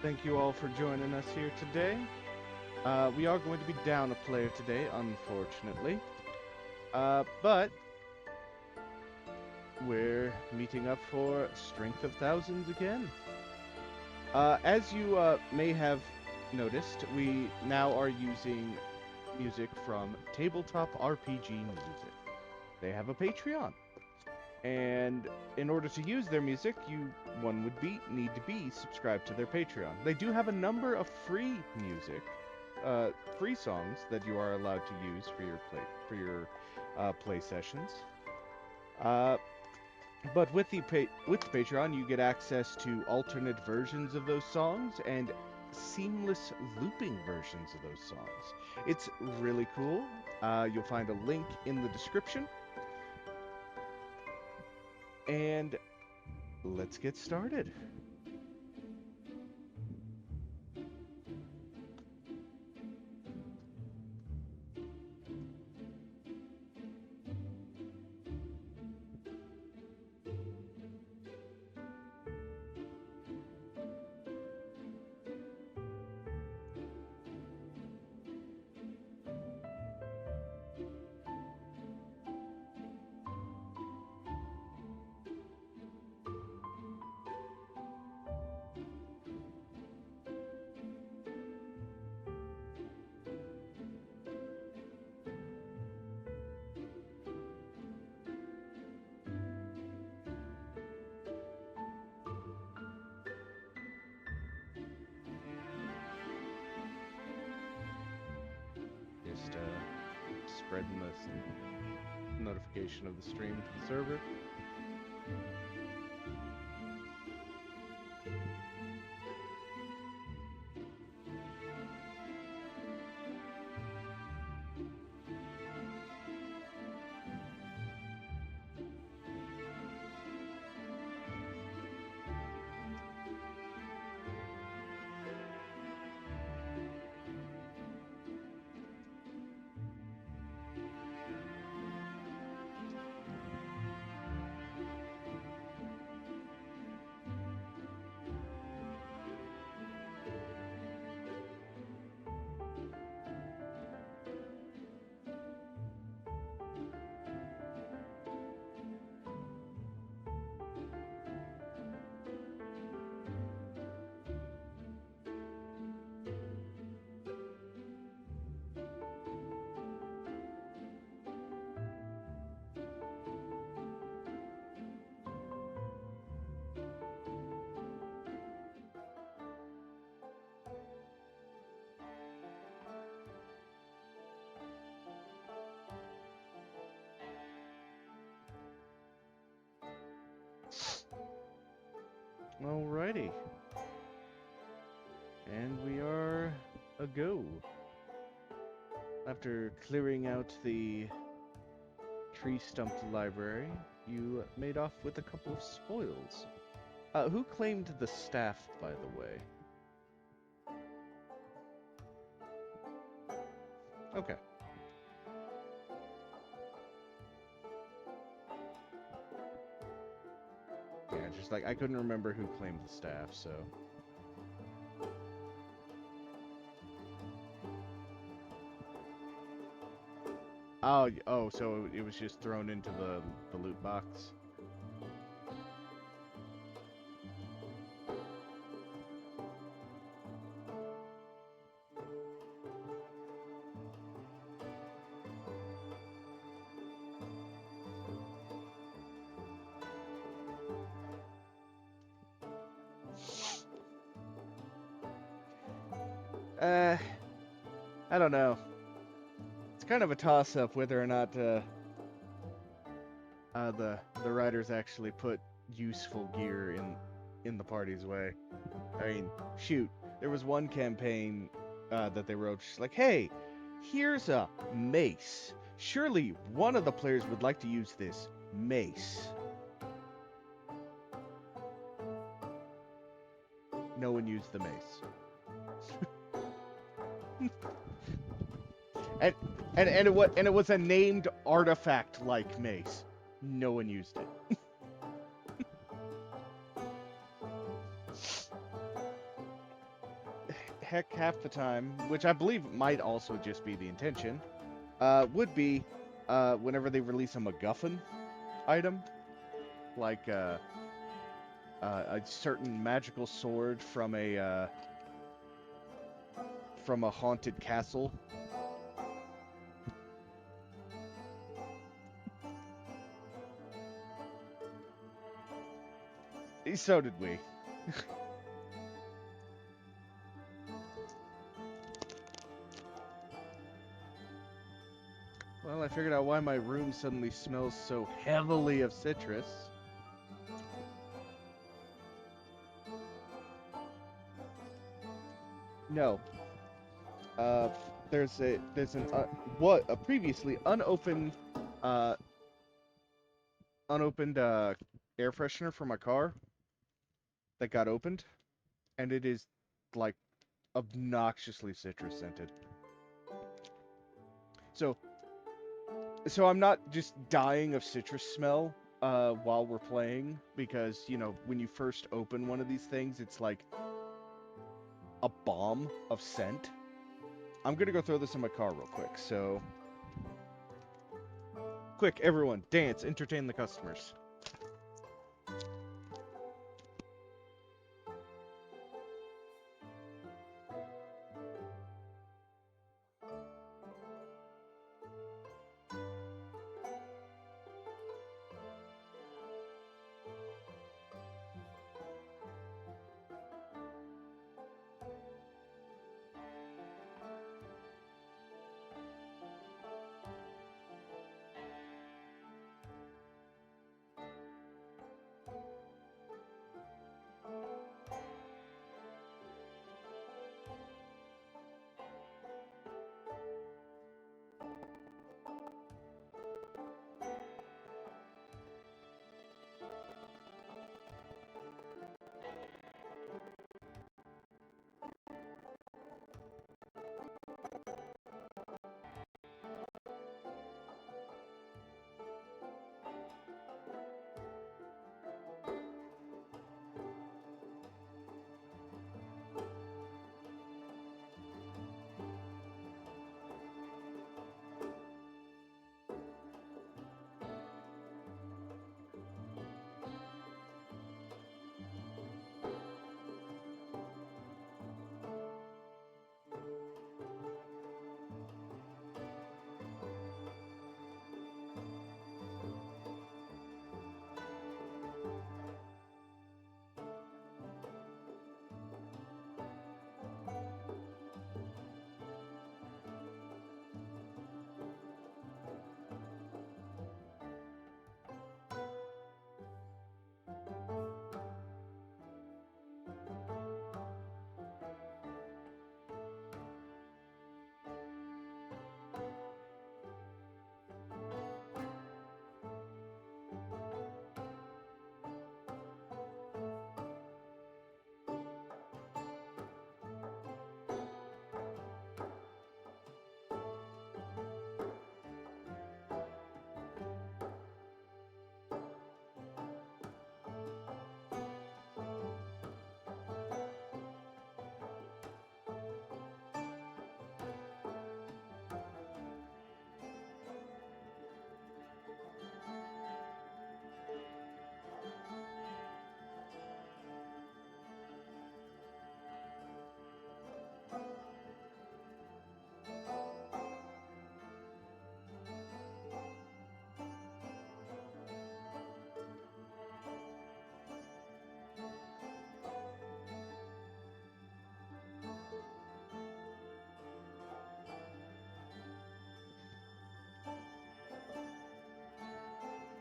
Thank you all for joining us here today. We are going to be down a player today, unfortunately. But we're meeting up for Strength of Thousands again. As you may have noticed, we now are using music from Tabletop RPG Music. They have a Patreon. And in order to use their music, one would need to be subscribed to their Patreon. They do have a number of free music, free songs that you are allowed to use for your play sessions. Uh, but with the Patreon, you get access to alternate versions of those songs and seamless looping versions of those songs. It's really cool. You'll find a link in the description. And let's get started. Just spreading the notification of the stream to the server. Alrighty. And we are a go. After clearing out the tree stump library, you made off with a couple of spoils. Who claimed the staff, by the way? Okay. Yeah, just like I couldn't remember who claimed the staff, so. Oh, so it was just thrown into the loot box. I don't know. It's kind of a toss-up whether or not the writers actually put useful gear in the party's way. I mean, shoot, there was one campaign that they wrote, just like, hey, here's a mace. Surely one of the players would like to use this mace. No one used the mace. and it was a named artifact like mace. No one used it. heck half the time, which I believe might also just be the intention, would be whenever they release a MacGuffin item, like a certain magical sword from a haunted castle. So did we. Well, I figured out why my room suddenly smells so heavily of citrus. No. Uh, there's a previously uh unopened air freshener for my car that got opened, and it is like obnoxiously citrus scented. So so I'm not just dying of citrus smell while we're playing, because when you first open one of these things, it's like a bomb of scent. I'm gonna go throw this in my car real quick. So quick, everyone, dance, entertain the customers.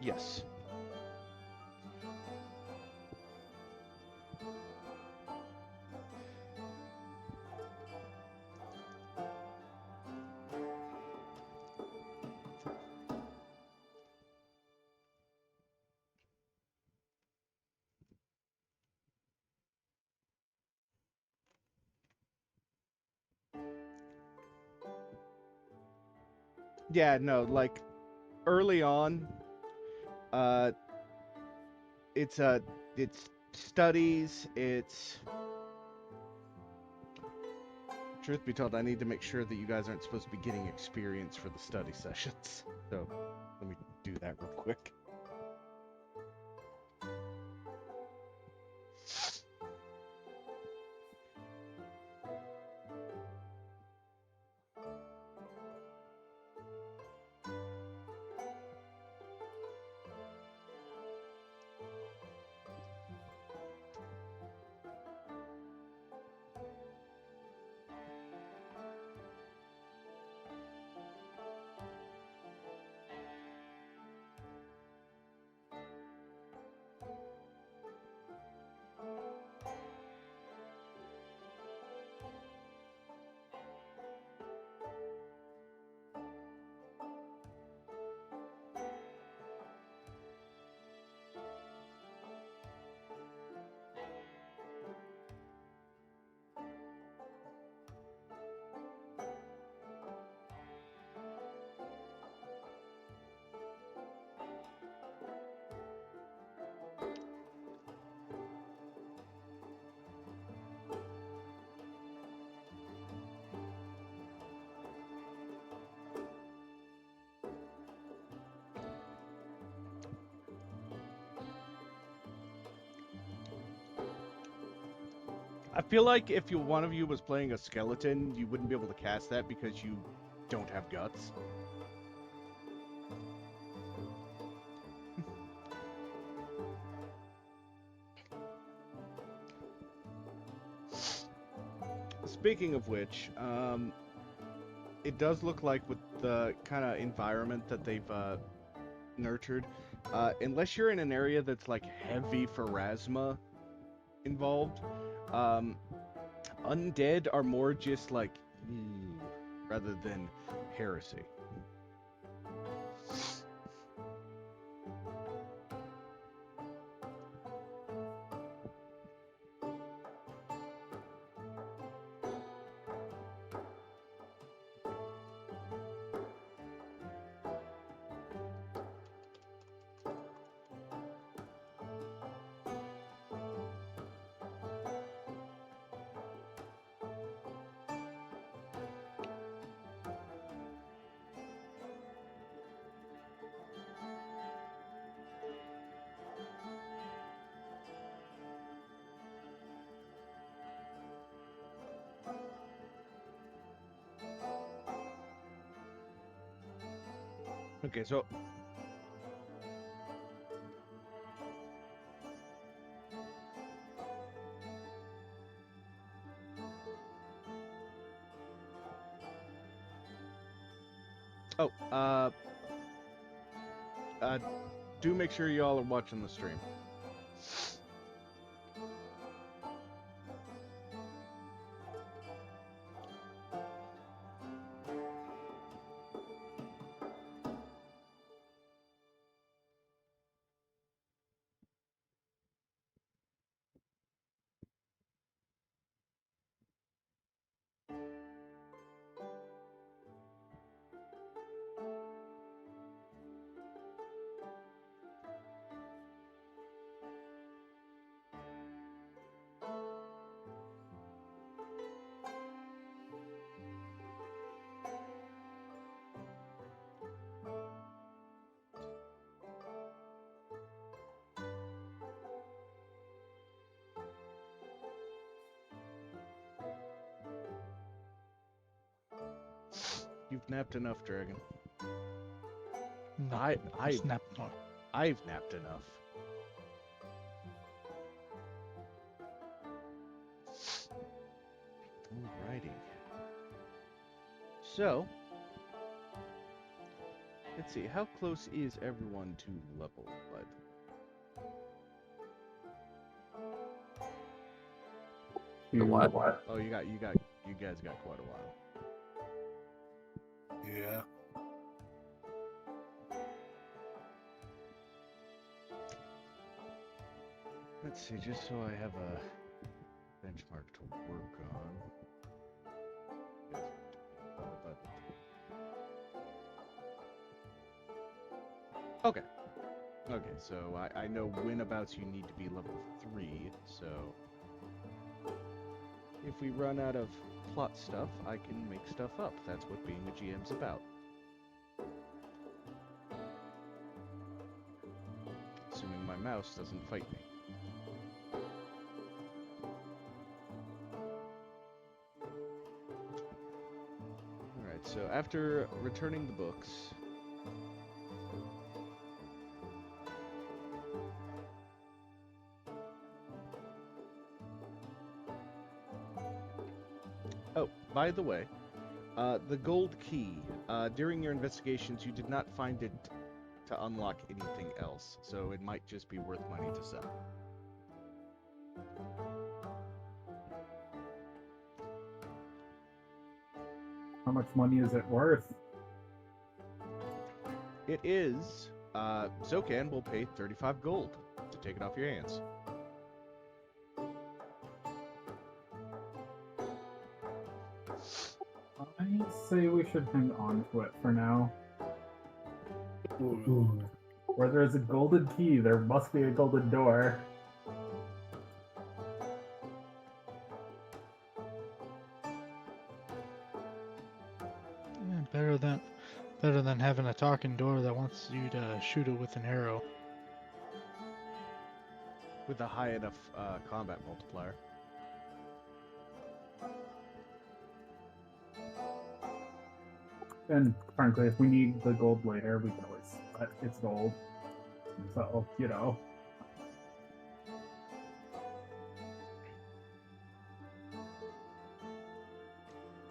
Yes. Yeah, no, like early on, uh, it's it's studies, it's Truth be told, I need to make sure that you guys aren't supposed to be getting experience for the study sessions. So, let me do that real quick. I feel like if one of you was playing a skeleton, you wouldn't be able to cast that because you don't have guts. Speaking of which, it does look like with the kind of environment that they've nurtured, unless you're in an area that's like heavy pharasma involved, undead are more just like rather than heresy. Okay, so oh, do make sure y'all are watching the stream. You've napped enough, Dragon. No, I've snapped more. I've napped enough. Alrighty. So, let's see. How close is everyone to level? But What? oh, you guys got quite a while. Yeah. Let's see, just so I have a benchmark to work on. Okay. Okay, so I know when abouts you need to be level 3, so If we run out of plot stuff, I can make stuff up. That's what being a GM's about. Assuming my mouse doesn't fight me. Alright, so after returning the books... Oh, by the way, the gold key. During your investigations, you did not find it to unlock anything else, so it might just be worth money to sell. How much money is it worth? It is, Zokan will pay 35 gold to take it off your hands. I say we should hang on to it for now. Ooh. Where there's a golden key, there must be a golden door. Better than having a talking door that wants you to shoot it with an arrow. With a high enough combat multiplier. And frankly, if we need the gold later, we can always let it's gold. So, you know.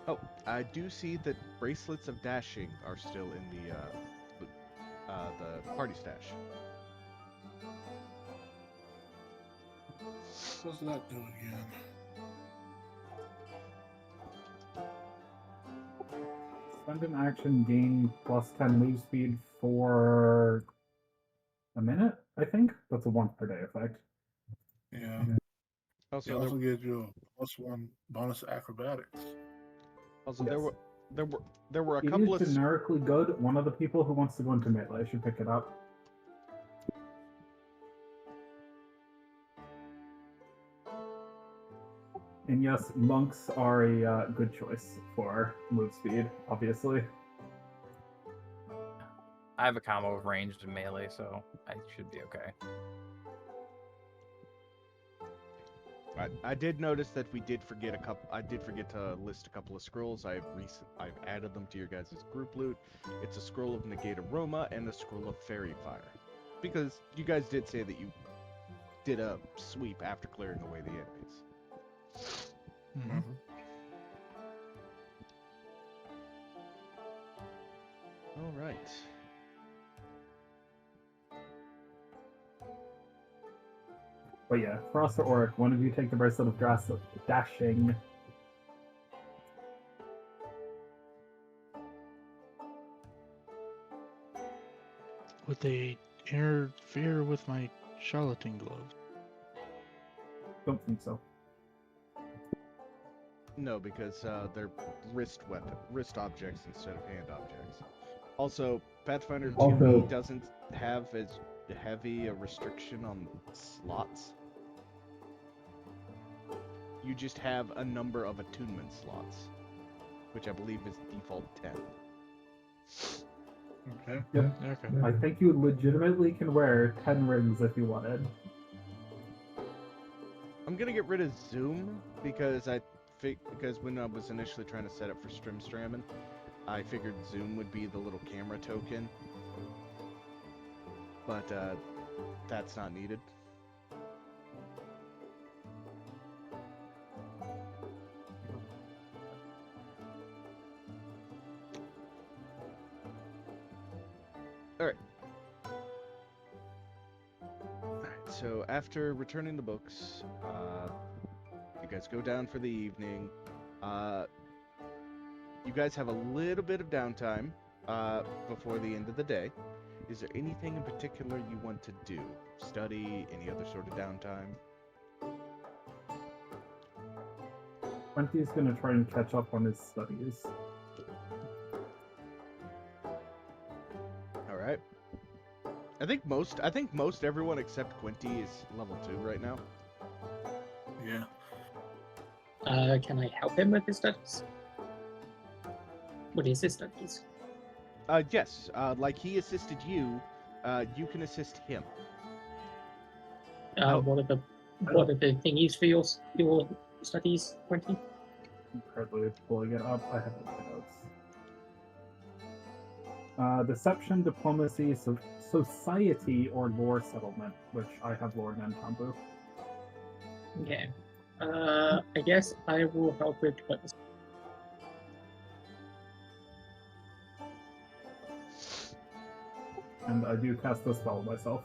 Oh, I do see that bracelets of dashing are still in the party stash. What's that do again? Spend an action, gain plus 10 move speed for a minute, I think. That's a once per day effect. Yeah. Also, It also gives you a +1 bonus to acrobatics. also Yes. there were a It couple is of generically good. One of the people who wants to go into melee should pick it up. And yes, monks are a good choice for move speed, obviously. I have a combo of ranged and melee, so I should be okay. I did notice that we did forget I did forget to list a couple of scrolls. I've added them to your guys' group loot. It's a scroll of negate aroma and a scroll of fairy fire, because you guys did say that you did a sweep after clearing away the enemies. Mm-hmm. All right. But yeah, Frost or Auric, one of you take the bracelet of dashing. Would they interfere with my charlatan gloves? Don't think so. No, because they're wrist objects instead of hand objects. Also, Pathfinder 2e doesn't have as heavy a restriction on slots. You just have a number of attunement slots, which I believe is default 10. Okay. Yep. Okay. I think you legitimately can wear 10 rings if you wanted. I'm gonna get rid of Zoom because because when I was initially trying to set up for Strimstramming, I figured Zoom would be the little camera token, but that's not needed. Alright. So after returning the books, you guys go down for the evening. You guys have a little bit of downtime before the end of the day. Is there anything in particular you want to do? Study? Any other sort of downtime? Quenty's gonna try and catch up on his studies. All right. I think most everyone except Quinty is level 2 right now. Yeah. Can I help him with his studies? What is his studies? Yes. Like he assisted you, you can assist him. Oh. What are the thingies for your studies, 20? I'm currently pulling it up. I have it in my notes. Deception, diplomacy, society, or lore settlement, which I have lore and Tambu. Okay. I guess I will help with diplomacy. And I do cast the spell myself.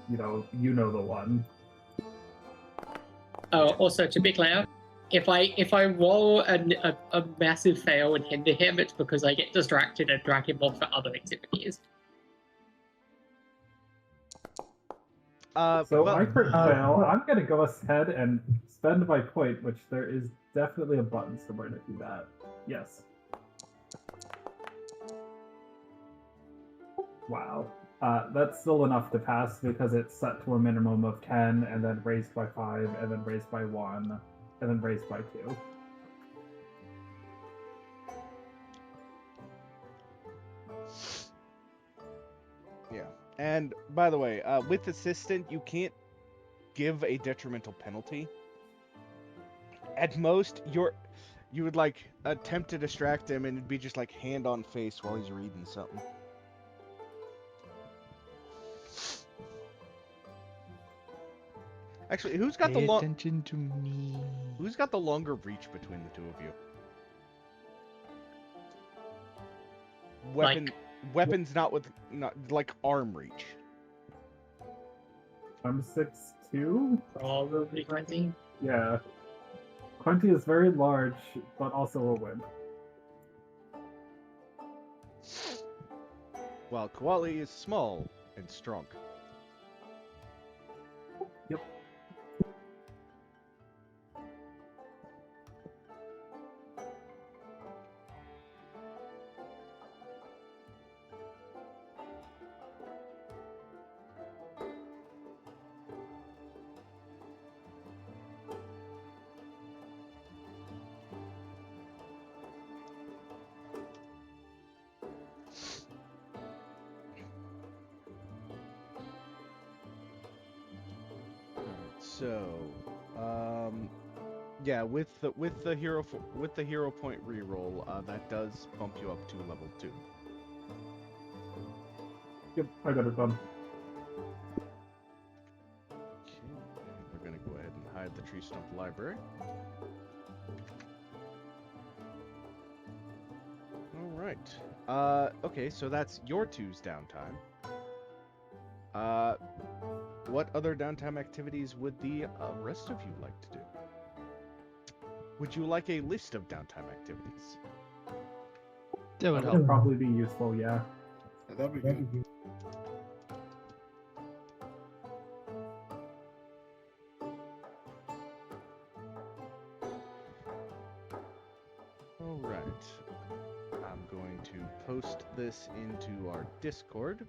You know the one. Oh, also to be clear, if I roll a massive fail and hinder him, it's because I get distracted and drag him off for other activities. So well, I crit fail. I'm gonna go ahead and spend my point, which there is definitely a button somewhere to do that. Yes. Wow. That's still enough to pass because it's set to a minimum of 10, and then raised by 5, and then raised by 1, and then raised by 2. Yeah. And by the way, with assistant, you can't give a detrimental penalty. At most, you would like attempt to distract him, and it'd be just like hand on face while he's reading something. Actually, who's got Pay the attention to me. Who's got the longer reach between the two of you? Weapons not like arm reach. I'm 6'2". Probably 20. Yeah. 20 is very large, but also a win. While Koali is small and strong. Yep. So, yeah, with the hero point reroll, that does bump you up to level 2. Yep, I got it done. Okay, we're gonna go ahead and hide the tree stump library. All right. Okay, so that's your 2's downtime. What other downtime activities would the rest of you like to do? Would you like a list of downtime activities? That would That help. would probably be useful, yeah. That'd be good. All right. I'm going to post this into our Discord.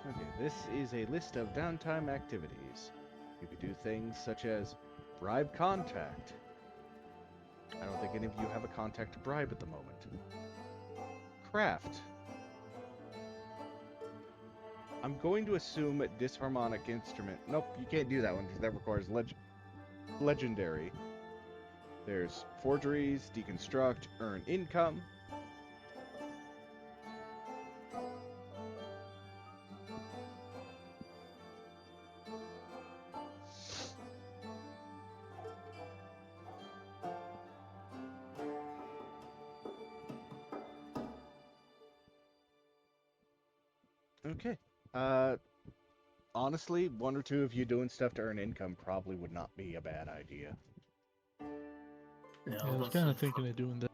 Okay, this is a list of downtime activities. You could do things such as bribe contact. I don't think any of you have a contact to bribe at the moment. Craft. I'm going to assume disharmonic instrument. Nope, you can't do that one because that requires legendary. There's forgeries, deconstruct, earn income. Okay. Honestly, one or two of you doing stuff to earn income probably would not be a bad idea. Yeah, I was kind of thinking of doing that.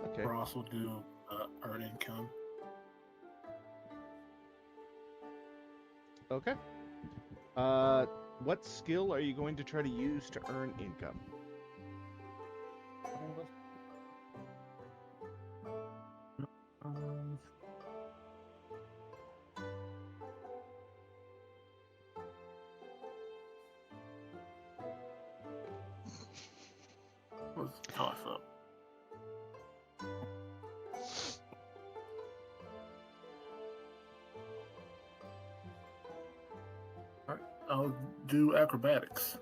Okay. Ross will do earn income. Okay. what skill are you going to try to use to earn income? Um, let's toss up. All right, I'll do acrobatics.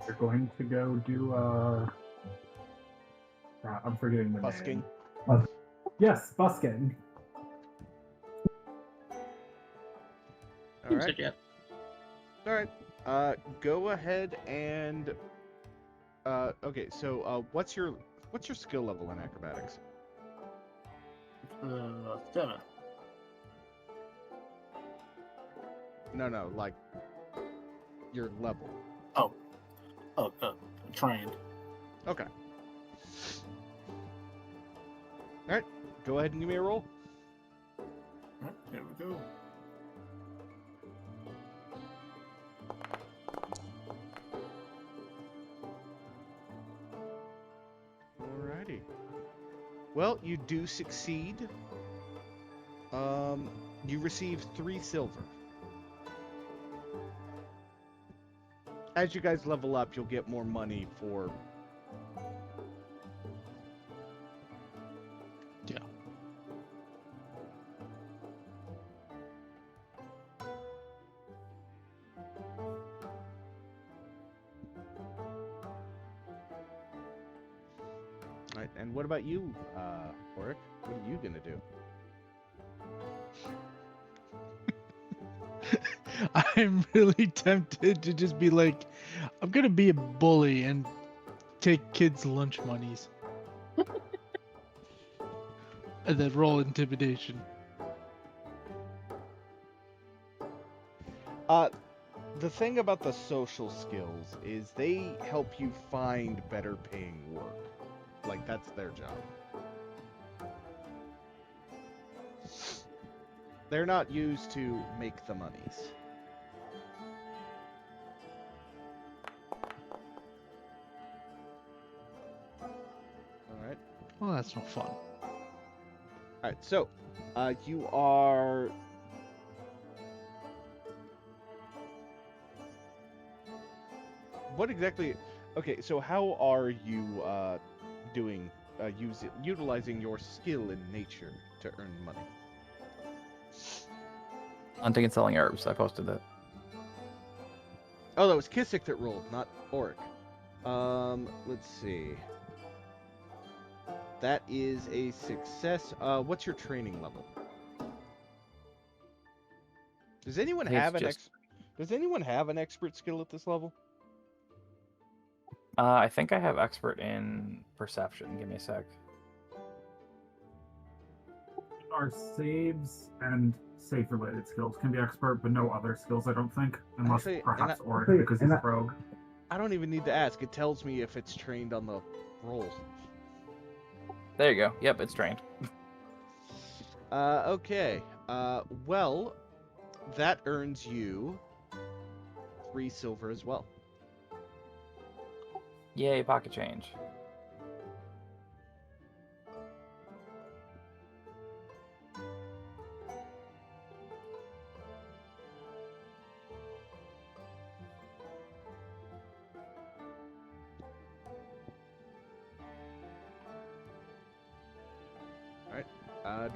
You're going to go do I'm forgetting the Busking. name. Yes, busking. All right. Yeah. All right. Go ahead and. Okay. So, what's your skill level in acrobatics? 7. No, like your level. Oh, trained. Okay. All right. Go ahead and give me a roll. All right, here we go. Alrighty. Well, you do succeed. You receive 3 silver. As you guys level up, you'll get more money for. Yeah. Right. And what about you, Oric? What are you gonna do? I'm really tempted to just be like, I'm gonna be a bully and take kids' lunch monies. And then roll intimidation. The thing about the social skills is they help you find better paying work. Like, that's their job. They're not used to make the monies. Alright. Well, that's no fun. Alright, so, you are... What exactly... Okay, so how are you, doing, utilizing your skill in nature to earn money? Hunting and selling herbs. I posted that. Oh, that was Kissick that rolled, not Oric. Let's see. That is a success. What's your training level? Does anyone I think have it's Does anyone have an expert skill at this level? I think I have expert in perception. Give me a sec. Our saves and save related skills can be expert, but no other skills, I don't think. Unless Actually, perhaps Oric, because he's rogue. I don't even need to ask. It tells me if it's trained on the rolls. There you go. Yep, it's trained. Okay. Well, that earns you 3 silver as well. Yay, pocket change.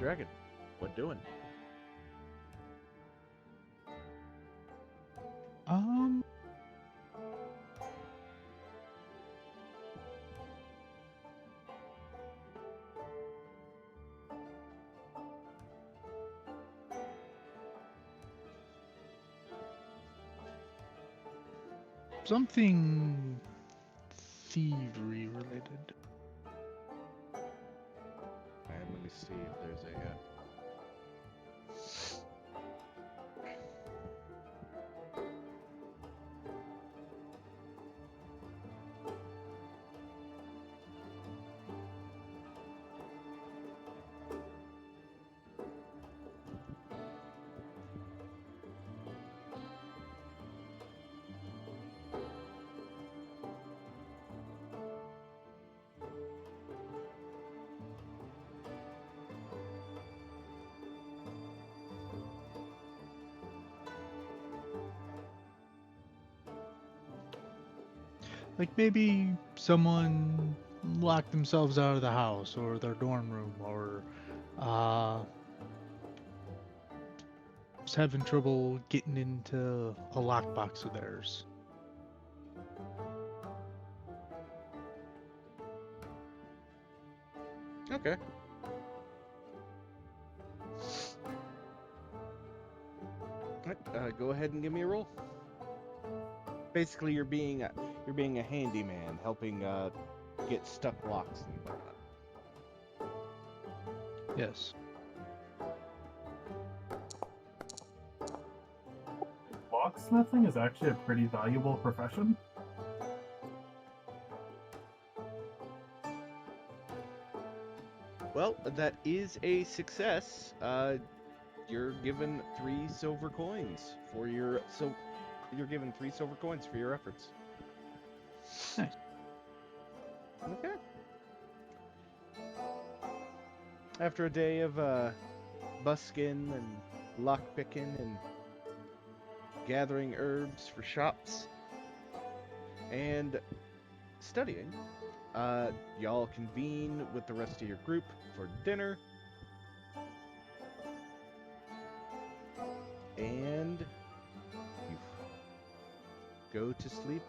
Dragon, what doing? Um, something thievery related. And let me see if there's a. Like maybe someone locked themselves out of the house or their dorm room, or was having trouble getting into a lockbox of theirs. Okay. Alright, go ahead and give me a roll. Basically, you're being a handyman, helping get stuck locks and whatnot. Yes. Locksmithing is actually a pretty valuable profession. Well, that is a success. You're given 3 silver coins for your You're given 3 silver coins for your efforts. Nice. Okay. After a day of busking and lockpicking and gathering herbs for shops and studying, y'all convene with the rest of your group for dinner. And you go to sleep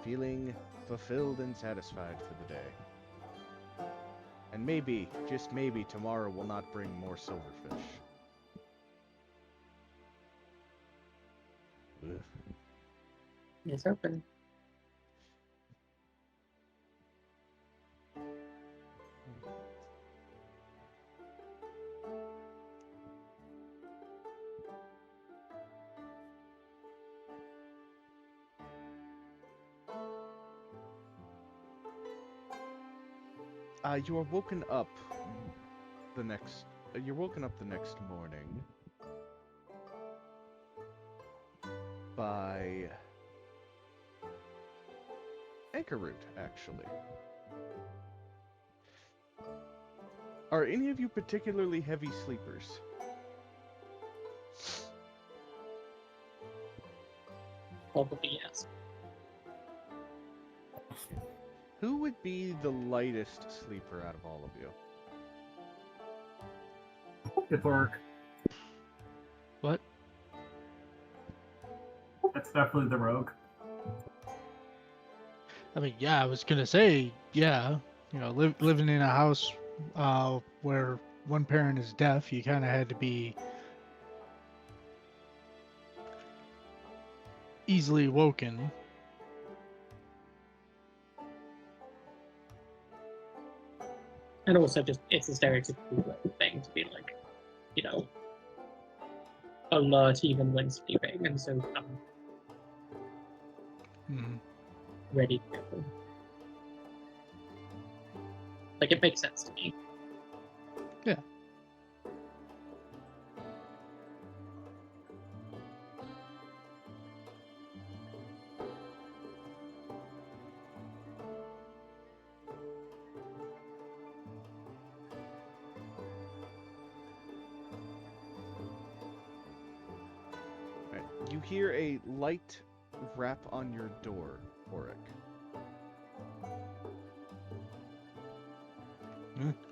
feeling fulfilled and satisfied for the day. And maybe, just maybe, tomorrow will not bring more silverfish. Ugh. It's open. You are woken up the next. You're woken up the next morning by anchor root, actually. Are any of you particularly heavy sleepers? Probably yes. Who would be the lightest sleeper out of all of you? It's work. What? It's definitely the rogue. I mean, yeah, I was gonna say, yeah. You know, living in a house where one parent is deaf, you kind of had to be easily woken. And also, just it's a stereotypical thing to be like, you know, alert even when sleeping, and so Hmm. ready to go. Like, it makes sense to me. Yeah. Right. You hear a light rap on your door, Auric.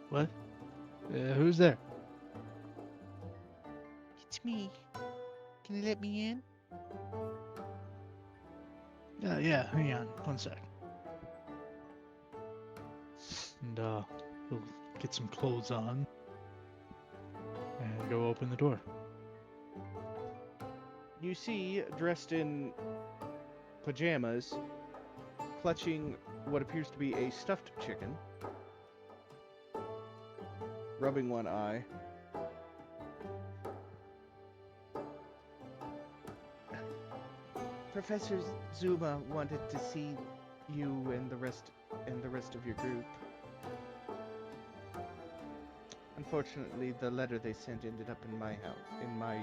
What? Who's there? It's me. Can you let me in? Yeah, hang on one sec. And we'll get some clothes on and go open the door. You see, dressed in pajamas, clutching what appears to be a stuffed chicken, rubbing one eye. Professor Zuma wanted to see you and the rest of your group. Unfortunately, the letter they sent ended up in my house, in my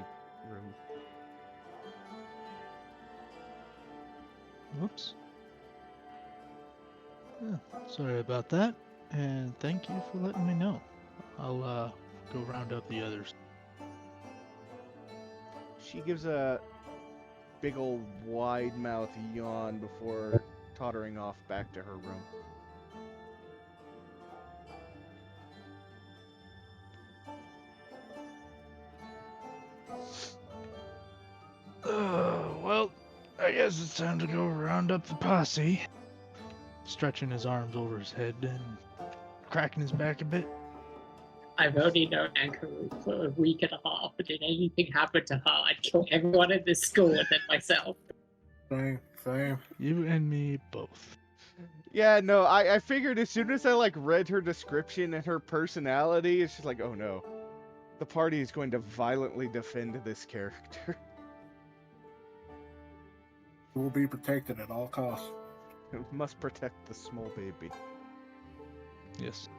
room. Whoops. Yeah, sorry about that, and thank you for letting me know. I'll go round up the others. She gives a big old wide mouth yawn before tottering off back to her room. Well, I guess it's time to go round up the posse. Stretching his arms over his head and cracking his back a bit. I've only known Anchor for a week and a half, but if anything happened to her, I'd kill everyone in this school and then myself. Same. You and me both. Yeah, no, I figured as soon as I like read her description and her personality, it's just like, oh no, the party is going to violently defend this character. Will be protected at all costs. Must protect the small baby. Yes.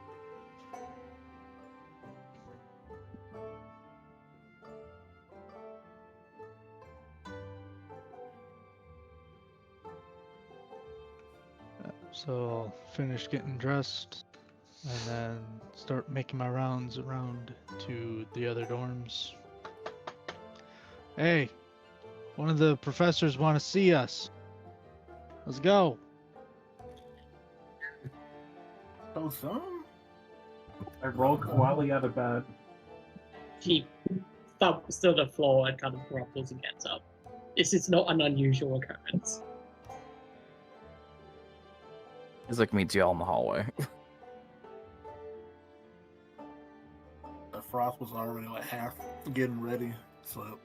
So I'll finish getting dressed and then start making my rounds around to the other dorms. Hey, one of the professors want to see us. Let's go. Oh, son? I rolled Koali out of bed. She thumps to the floor and kind of grumples and gets up. This is not an unusual occurrence. He's like meets you all in the hallway. The Frost was already like half getting ready, so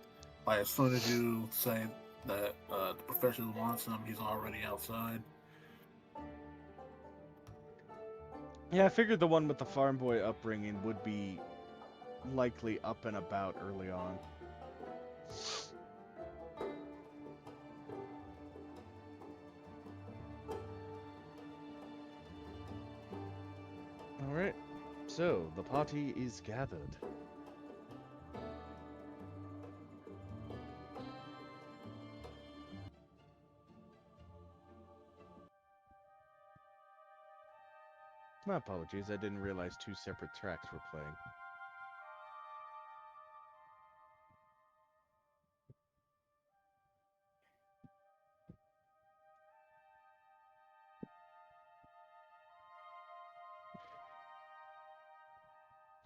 like as soon as you say that the professor wants him, he's already outside. Yeah, I figured the one with the farm boy upbringing would be likely up and about early on. Alright, so the party is gathered. My apologies, I didn't realize two separate tracks were playing.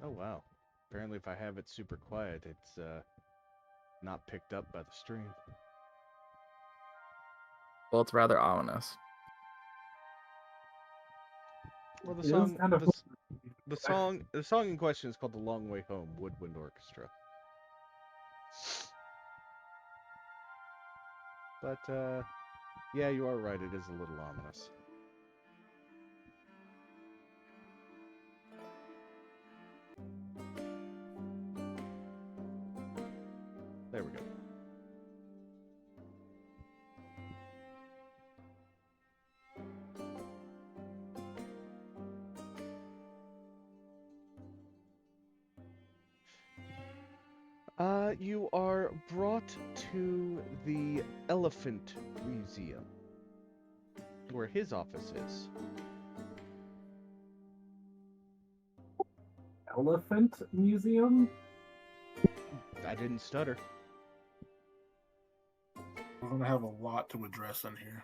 Oh wow. Apparently if I have it super quiet, it's not picked up by the stream. Well, it's rather ominous. Well, the It is song, kind of the song in question is called "The Long Way Home," Woodwind Orchestra. But yeah, you are right. It is a little ominous. There we go. You are brought to the Elephant Museum, where his office is. Elephant Museum? I didn't stutter. We're gonna have a lot to address in here.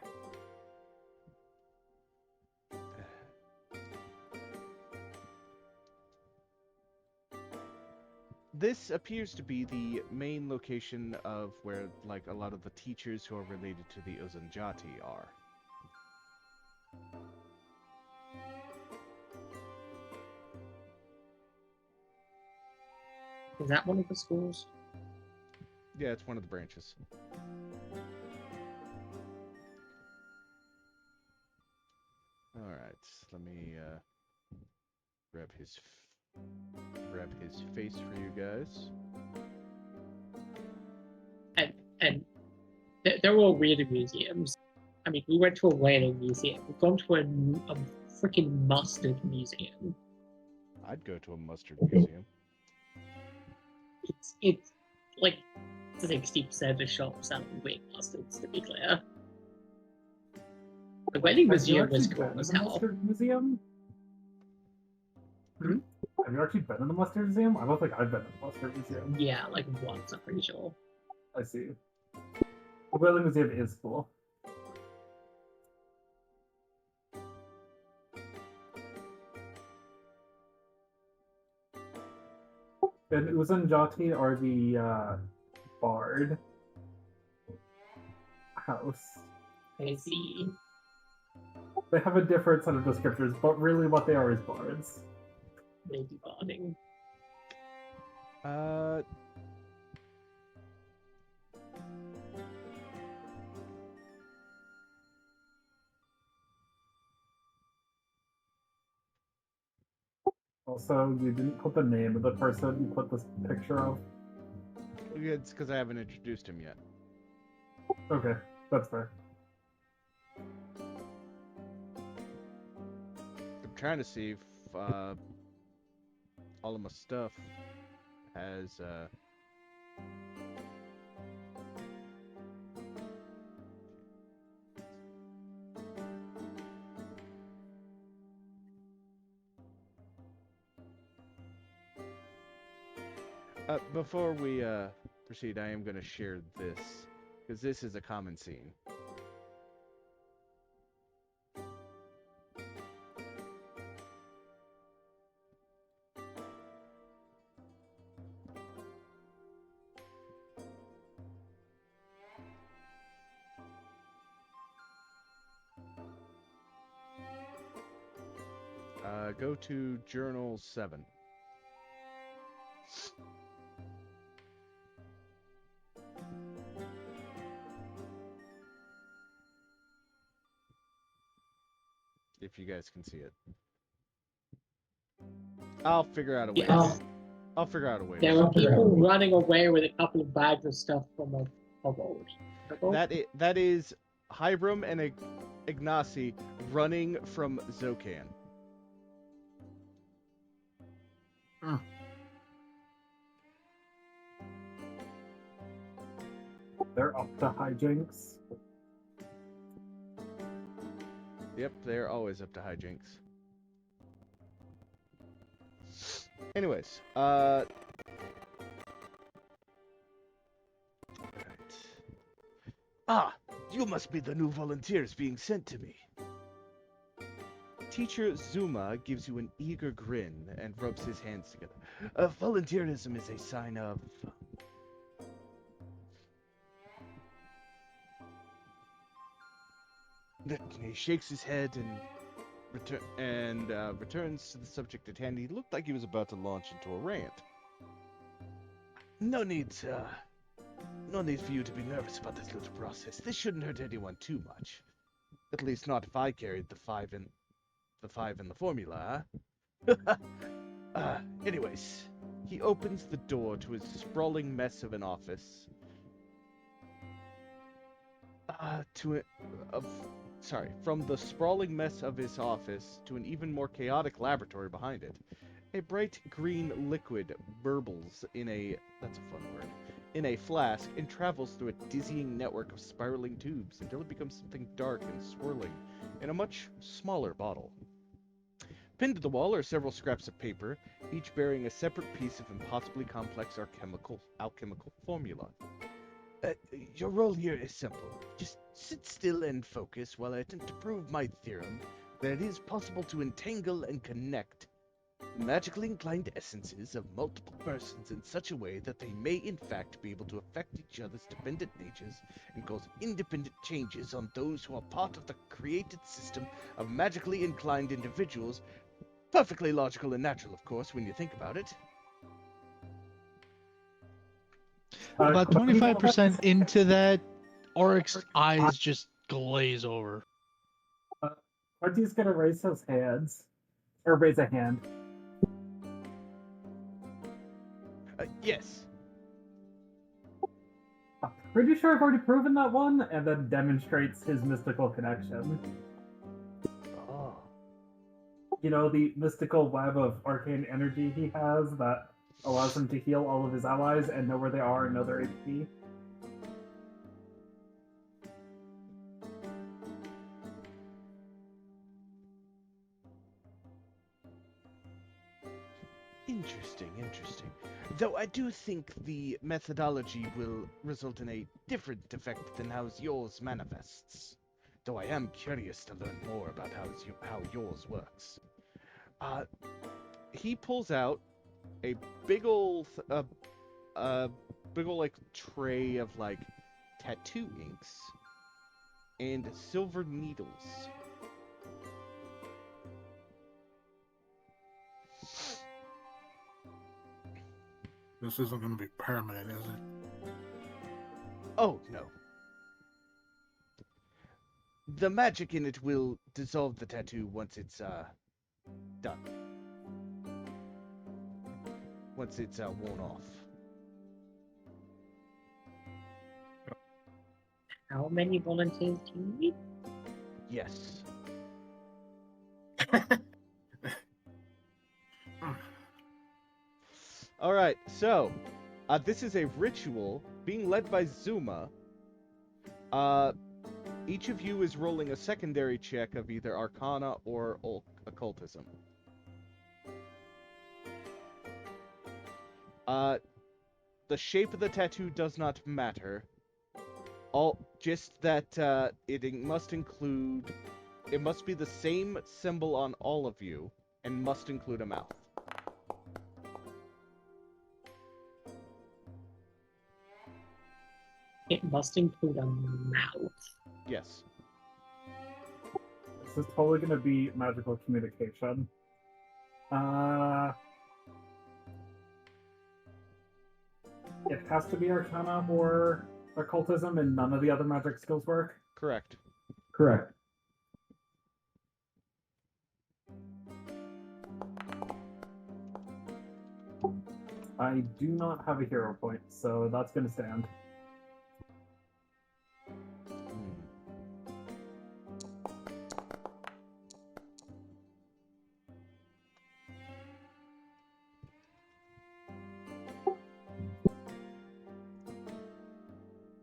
This appears to be the main location of where, like, a lot of the teachers who are related to the Uzanjati are. Is that one of the schools? Yeah, it's one of the branches. Alright, let me grab his face for you guys. And they're all weird museums. I mean, we went to a whaling museum. We've gone to a freaking mustard museum. I'd go to a mustard museum. It's like 60% of the shops selling weird mustards, to be clear. The wedding Have you museum was actually cool been as in the hell. Mustard Museum? Hmm? Have you actually been in the Mustard Museum? I don't think I've been in the Mustard Museum. Yeah, like once, I'm pretty sure. I see. The Whaling Museum is cool. And Uzanjati are the bard house. I see. They have a different set of descriptors, but really what they are is bards. Maybe bonding. Uh, Also, you didn't put the name of the person you put this picture of. it's because I haven't introduced him yet. Okay, that's fair. I'm trying to see if all of my stuff has before we proceed, I am going to share this because this is a common scene. Go to Journal 7. If you guys can see it. I'll figure out a way. Yes. I'll figure out a way. There to were people running away with a couple of bags of stuff from a road. That is Hybrim and Ignacy running from Zokan. They're up to hijinks. Yep, they're always up to hijinks. Anyways, right. Ah, you must be the new volunteers being sent to me. Teacher Zuma gives you an eager grin and rubs his hands together. Volunteerism is a sign of... He shakes his head and returns to the subject at hand. He looked like he was about to launch into a rant. No need for you to be nervous about this little process. This shouldn't hurt anyone too much. At least not if I carried the five in the formula, huh? Anyways, he opens the door to his sprawling mess of an office. From the sprawling mess of his office to an even more chaotic laboratory behind it. A bright green liquid burbles in that's a fun word, in a flask and travels through a dizzying network of spiraling tubes until it becomes something dark and swirling in a much smaller bottle. Pinned to the wall are several scraps of paper, each bearing a separate piece of impossibly complex alchemical formula. Your role here is simple. Just sit still and focus while I attempt to prove my theorem that it is possible to entangle and connect the magically inclined essences of multiple persons in such a way that they may in fact be able to affect each other's dependent natures and cause independent changes on those who are part of the created system of magically inclined individuals. Perfectly logical and natural, of course, when you think about it. About 25% into that, Oryx's eyes just glaze over. Artie's gonna raise his hands. Or raise a hand. Yes. I'm pretty sure I've already proven that one, and then demonstrates his mystical connection. Oh. You know, the mystical web of arcane energy he has that allows him to heal all of his allies and know where they are and know their HP. Interesting. Though I do think the methodology will result in a different effect than how yours manifests. Though I am curious to learn more about how yours works. He pulls out a big ol' big ol' like tray of like tattoo inks and silver needles. This isn't going to be permanent, is it? Oh, no. The magic in it will dissolve the tattoo once it's, done. Once it's, worn off. How many volunteers do you need? Yes. Alright, so, this is a ritual being led by Zuma. Each of you is rolling a secondary check of either Arcana or Occultism. The shape of the tattoo does not matter. Just that it must include... It must be the same symbol on all of you, and must include a mouth. It must include a mouth. Yes. This is totally going to be magical communication. It has to be Arcana or Occultism, and none of the other magic skills work? Correct. Correct. I do not have a hero point, so that's going to stand.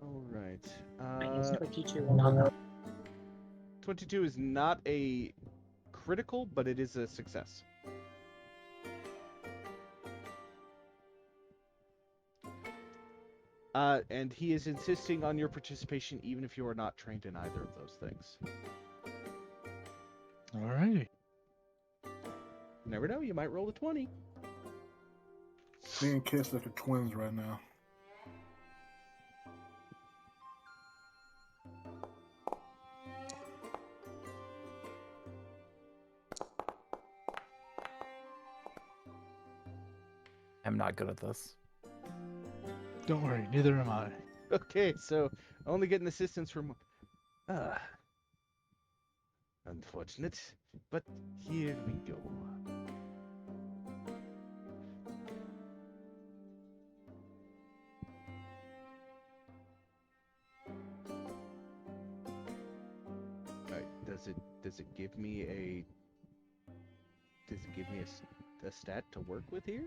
Alright. I guess 22 or not. 22 is not a critical, but it is a success. And he is insisting on your participation even if you are not trained in either of those things. Alrighty. You never know, you might roll a 20. Me and Kiss look at twins right now. I'm not good at this. Don't worry, neither am I. Okay, so only getting assistance from... unfortunate, but here we go. Alright, does it give me a... Does it give me a stat to work with here?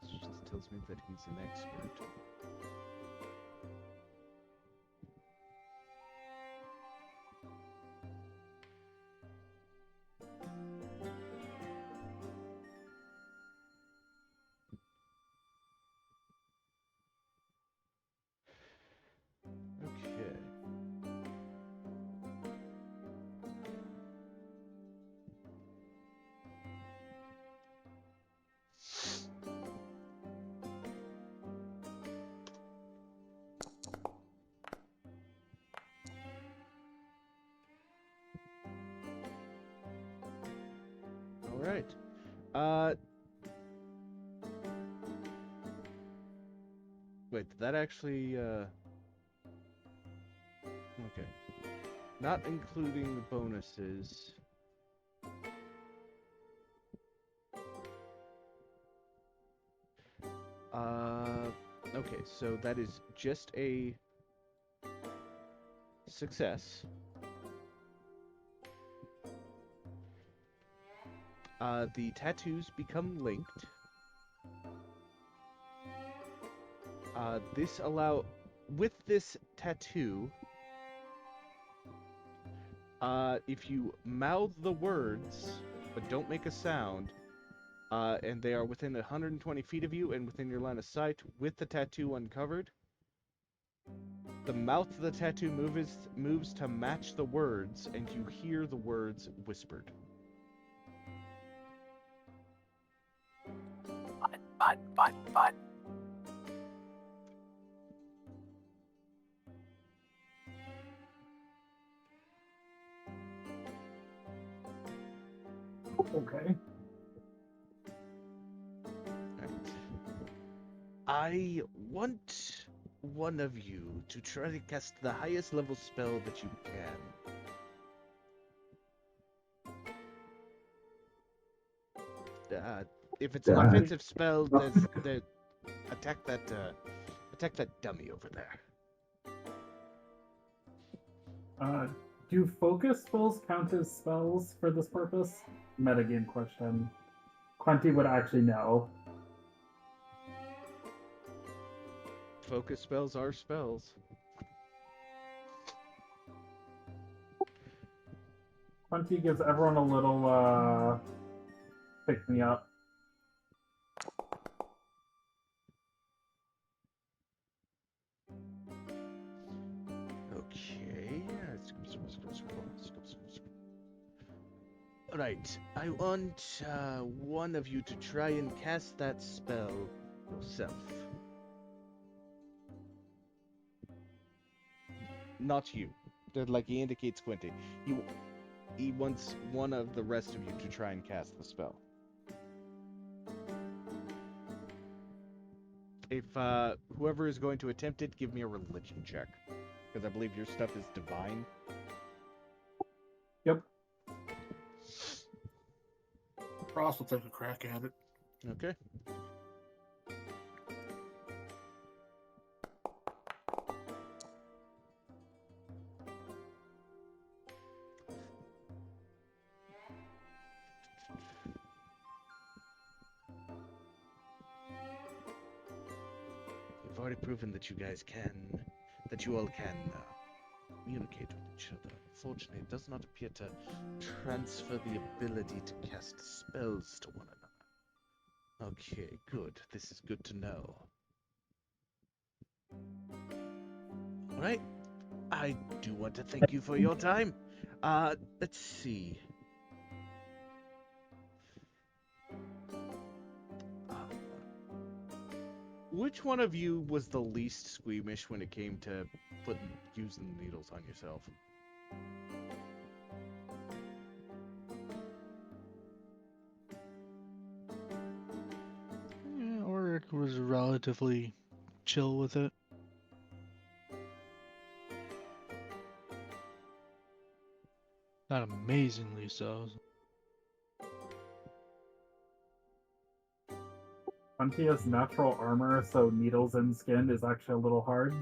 It just tells me that he's an expert. Okay. All right. Wait, did that actually, okay. Not including the bonuses. Okay, so that is just a success. the tattoos become linked. With this tattoo, if you mouth the words but don't make a sound, and they are within 120 feet of you and within your line of sight with the tattoo uncovered, the mouth of the tattoo moves to match the words, and you hear the words whispered. But. Okay. I want one of you to try to cast the highest level spell that you can. If it's an offensive spell, attack that dummy over there. Do focus spells count as spells for this purpose? Metagame question. Quenty would actually know. Focus spells are spells. Quenty gives everyone a little pick me up. Okay. Alright, I want one of you to try and cast that spell yourself. Not you. Like he indicates Quinty. He wants one of the rest of you to try and cast the spell. If whoever is going to attempt it, give me a religion check. Because I believe your stuff is divine. Yep. Frost will take a crack at it. Okay. You've already proven that you all can communicate with each other. Unfortunately, it does not appear to transfer the ability to cast spells to one another. Okay, good. This is good to know. Alright. I do want to thank you for your time. Let's see. Which one of you was the least squeamish when it came to using the needles on yourself? Yeah, Oric was relatively chill with it. Not amazingly so. Quenty has natural armor, so needles in skin is actually a little hard.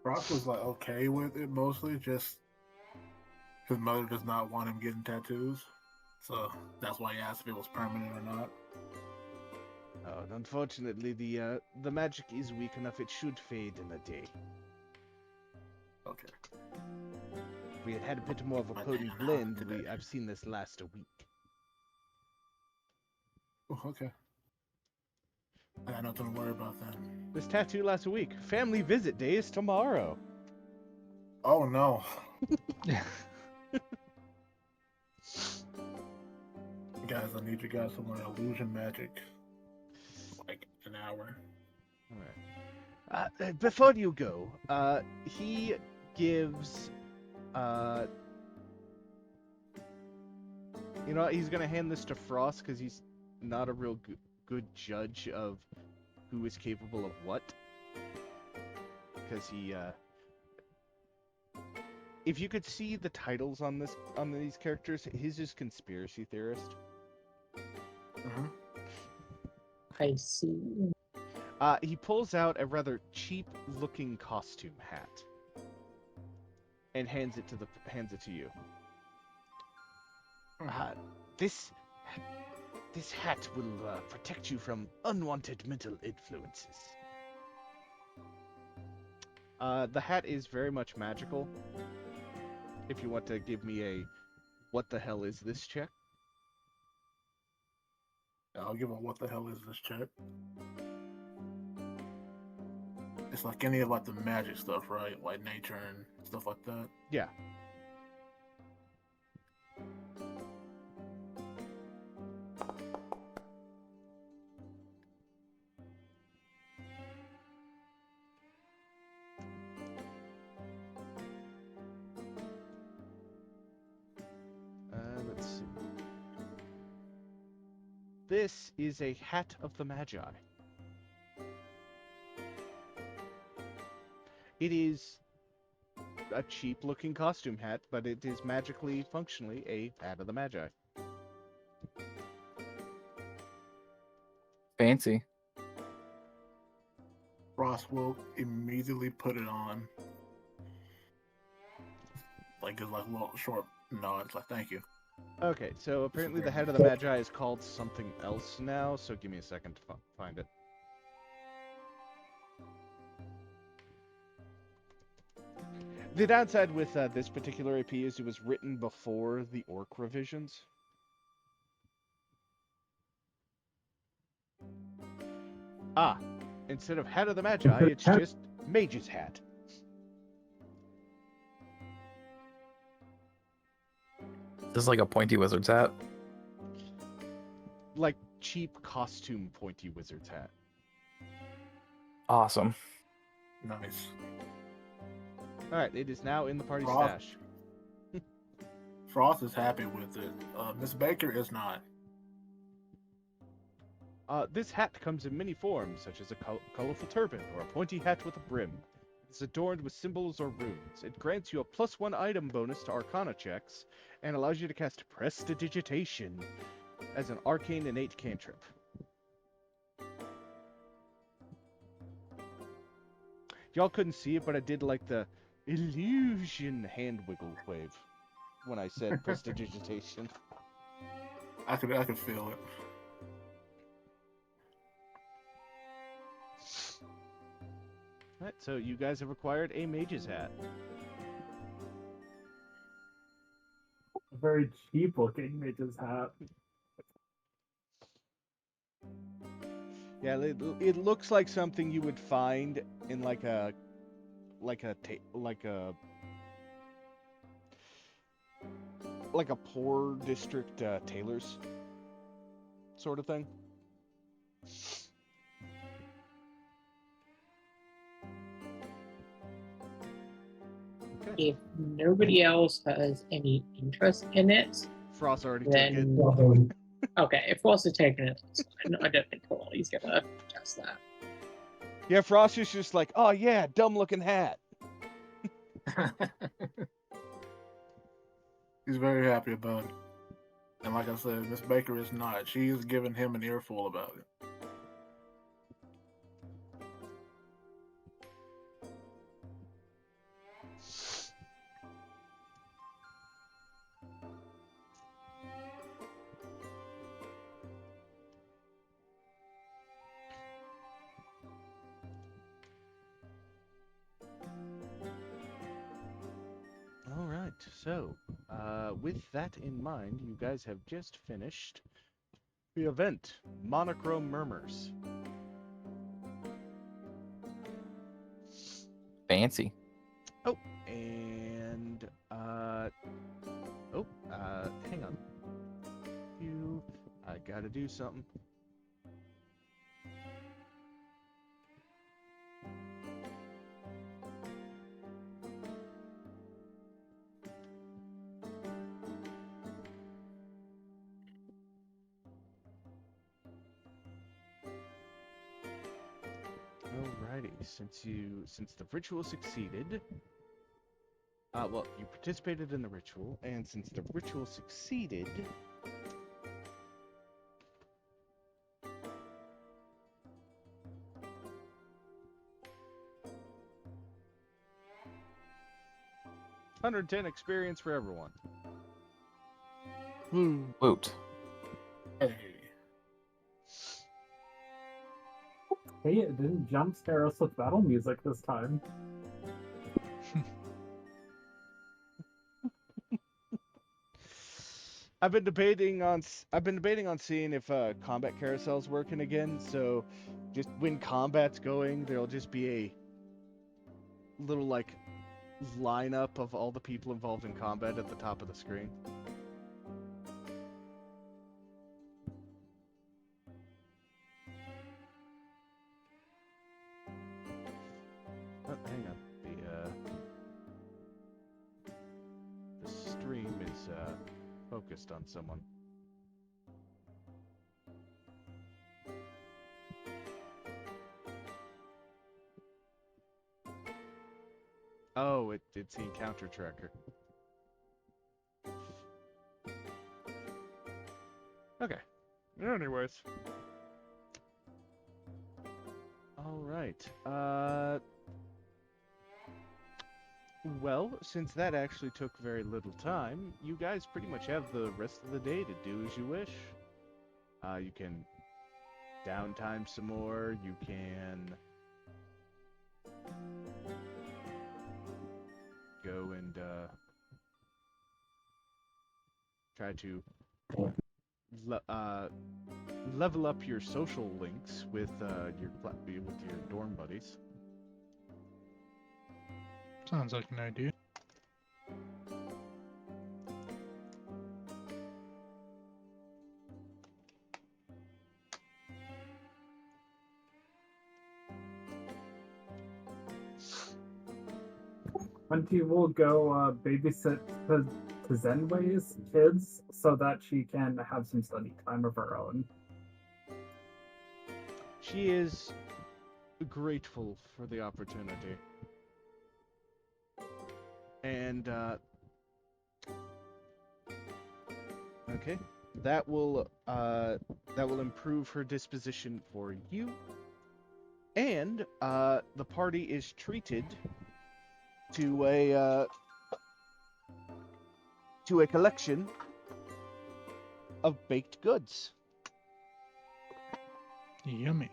Frost was like okay with it mostly, just his mother does not want him getting tattoos. So that's why he asked if it was permanent or not. Oh, unfortunately, the magic is weak enough. It should fade in a day. Okay. If we had had a bit more of a potent blend, I've seen this last a week. Oh, okay. I got nothing to worry about then. This tattoo lasts a week. Family visit day is tomorrow. Oh no. Guys, I need you guys to learn illusion magic. Like an hour. Alright. Before you go, he gives, you know, he's gonna hand this to Frost because he's not a real good judge of who is capable of what. Because he, if you could see the titles on these characters, his is conspiracy theorist. I see. He pulls out a rather cheap-looking costume hat and hands it to you. Uh, this this hat will protect you from unwanted mental influences. The hat is very much magical. If you want to give me a what the hell is this check? I'll give a what the hell is this check. It's like any of like the magic stuff, right? Like nature and stuff like that. Yeah. Let's see. This is a hat of the Magi. It is a cheap-looking costume hat, but it is magically, functionally, a hat of the Magi. Fancy. Ross will immediately put it on. Like it's like a little short nod. It's like thank you. Okay, so apparently the head of the Magi is called something else now, so give me a second to find it. The downside with this particular AP is it was written before the Orc revisions. Ah, instead of Hat of the Magi, it's just Mage's Hat. This is like a pointy wizard's hat. Like cheap costume pointy wizard's hat. Awesome. Nice. Alright, it is now in the party Ross. stash. Frost is happy with it. Miss Baker is not. This hat comes in many forms, such as a colorful turban or a pointy hat with a brim. It's adorned with symbols or runes. It grants you a +1 item bonus to Arcana checks, and allows you to cast Prestidigitation as an arcane innate cantrip. Y'all couldn't see it, but I did like the illusion hand wiggle wave when I said Prestidigitation. I could feel it. Alright, so you guys have acquired a mage's hat. A very cheap looking mage's hat. Yeah, it looks like something you would find in like a poor district tailor's sort of thing. Okay. If nobody else has any interest in it, Frost already took then it. okay. If Ross has taken it, that's fine. I don't think Corley's gonna test that. Yeah, Frost is just like, oh yeah, dumb looking hat. He's very happy about it. And like I said, Miss Baker is not. She's giving him an earful about it. All right, so with that in mind, you guys have just finished the event, Monochrome Murmurs. Fancy. Oh, and hang on. I gotta do something. Alrighty, since the ritual succeeded, well, you participated in the ritual, and since the ritual succeeded, $110 experience for everyone. Woo. Woot. Hey. Hey, it didn't jump scare us with battle music this time. I've been debating on seeing if combat carousel's working again. So, just when combat's going, there'll just be a little like lineup of all the people involved in combat at the top of the screen. Oh, hang on. The stream is focused on someone. Oh, it's the encounter tracker. Okay. Anyways. All right. Well, since that actually took very little time, you guys pretty much have the rest of the day to do as you wish. You can downtime some more. You can go and try to level up your social links with your dorm buddies. Sounds like an idea. Auntie will go babysit to Zenwei's kids so that she can have some study time of her own. She is grateful for the opportunity. And okay, that will improve her disposition for you. And the party is treated to a collection of baked goods, Yummy.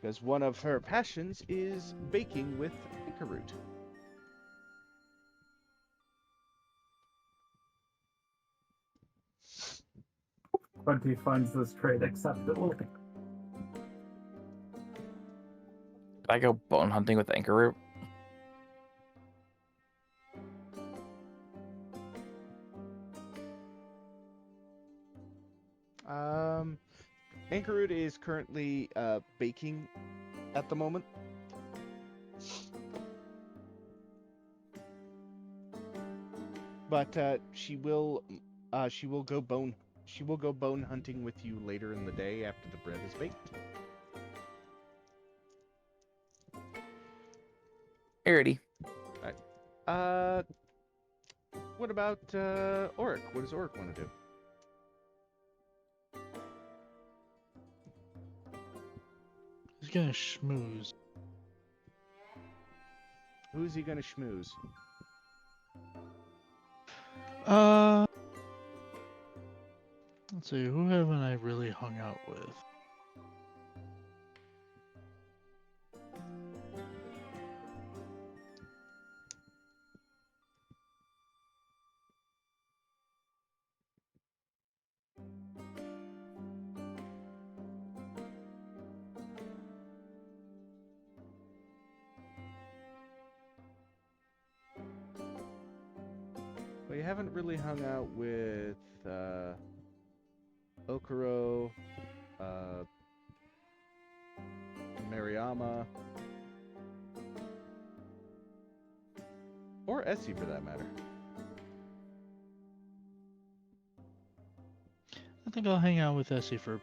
because one of her passions is baking with root. Auntie finds this trade acceptable. Did I go bone hunting with anchor root? Anchorroot is currently baking at the moment. But she will go bone hunting with you later in the day after the bread is baked. Alrighty. What about Oric? What does Oric want to do? He's gonna schmooze. Who's he gonna schmooze? Let's see, who haven't I really hung out with? Well, you haven't really hung out with Okuro, Mariama, or Essie for that matter. I think I'll hang out with Essie for...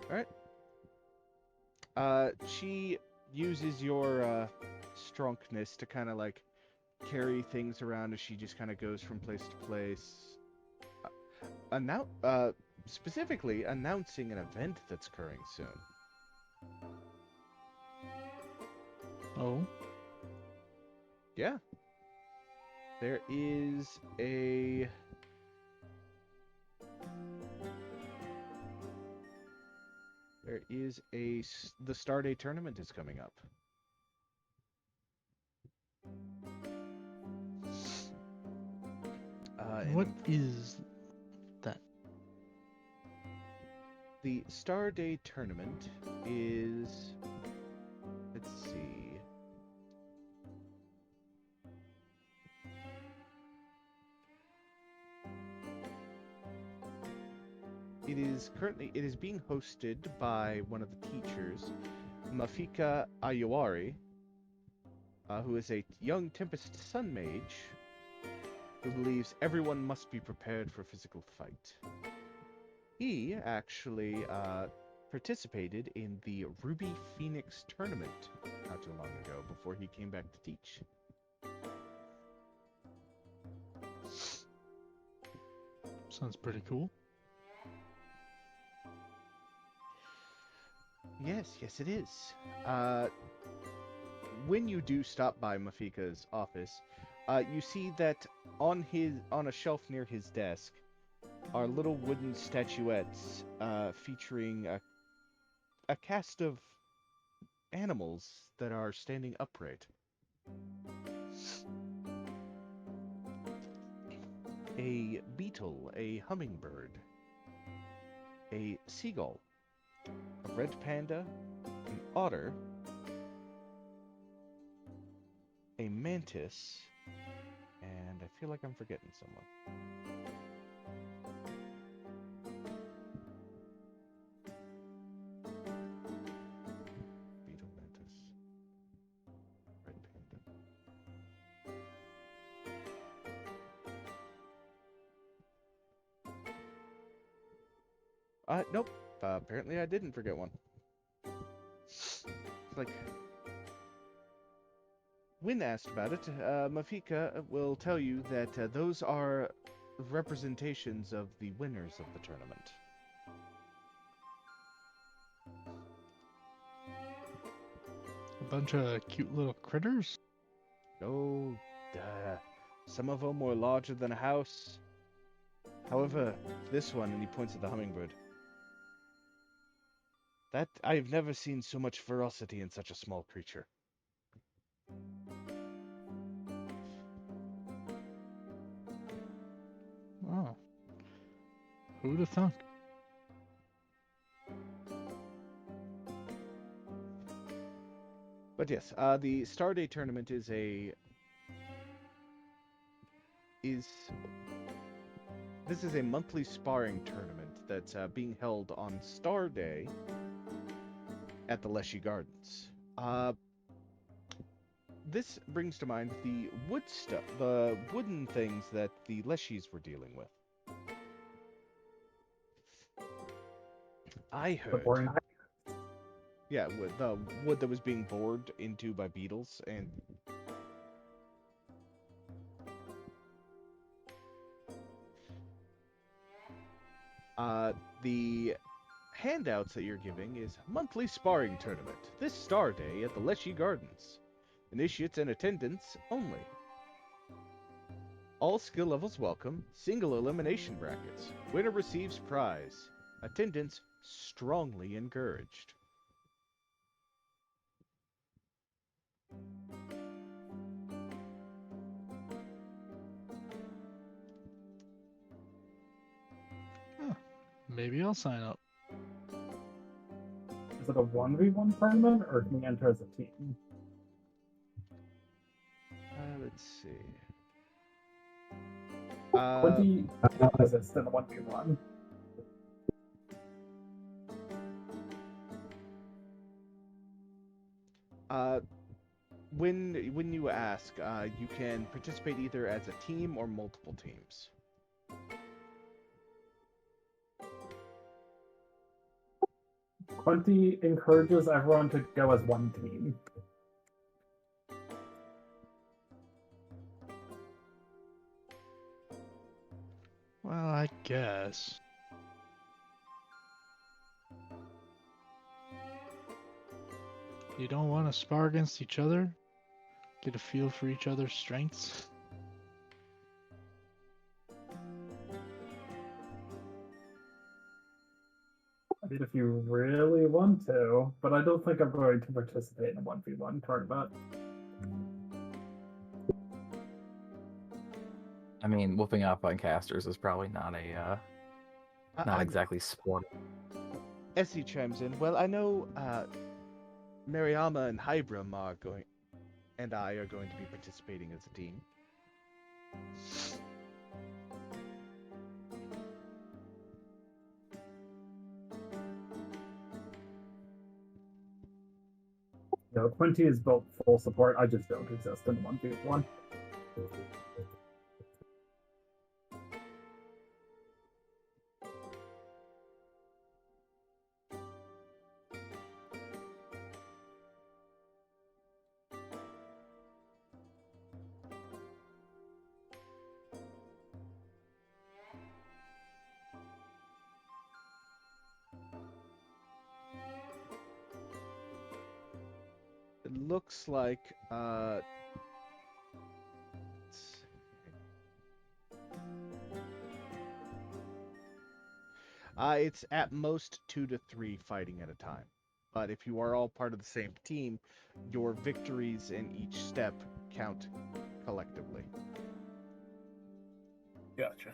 Alright. She uses your strongness to kind of like carry things around as she just kind of goes from place to place. Specifically announcing an event that's occurring soon. Oh? Yeah. There is a the Starday tournament is coming up. What And is that? the Starday tournament is, let's see. It is being hosted by one of the teachers, Mafika Ayawari, who is a young Tempest Sun mage who believes everyone must be prepared for physical fight. He actually participated in the Ruby Phoenix tournament not too long ago before he came back to teach. Sounds pretty cool. Yes, it is. When you do stop by Mafika's office, you see that on a shelf near his desk are little wooden statuettes featuring a cast of animals that are standing upright. A beetle, a hummingbird, a seagull, a red panda, an otter, a mantis, and I feel like I'm forgetting someone. Beetle, mantis, red panda. Nope. Apparently I didn't forget one. It's like, when asked about it, Mafika will tell you that those are representations of the winners of the tournament. A bunch of cute little critters. Oh, some of them were larger than a house. However, this one, and he points at the hummingbird, that I've never seen so much ferocity in such a small creature. Oh, who'd have thunk? But yes, the Starday tournament is this is a monthly sparring tournament that's being held on Star Day at the Leshy Gardens. This brings to mind the the wooden things that the Leshies were dealing with. I The heard, boring. yeah, with the wood that was being bored into by beetles, and the handouts that you're giving is monthly sparring tournament this Star Day at the Leshy Gardens. Initiates and attendance only. All skill levels welcome. Single elimination brackets. Winner receives prize. Attendance strongly encouraged. Huh. Maybe I'll sign up. Is it a 1v1 tournament or can we enter as a team? Let's see. 20 exists in a 1v1. When you ask, you can participate either as a team or multiple teams. Quinty encourages everyone to go as one team. Well, I guess. You don't want to spar against each other? get a feel for each other's strengths. I mean, if you really want to, but I don't think I'm going to participate in a 1v1 tournament. I mean, whooping up on casters is probably not a not exactly sport. Essie chimes in. Well, I know Mariama and Hybrim are going, and I are going to be participating as a team. You know, Quinty is built full support. I just don't exist in 1v1. It looks like it's at most 2 to 3 fighting at a time. But if you are all part of the same team, your victories in each step count collectively. Gotcha.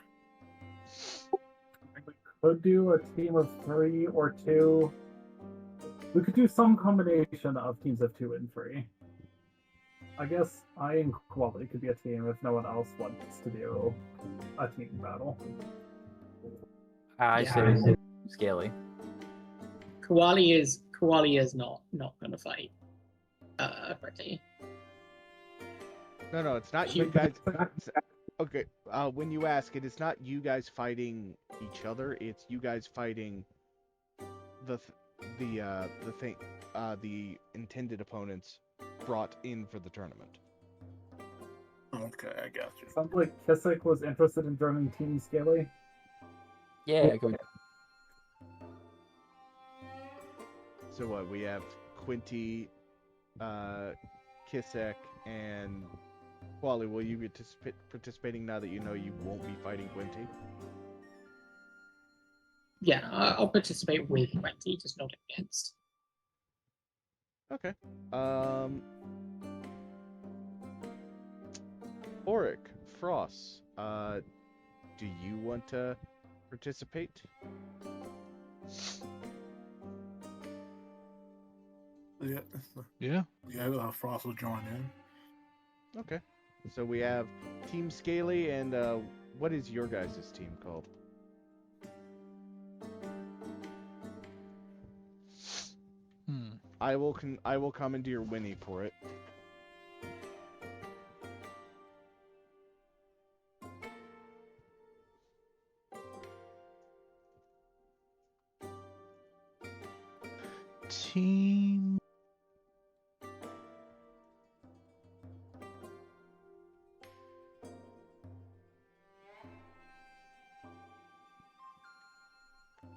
We could do a team of 3 or 2. We could do some combination of teams of 2 and 3. I guess I and Quality could be a team if no one else wants to do a team battle. I Yeah. say Scaly. Koali is not gonna fight. Pretty. No, it's not you guys. Okay, when you ask, it is not you guys fighting each other. It's you guys fighting the intended opponents brought in for the tournament. Okay, I got you. Sounds like Kissick was interested in joining Team Scaly. Yeah, go. So what? We have Quinty, Kisek, and Wally. Will you be participating now that you know you won't be fighting Quinty? Yeah, I'll participate with 20, just not against. Okay. Auric, Frost, do you want to participate? Yeah, Yeah. yeah. Frost will join in. Okay. So we have Team Scaly and what is your guys' team called? I will commandeer Winnie for it. Team.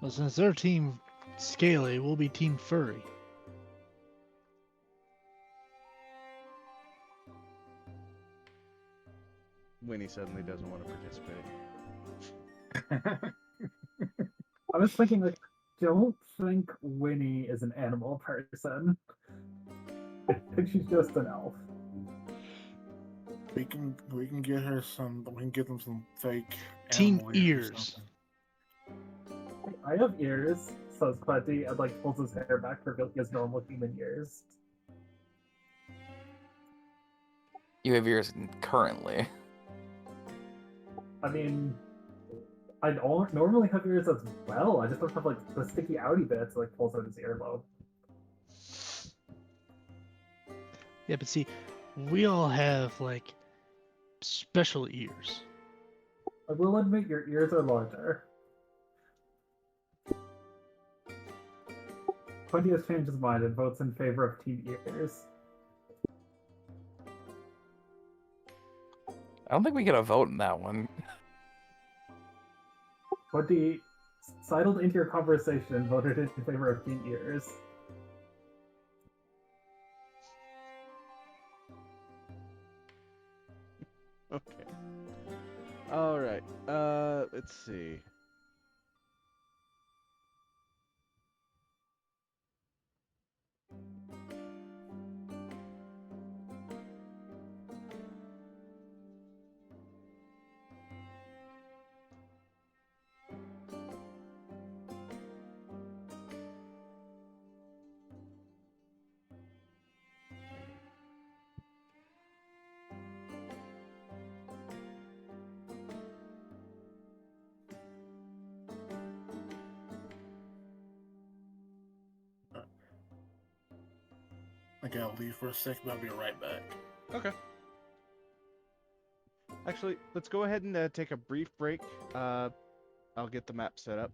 Well, since they're Team Scaly, we'll be Team Furry. Winnie suddenly doesn't want to participate. I was thinking, like, don't think Winnie is an animal person. I think she's just an elf. We can get her some. We can give them some fake Team animal or Ears. something. I have ears, says Quinty, and like pulls his hair back to reveal he has normal human ears. You have yours currently. I mean, I don't normally have ears as well. I just don't have like the sticky outy bits like pulls out his earlobe. Yeah, but see, we all have like special ears. I will admit your ears are larger. Quinty has changed his mind and votes in favor of Team Ears. I don't think we get a vote in that one. Quinty sidled into your conversation and voted in favor of Team Ears. Okay. All right. Let's see. Okay, I'll leave for a sec, but I'll be right back. Okay. Actually, let's go ahead and take a brief break. I'll get the map set up.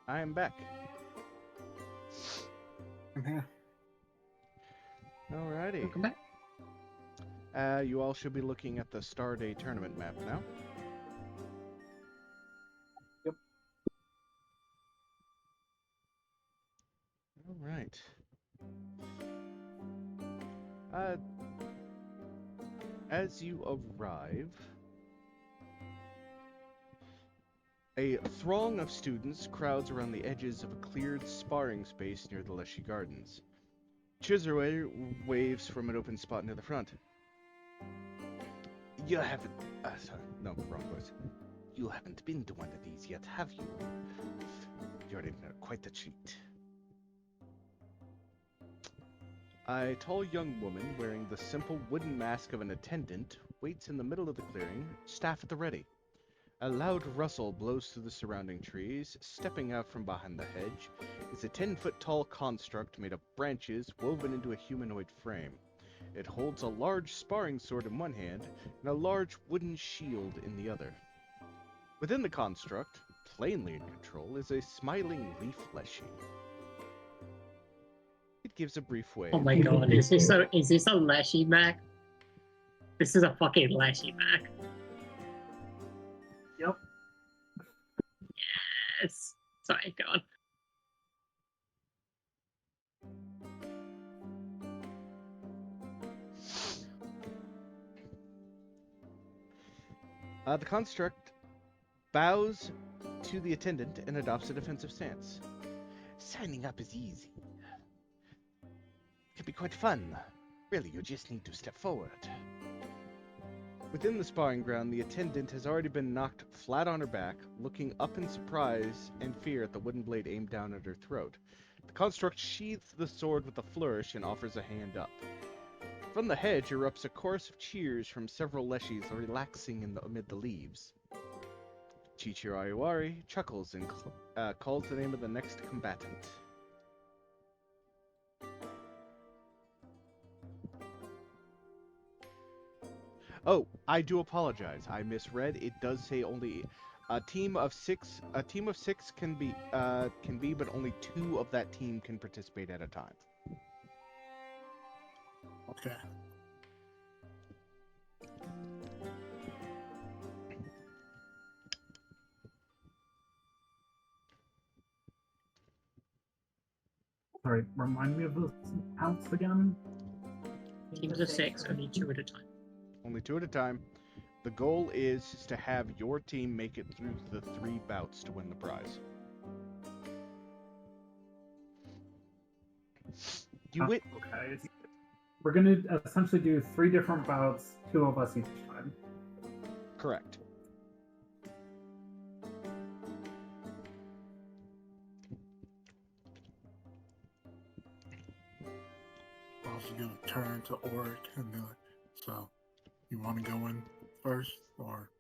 I am back. I'm here. Alrighty. Welcome back. You all should be looking at the Star Day tournament map now. Yep. All right. Uh, as you arrive, a throng of students crowds around the edges of a cleared sparring space near the Leshy Gardens. Chisarway waves from an open spot near the front. You haven't... sorry, no, wrong voice. You haven't been to one of these yet, have you? You're in quite a treat. A tall young woman wearing the simple wooden mask of an attendant waits in the middle of the clearing, staff at the ready. A loud rustle blows through the surrounding trees. Stepping out from behind the hedge is a 10-foot-tall construct made of branches woven into a humanoid frame. It holds a large sparring sword in one hand and a large wooden shield in the other. Within the construct, plainly in control, is a smiling leaf leshy. It gives a brief wave. Oh my god, is this a Leshy Mac? This is a fucking Leshy Mac. Yep. Yes. Sorry, go on. The construct bows to the attendant and adopts a defensive stance. Signing up is easy. It can be quite fun. Really, you just need to step forward. Within the sparring ground, the attendant has already been knocked flat on her back, looking up in surprise and fear at the wooden blade aimed down at her throat. The construct sheathes the sword with a flourish and offers a hand up. From the hedge erupts a chorus of cheers from several leshies relaxing amid the leaves. Chichiro Ayuari chuckles and calls the name of the next combatant. Oh, I do apologize. I misread. It does say only a team of six. A team of six can be, but only 2 of that team can participate at a time. Okay. Sorry, remind me of those counts again. Teams of 6, only 2 at a time. Only 2 at a time. The goal is to have your team make it through the 3 bouts to win the prize. Okay. We're gonna essentially do 3 different bouts, 2 of us each time. Correct. I was gonna turn to Oric and be like, so, you want to go in first, or?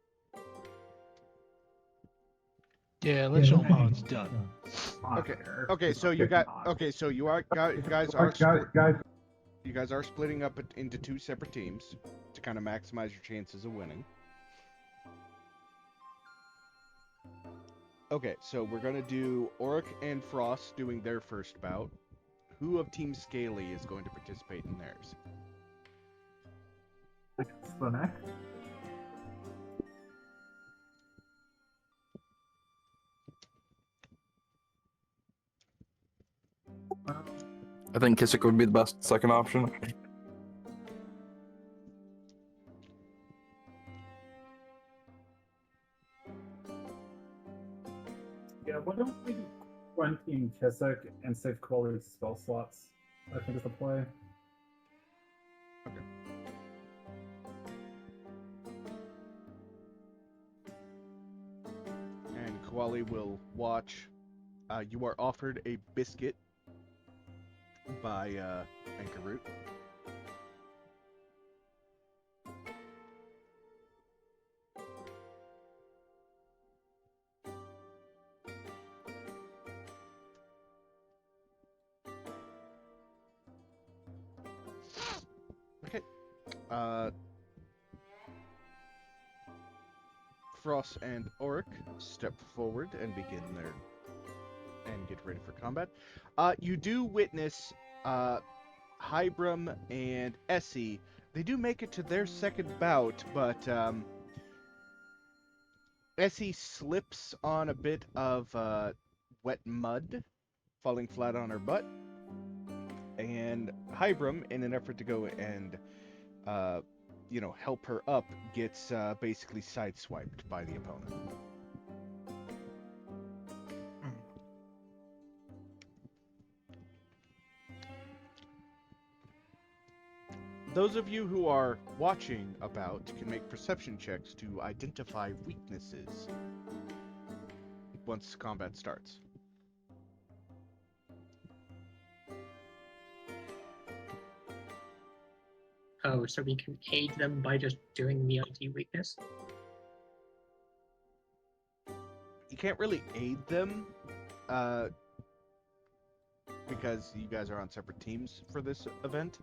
Yeah, let's show them how it's done. Okay. Okay. So you got. Okay. So you guys are splitting up into 2 separate teams to kind of maximize your chances of winning. Okay. So we're gonna do Oric and Frost doing their first bout. Who of Team Scaly is going to participate in theirs? Sponek. I think Kissick would be the best second option. Yeah, why don't we do Quentin Kissick and save quality spell slots? I think is the play. Okay. And Koali will watch. You are offered a biscuit by Anchor Root. Okay. Frost and Oric step forward and begin their and get ready for combat. You do witness Hybrim and Essie. They do make it to their second bout, but Essie slips on a bit of wet mud, falling flat on her butt, and Hybrim, in an effort to go and help her up, gets basically sideswiped by the opponent. Those of you who are watching about can make perception checks to identify weaknesses once combat starts. Oh, so we can aid them by just doing the ID weakness? You can't really aid them because you guys are on separate teams for this event.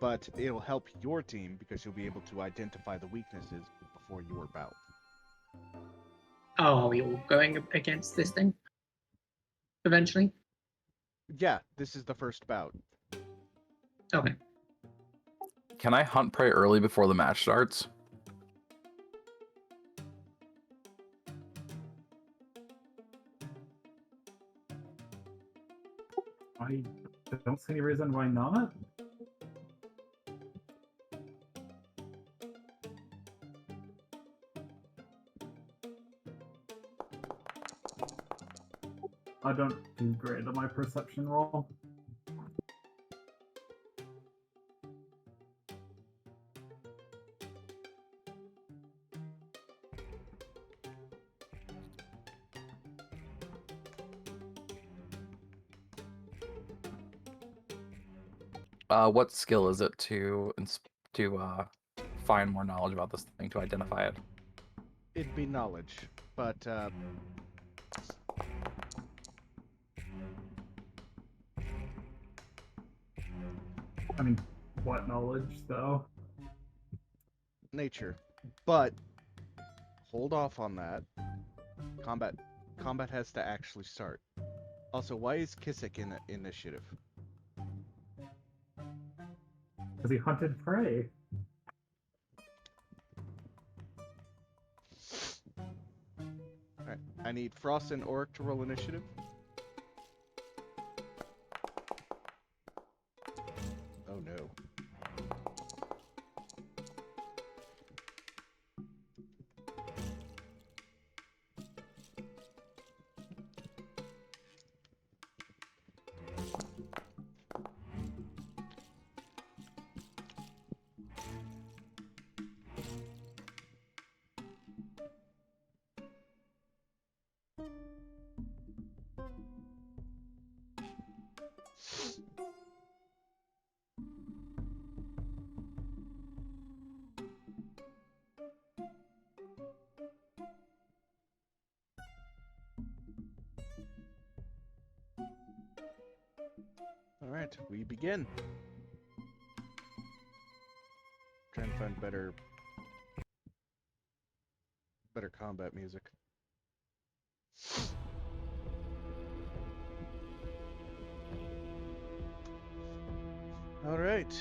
But it'll help your team because you'll be able to identify the weaknesses before your bout. Oh, are we all going up against this thing? Eventually? Yeah, this is the first bout. Okay. Can I hunt prey early before the match starts? I don't see any reason why not. I don't do great at my perception roll. What skill is it to find more knowledge about this thing, to identify it? It'd be knowledge, but I mean, what knowledge, though? nature. But hold off on that. Combat has to actually start. Also, why is Kisik in initiative? Because he hunted prey. Alright, I need Frost and Oric to roll initiative. Oh no. Alright, we begin. Trying to find better combat music. Alright.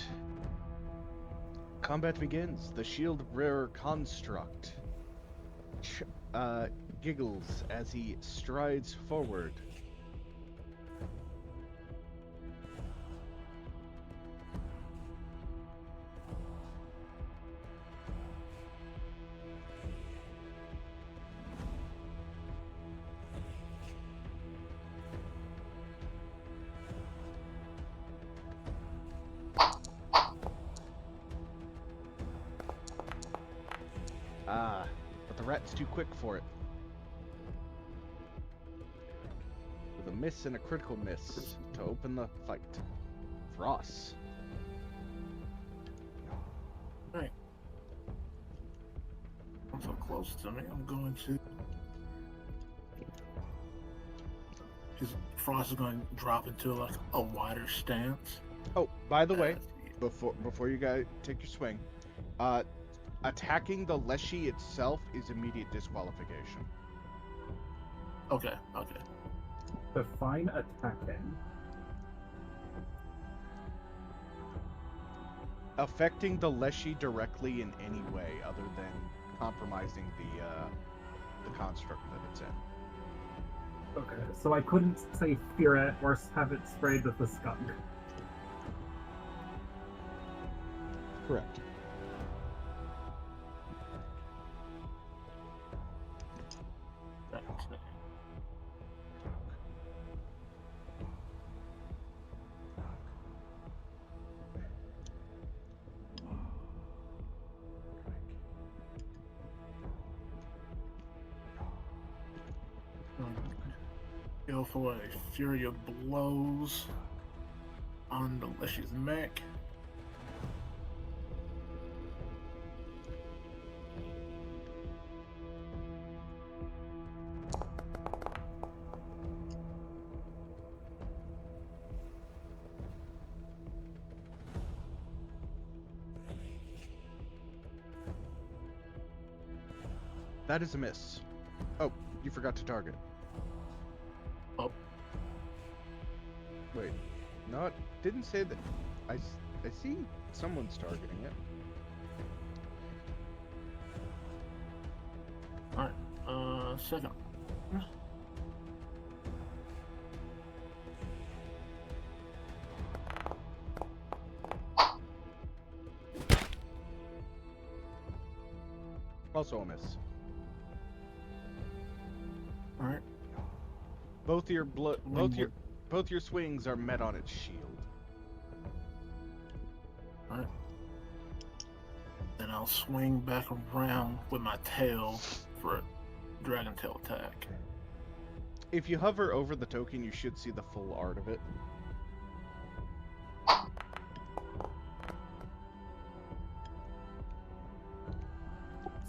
Combat begins. The shield bearer construct giggles as he strides forward. But the rat's too quick for it. With a miss and a critical miss to open the fight. Frost. Alright. I'm so close to me. I'm going to. Frost is going to drop into like a wider stance. Oh, by the way, before you guys take your swing, attacking the Leshy itself is immediate disqualification. Okay. Define attacking. Affecting the Leshy directly in any way other than compromising the construct that it's in. Okay, so I couldn't say fear it or have it sprayed with the skunk. Correct. Okay. Go for a fury of blows on the Leshy's mech. That is a miss. Oh, you forgot to target. Oh. Wait. No, it didn't say that. I see someone's targeting it. Alright, second. Also a miss. Alright. Both your swings are met on its shield. Alright. Then I'll swing back around with my tail for a dragon tail attack. If you hover over the token, you should see the full art of it.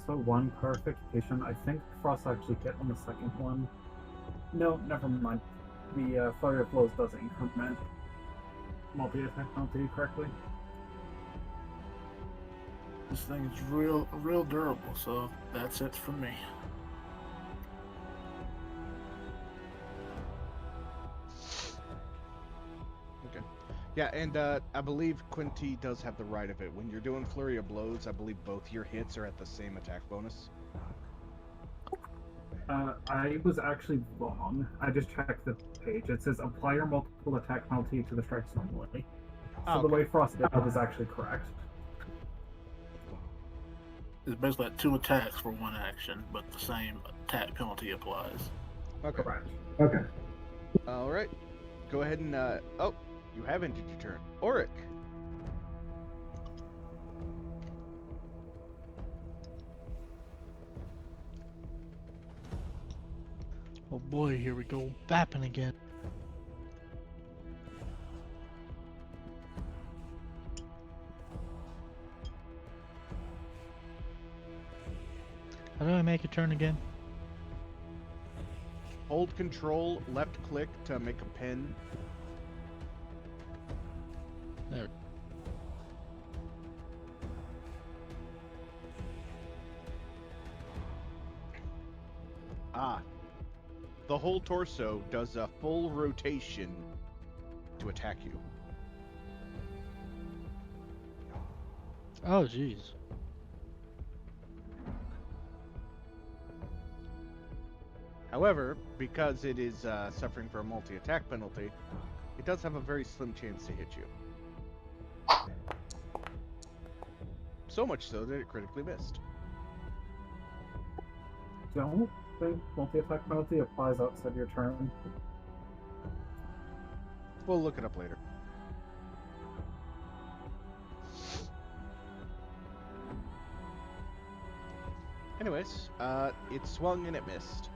So one clarification, I think Frost actually hit on the second one. No, never mind. The Flurry of Blows does increment multi-attack penalty correctly. This thing is real durable, so that's it for me. Okay. Yeah, and I believe Quinty does have the right of it. When you're doing Flurry of Blows, I believe both your hits are at the same attack bonus. I was actually wrong. I just checked the page. It says apply your multiple attack penalty to the strikes normally. So the way Frost did it is actually correct. It's basically like 2 attacks for 1 action, but the same attack penalty applies. Okay. Correct. Okay. All right. Go ahead and oh, you have ended your turn. Auric. Oh boy, here we go. Vapping again. How do I make a turn again? Hold control, left click to make a pin. There. Ah. The whole torso does a full rotation to attack you. Oh, jeez. However, because it is suffering from a multi-attack penalty, it does have a very slim chance to hit you. So much so that it critically missed. Don't think multi-attack penalty applies outside your turn. We'll look it up later. Anyways, it swung and it missed.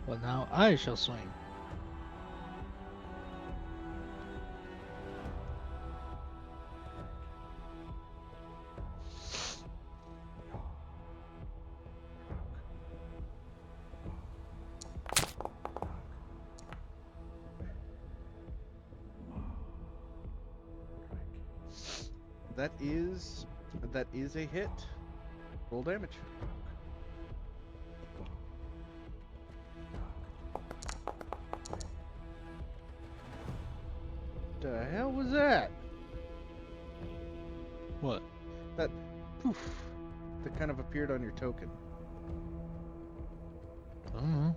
Well, now I shall swing. That is a hit. Roll damage. The hell was that? What? That poof that kind of appeared on your token. I don't know.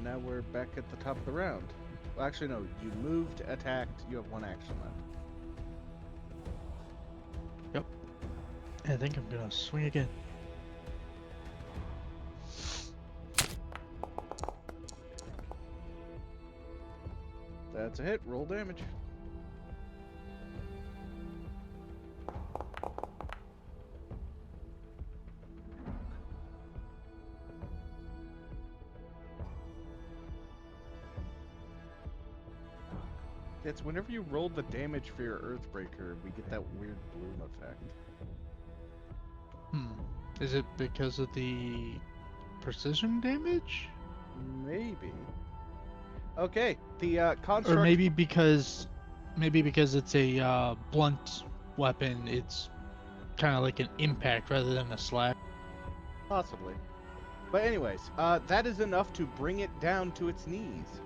Now we're back at the top of the round. Well, actually, no. You moved, attacked. You have one action left. I think I'm gonna swing again. That's a hit. Roll damage. It's whenever you roll the damage for your Earthbreaker, we get that weird bloom effect. Is it because of the precision damage? Maybe. Okay, the Or construct. maybe because it's a blunt weapon, it's kind of like an impact rather than a slash. Possibly. But anyways, that is enough to bring it down to its knees.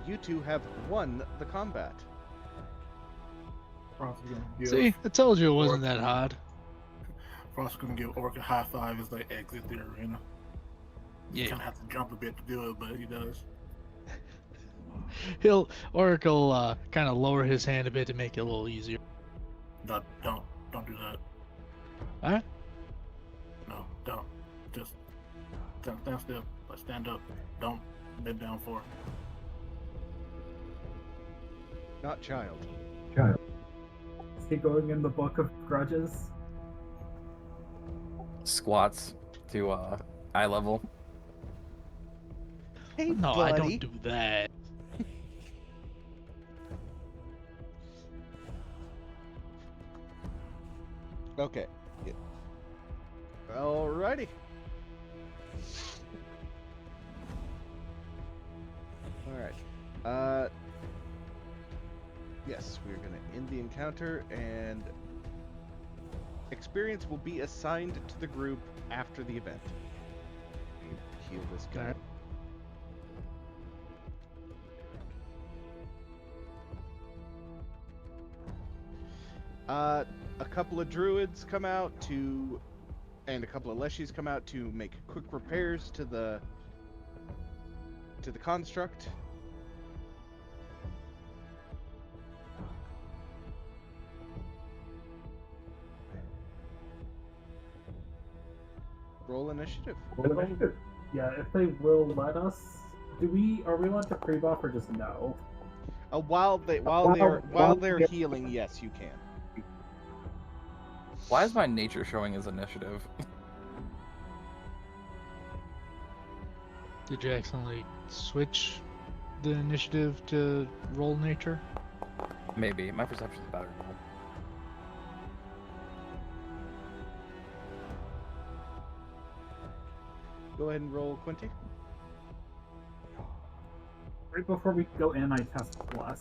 You two have won the combat. Frost is gonna give, See, I told you it wasn't that hard. Frost is gonna give Orc a high five as they exit the arena. He Yeah. kind of has to jump a bit to do it, but he does. Oracle kind of lower his hand a bit to make it a little easier. Don't do that. Alright. No, don't. Just stand still. But stand up. Don't bend down for it. Not child. Is he going in the book of grudges? Squats to eye level. Hey, No, buddy. I don't do that. Okay. Yeah. Alrighty. Alright. Yes, we're gonna end the encounter, and experience will be assigned to the group after the event. Heal this guy. Alright. A couple of druids come out and a couple of leshies come out to make quick repairs to the construct. Roll initiative. Yeah, if they will let us, are we allowed to pre-buff or just no? While they're healing, yes, you can. Why is my nature showing as initiative? Did you accidentally switch the initiative to roll nature? Maybe. My perception's better now. Go ahead and roll, Quinty. Right before we go in, I test plus.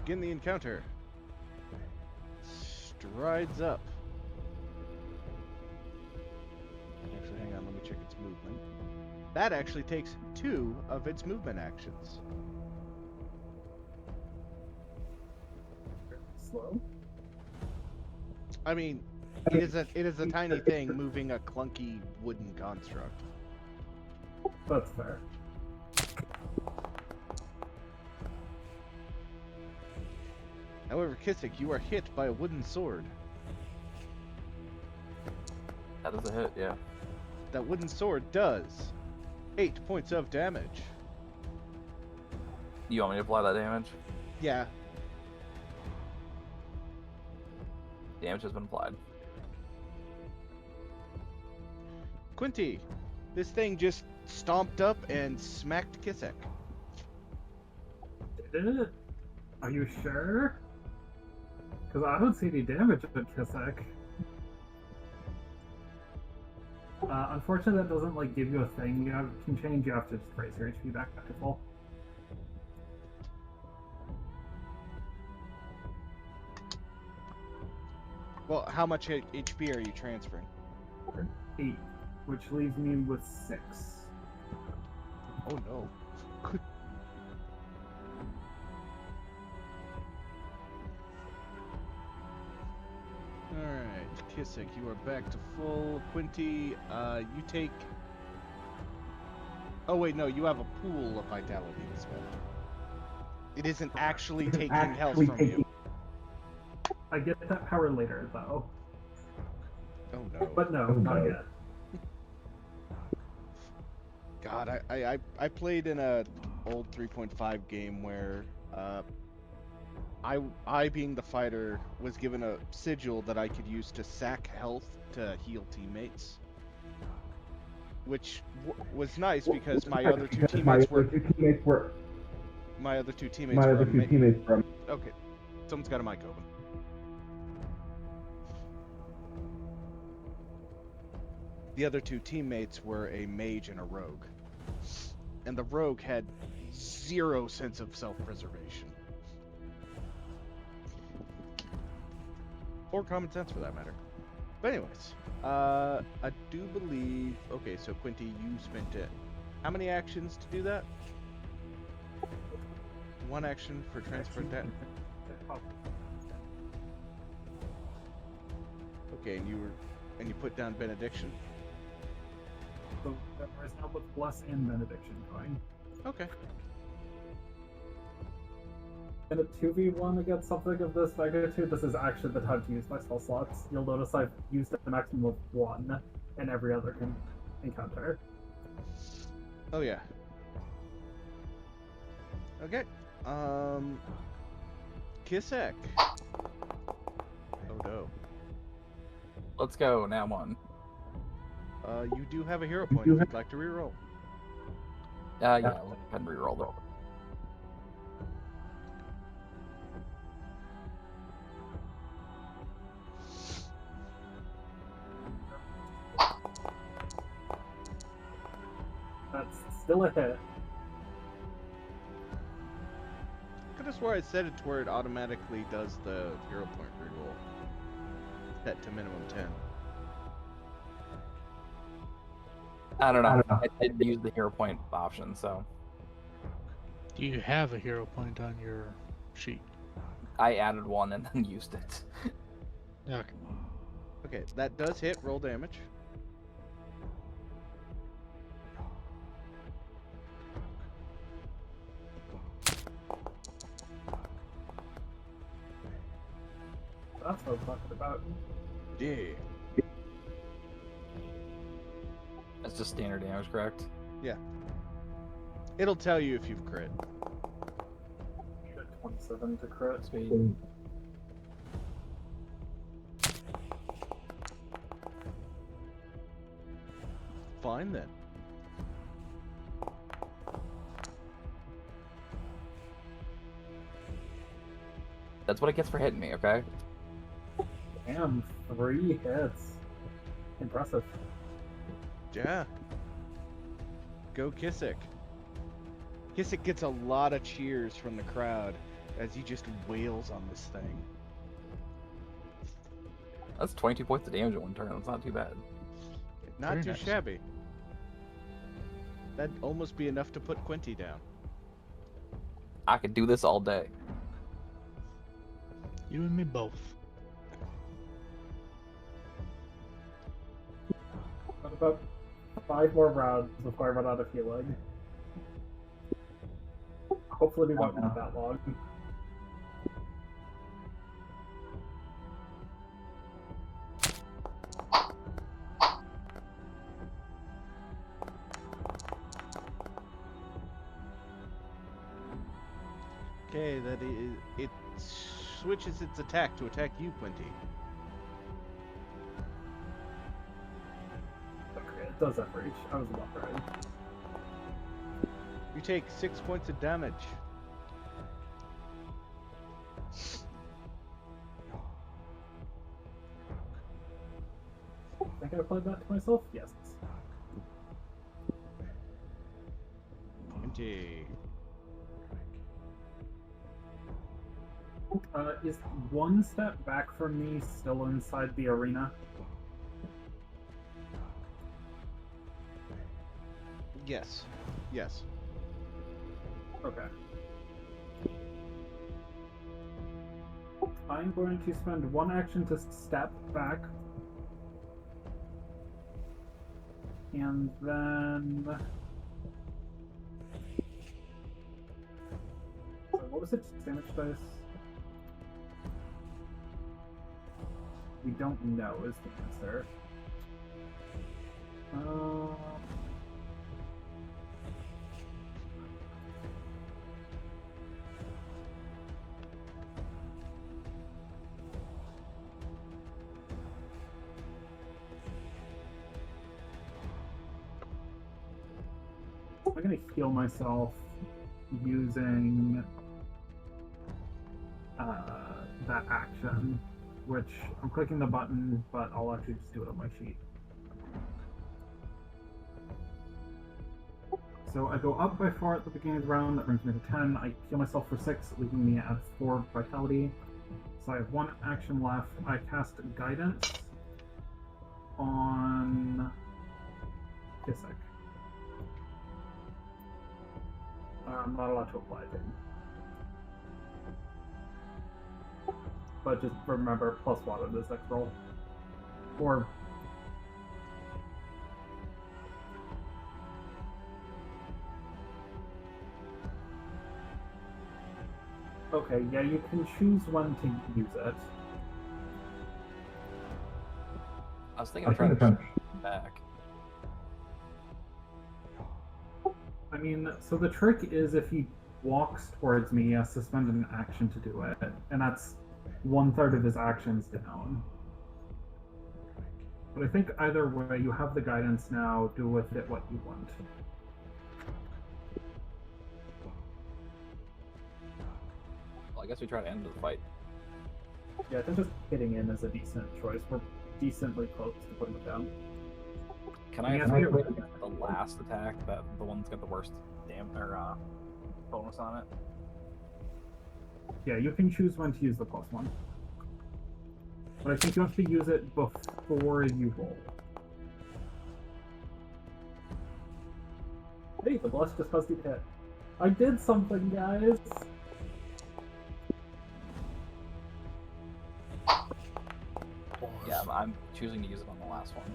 Begin the encounter. Strides up. Actually, hang on, let me check its movement. That actually takes 2 of its movement actions. Slow. I mean, it is a tiny thing moving a clunky wooden construct. That's fair. However, Kissick, you are hit by a wooden sword. That is a hit, yeah. That wooden sword does 8 points of damage. You want me to apply that damage? Yeah. Damage has been applied. Quinty, this thing just stomped up and smacked Kisek. Did it? Are you sure? Because I don't see any damage at Kisek. Unfortunately, that doesn't like give you a thing. Can change. You have to just raise your HP back to full. Well, how much HP are you transferring? 8, which leaves me with 6. Oh no. Alright, Kisek, you are back to full. Quinty, you take... Oh wait, no, you have a pool of vitality as well. It isn't actually taking health from you. I get that power later, though. Oh no. But no, not yet. God, I played in a old 3.5 game where I being the fighter was given a sigil that I could use to sack health to heal teammates, which was nice because my other two teammates were okay. Someone's got a mic open. The other two teammates were a mage and a rogue, and the rogue had 0 sense of self-preservation. Or common sense, for that matter. But anyways, I do believe... Okay, so Quinty, you spent it. How many actions to do that? 1 action for transfer that. Okay, and you put down benediction. So there is now both bless and benediction going. Okay. In a 2v1 against something of this magnitude, this is actually the time to use my spell slots. You'll notice I've used a maximum of 1 in every other encounter. Oh yeah. Okay. Kisek. Oh no. Let's go. Now 1. You do have a hero point if you'd like to reroll. Yeah, we'll go ahead and reroll though. That's still a hit. I could have swore I set it to where it automatically does the hero point reroll. Set to minimum 10. I don't know. I didn't use the hero point option, so Do you have a hero point on your sheet? I added 1 and then used it. Okay. Okay, that does hit. Roll damage. That's what I'm talking about. Yeah. That's just standard damage, correct? Yeah. It'll tell you if you've crit. 27 to crit. Sweet. Fine then. That's what it gets for hitting me, okay? Damn, 3 hits. Impressive. Yeah. Go Kisek. Kisek gets a lot of cheers from the crowd as he just wails on this thing. That's 22 points of damage in 1 turn. That's not too bad. Not Very too nice. shabby. That'd almost be enough to put Quinty down. I could do this all day. You and me both. What about 5 more rounds before I run out of healing? Hopefully we won't need that long. Okay, it switches its attack to attack you, Quinty. Okay, does that reach? I was wondering. You take 6 points of damage. I think I applied that to myself? Yes. 20. Is one step back from me still inside the arena? Yes. Yes. Okay. I'm going to spend one action to step back. And then... So what was its damage dice? We don't know is the answer. I'm gonna heal myself using that action, which I'm clicking the button, but I'll actually just do it on my sheet. So I go up by 4 at the beginning of the round, that brings me to 10. I heal myself for 6, leaving me at 4 vitality. So I have 1 action left. I cast Guidance on Kisik. I'm not allowed to apply it. But just remember, +1 on this next roll. Or... Okay, yeah, you can choose when to use it. I was thinking of trying to push back. I mean, so the trick is if he walks towards me, he has to spend an action to do it. And that's 1/3 of his actions down. But I think either way, you have the guidance now, do with it what you want. Well, I guess we try to end the fight. Yeah, I think just hitting in is a decent choice. We're decently close to putting it down. Can I Yes, attack we- the last attack, that the one that's got the worst bonus on it? Yeah, you can choose when to use the +1. But I think you have to use it before you roll. Hey, the blush just caused you to hit. I did something, guys! Yeah, I'm choosing to use it on the last one.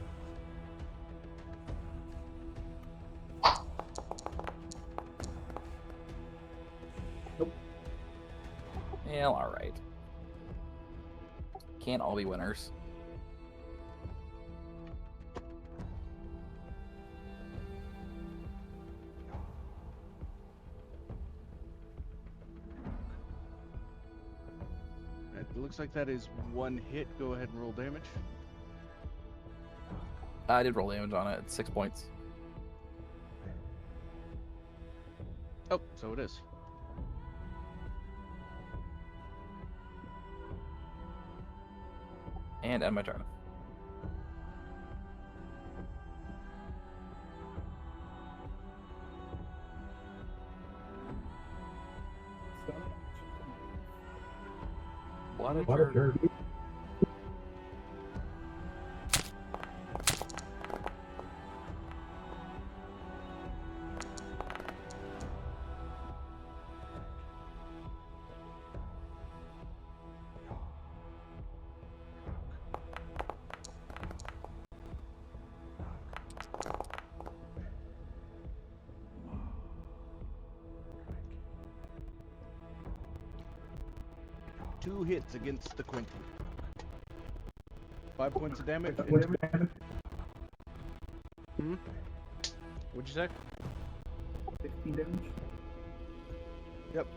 Nope. Yeah, alright. Can't all be winners. It looks like that is 1 hit. Go ahead and roll damage. I did roll damage on it. It's 6 points. Oh, so it is. And end my turn. What a jerk. Two hits against the Quentin. 5 points of damage. Hmm? What'd you say? 16 damage. Yep.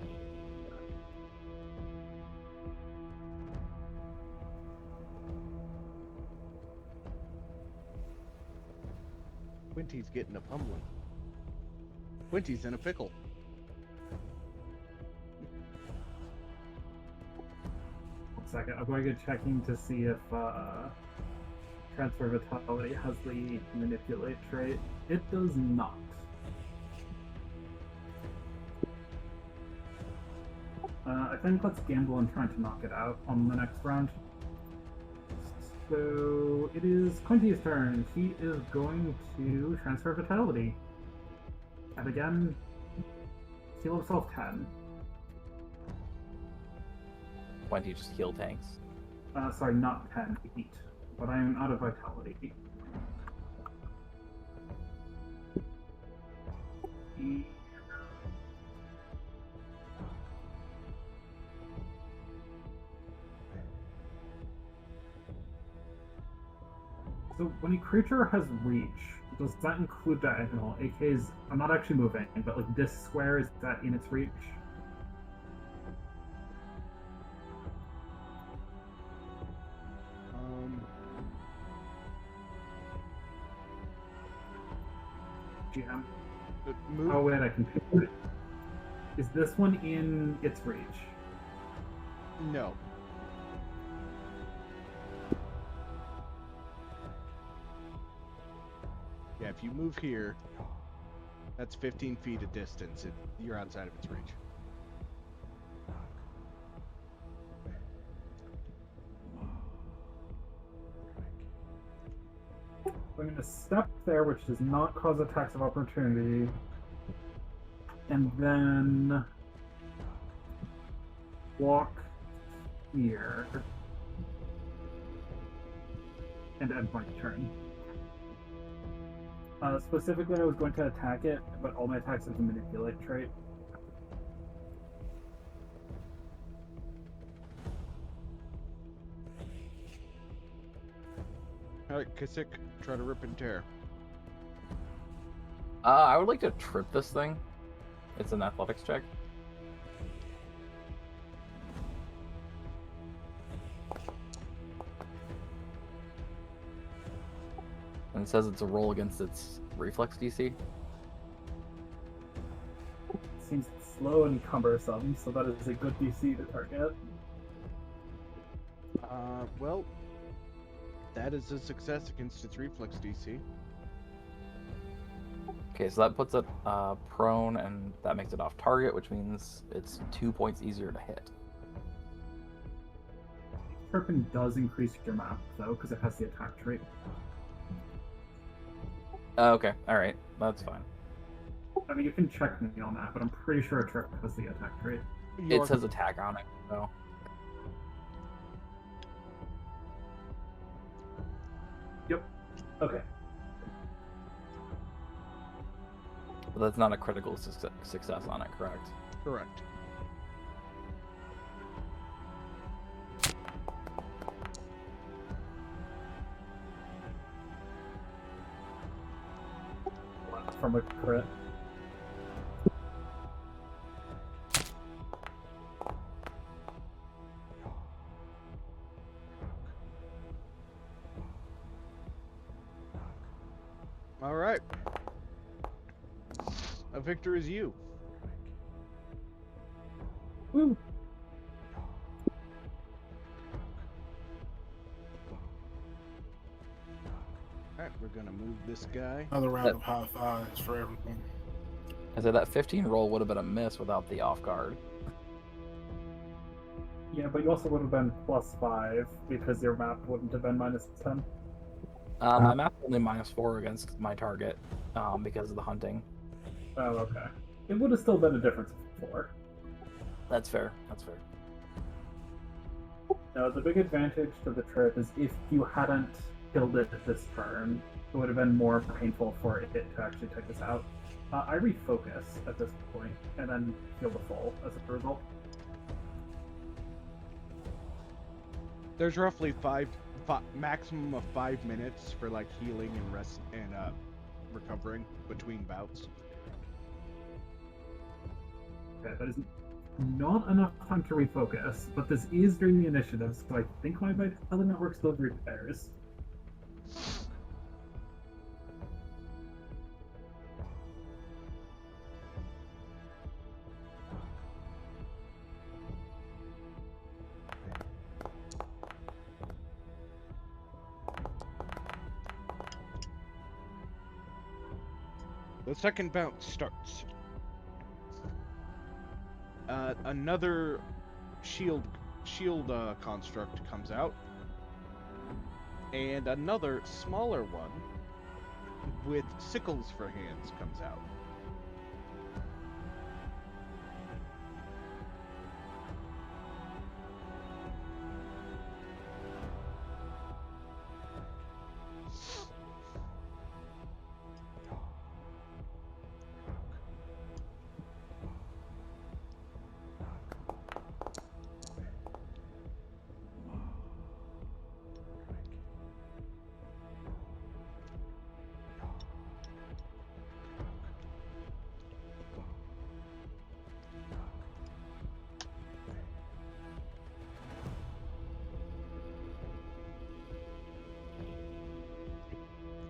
Quinty's getting a pummeling. Quinty's in a pickle. One second, I'm going to checking to see if Transfer Vitality has the Manipulate trait. It does not. I think let's gamble on trying to knock it out on the next round. So it is Quinty's turn. He is going to Transfer Vitality. And again, heal himself 10. 20 just heal tanks. Sorry, not 10, 8. But I am out of Vitality. So when a creature has reach, does that include diagonal? AK's, I'm not actually moving, but like this square, is that in its reach? GM. Move. Oh wait, I can pick it. Is this one in its reach? No. Yeah, if you move here, that's 15 feet of distance. You're outside of its reach. I'm going to step there, which does not cause attacks of opportunity. And then walk here. And end my turn. Specifically, I was going to attack it, but all my attacks have the Manipulate trait. Alright, Kasich, try to rip and tear. I would like to trip this thing. It's an athletics check. And it says it's a roll against its reflex DC. Seems slow and cumbersome, so that is a good DC to target. Well, that is a success against its reflex DC. Okay, so that puts it prone, and that makes it off target, which means it's 2 points easier to hit. Tripping does increase your map, though, because it has the attack trait. Okay, alright, that's fine. I mean, you can check me on that, but I'm pretty sure a trip has the attack trait. It says attack on it, so. Yep. Okay. But that's not a critical success on it, correct? Correct. From a crit. All right. A victor is you. Woo! All right, we're gonna move this guy. Another round of high fives for everyone. I said that 15 roll would have been a miss without the off guard. Yeah, but you also would have been +5 because your map wouldn't have been -10. My map's only -4 against my target because of the hunting. Oh, okay. It would have still been a difference of 4. That's fair. That's fair. Now, the big advantage to the trip is if you hadn't killed it this turn, it would have been more painful for it to actually take us out. I refocus at this point, and then heal the full as a result. There's roughly maximum of 5 minutes for like healing and rest and recovering between bouts. Okay, that is not enough time to refocus, but this is during the initiative, so I think my other network still repairs. The second bounce starts. Another shield construct comes out, and another smaller one with sickles for hands comes out.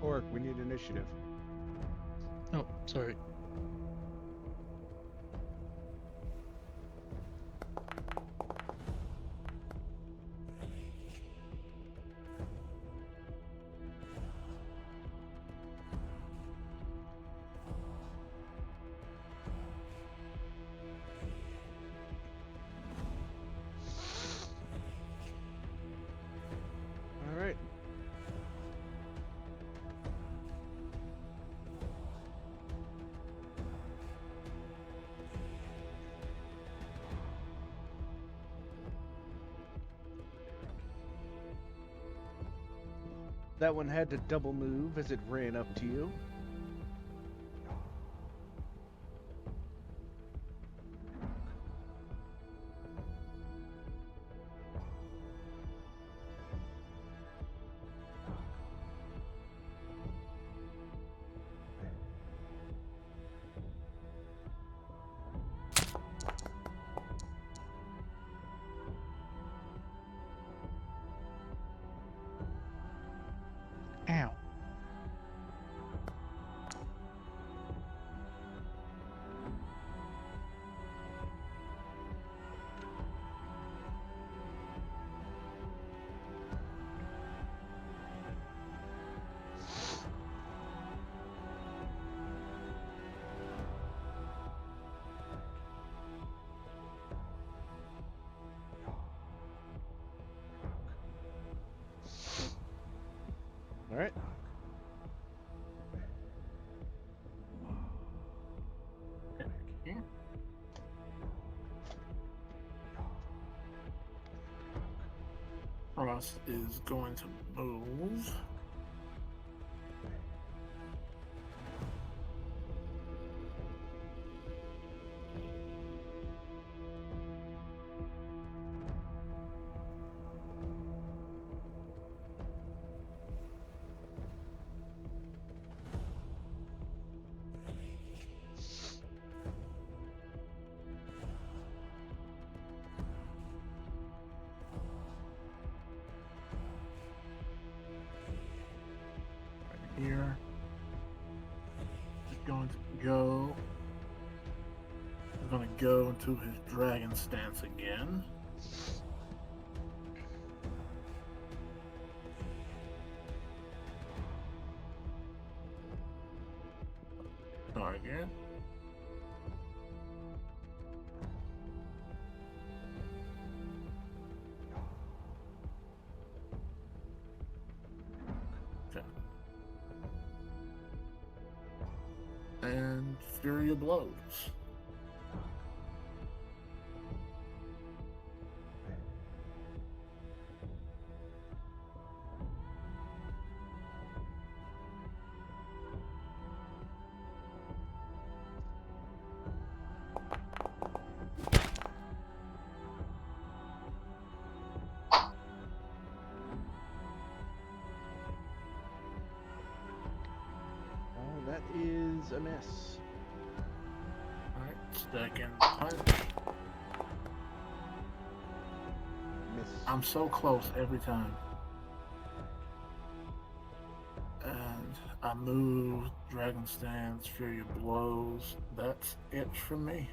Orc, we need initiative. Oh, sorry. All right. That one had to double move as it ran up to you. Ow. All right. Okay. Frost is going to move. Here. He's going to go. He's going to go into his dragon stance again. Target. Okay. And Fury of Blows. That is a miss. Alright, second punch. Miss. I'm so close every time. And I move, Dragon Stance, Fury of Blows. That's it for me.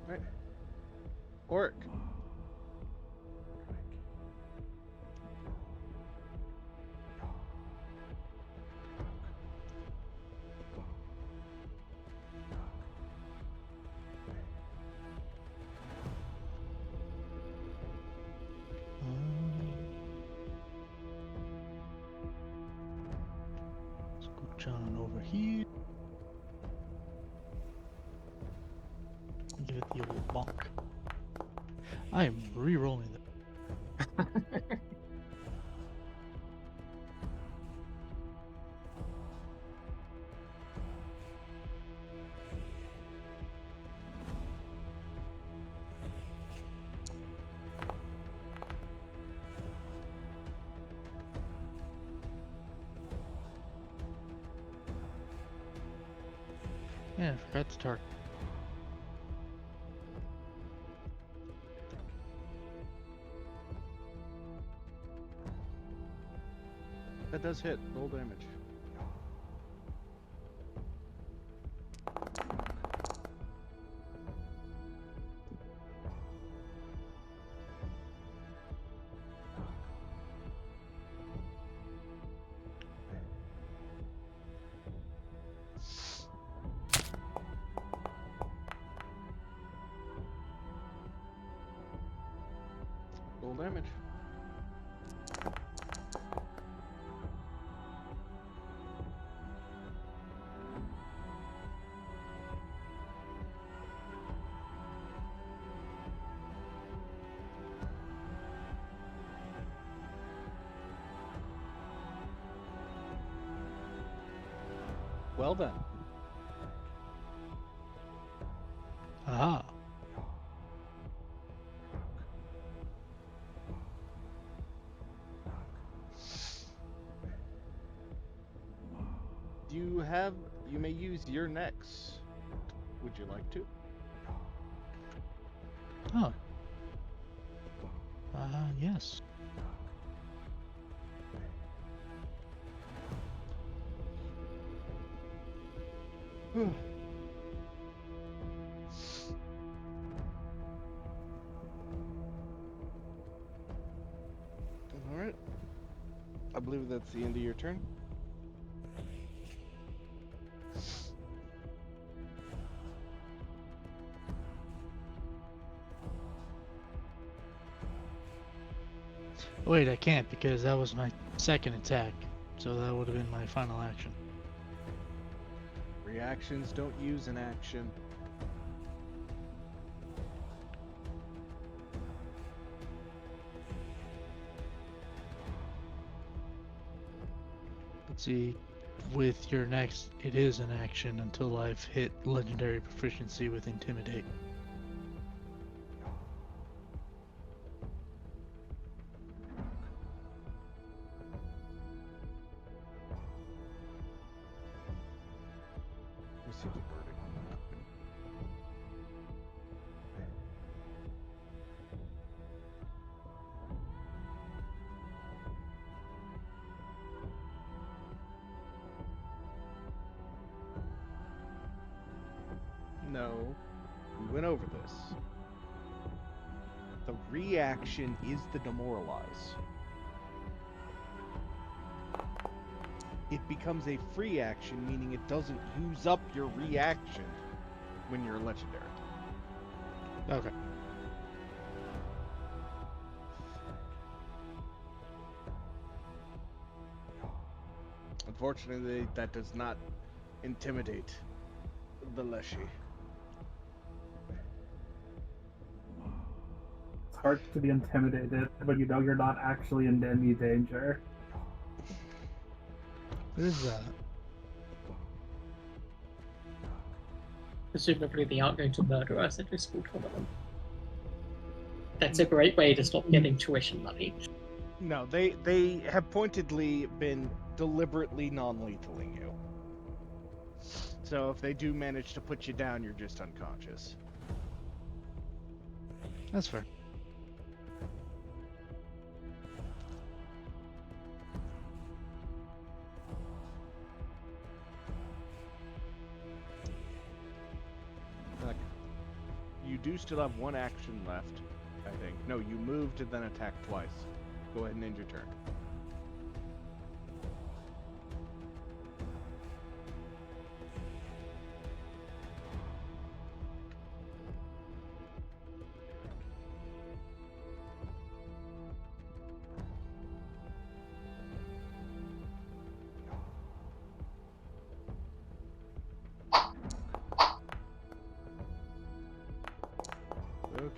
Right. Orc. on over here. Give it the old bonk. I am re-rolling that. Yeah, I forgot to target. That does hit. Roll damage. Roll damage. Well then. Aha. You may use your next. Would you like to? Oh. Yes. Alright. I believe that's the end of your turn. Wait, I can't because that was my second attack. So that would have been my final action. Reactions don't use an action. Let's see. With your next, it is an action until I've hit legendary proficiency with Intimidate. Let me see the wording on that. No, we went over this. The reaction is the demoralize. It becomes a free action, meaning it doesn't use up your reaction when you're legendary. Okay. Unfortunately, that does not intimidate the Leshy. It's hard to be intimidated when you know you're not actually in any danger. There's that. Presumably they aren't going to murder us at this school tournament. That's a great way to stop getting tuition money. No, they have pointedly been deliberately non-lethaling you. So if they do manage to put you down, you're just unconscious. That's fair. You do still have one action left, I think. No, you moved and then attacked twice. Go ahead and end your turn.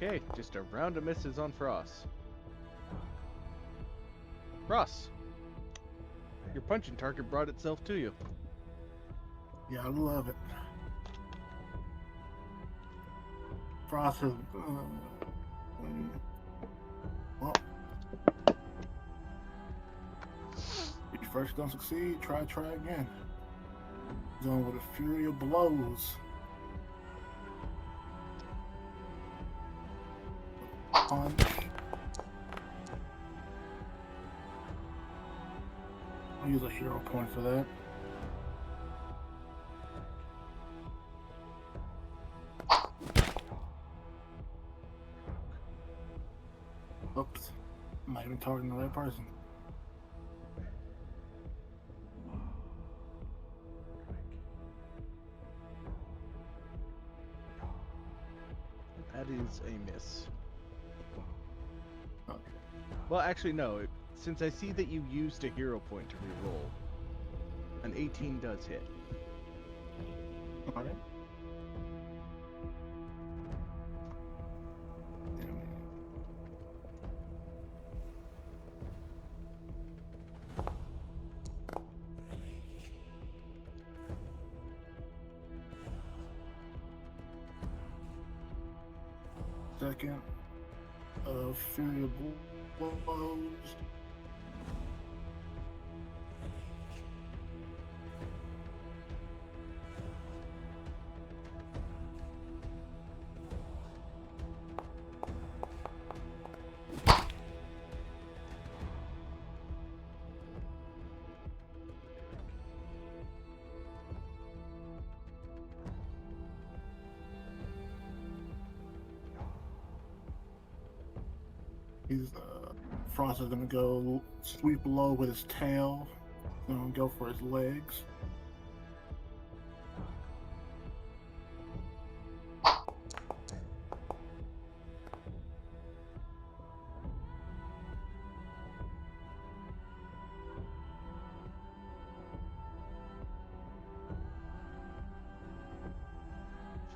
Okay, just a round of misses on Frost. Frost, your punching target brought itself to you. Yeah, I love it. Frost is. Well, if you first don't succeed, try again. Going with a fury of blows. Punch. I'll use a hero point for that. Oops. I'm not even targeting the right person. That is a miss. Okay. Well, actually, no. Since I see that you used a hero point to reroll, an 18 does hit. Alright. Damn it. Second of fury of blows. He's Frost is gonna go sweep low with his tail. Gonna go for his legs.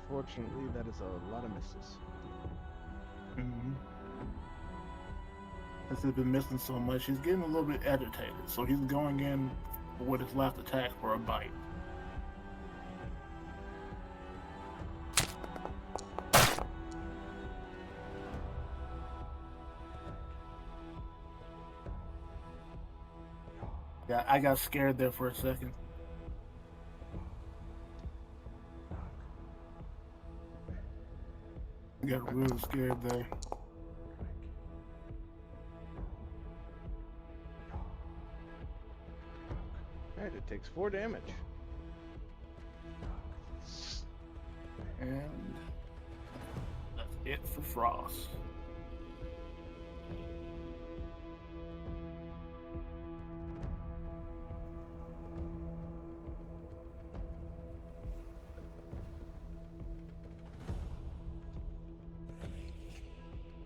Fortunately, that is a lot of misses. Mm-hmm. Since he's been missing so much, he's getting a little bit agitated. So he's going in with his last attack for a bite. Yeah, I got scared there for a second. I got really scared there. Alright, it takes 4 damage. And that's it for Frost.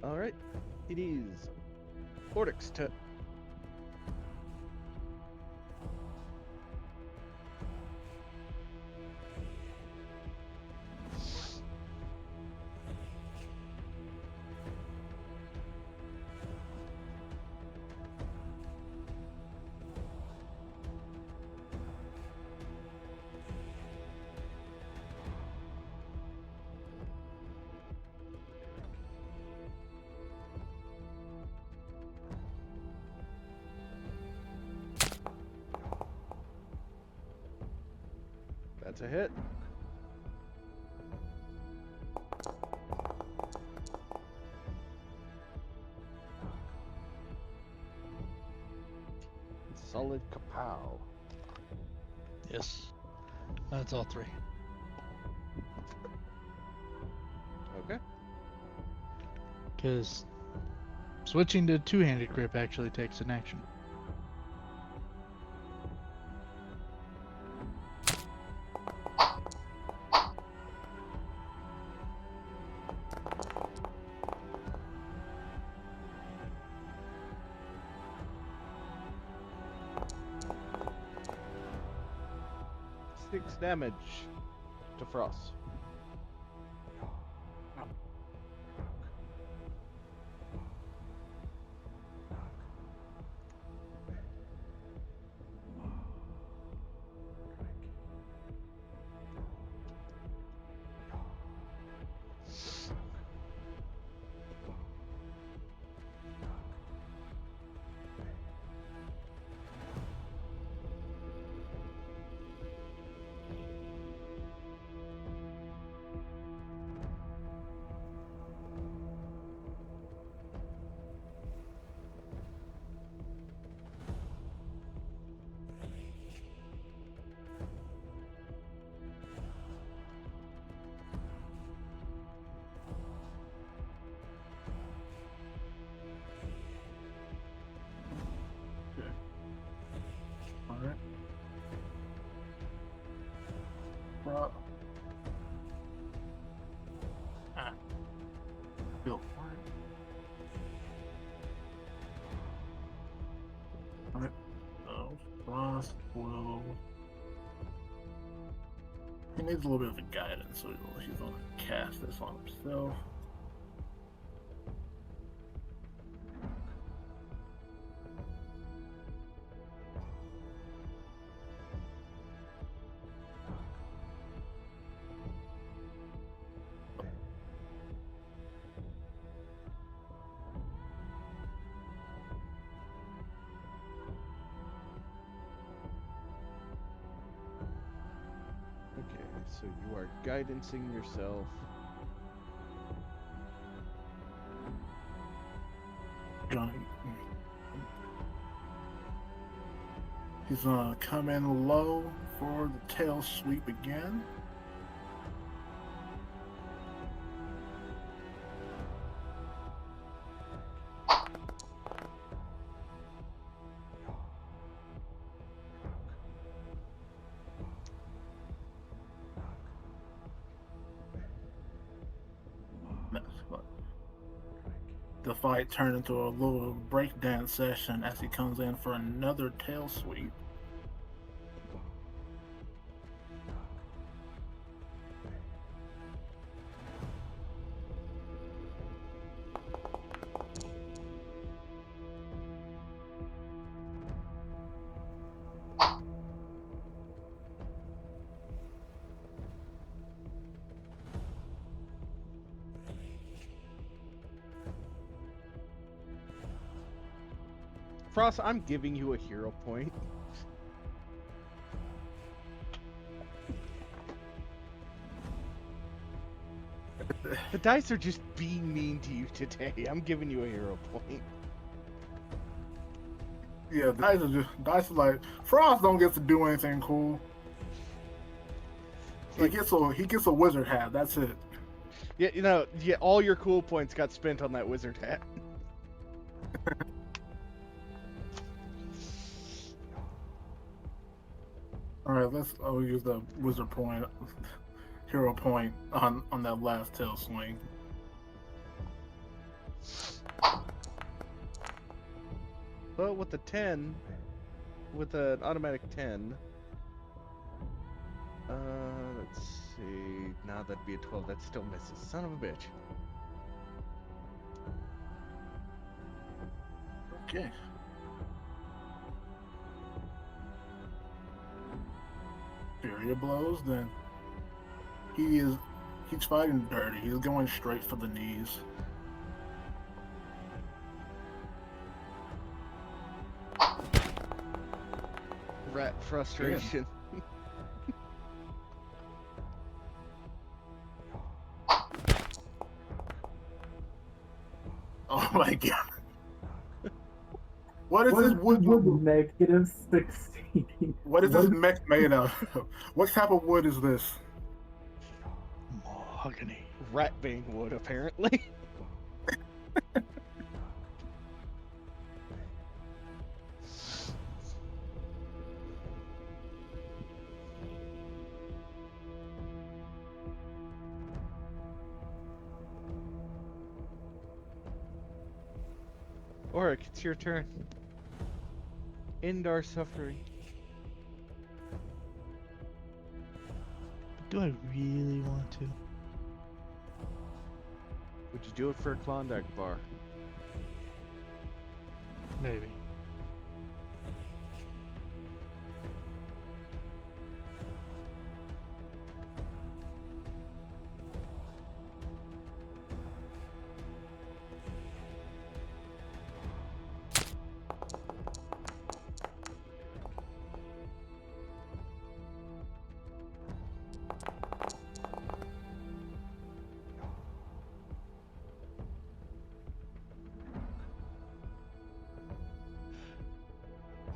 Alright, it is Ordic's turn. That's a hit. Solid kapow. Yes. That's all 3. Okay. Because switching to two-handed grip actually takes an action. Six damage to Frost. Go for it. Alright. So Frost will. He needs a little bit of a guidance, so he's gonna cast this on himself. Okay, so you are guidancing yourself. Gonna, he's gonna come in low for the tail sweep again. The fight turned into a little breakdance session as he comes in for another tail sweep. Frost, I'm giving you a hero point. The dice are just being mean to you today. I'm giving you a hero point. Yeah, dice are like Frost don't get to do anything cool. Like- He gets a wizard hat. That's it. Yeah, yeah, all your cool points got spent on that wizard hat. All right, I'll use the wizard point, hero point on that last tail swing. Well, with the 10, with an automatic 10, let's see. Now that'd be a 12. That still misses. Son of a bitch. Okay. Fury of blows. Then he's fighting dirty. He's going straight for the knees. Rat frustration. Oh my god. What is this wood? Negative 16. What is this mech made of? What type of wood is this? Mahogany. Ratbane wood, apparently. Oric, it's your turn. End our suffering. Do I really want to? Would you do it for a Klondike bar? Maybe.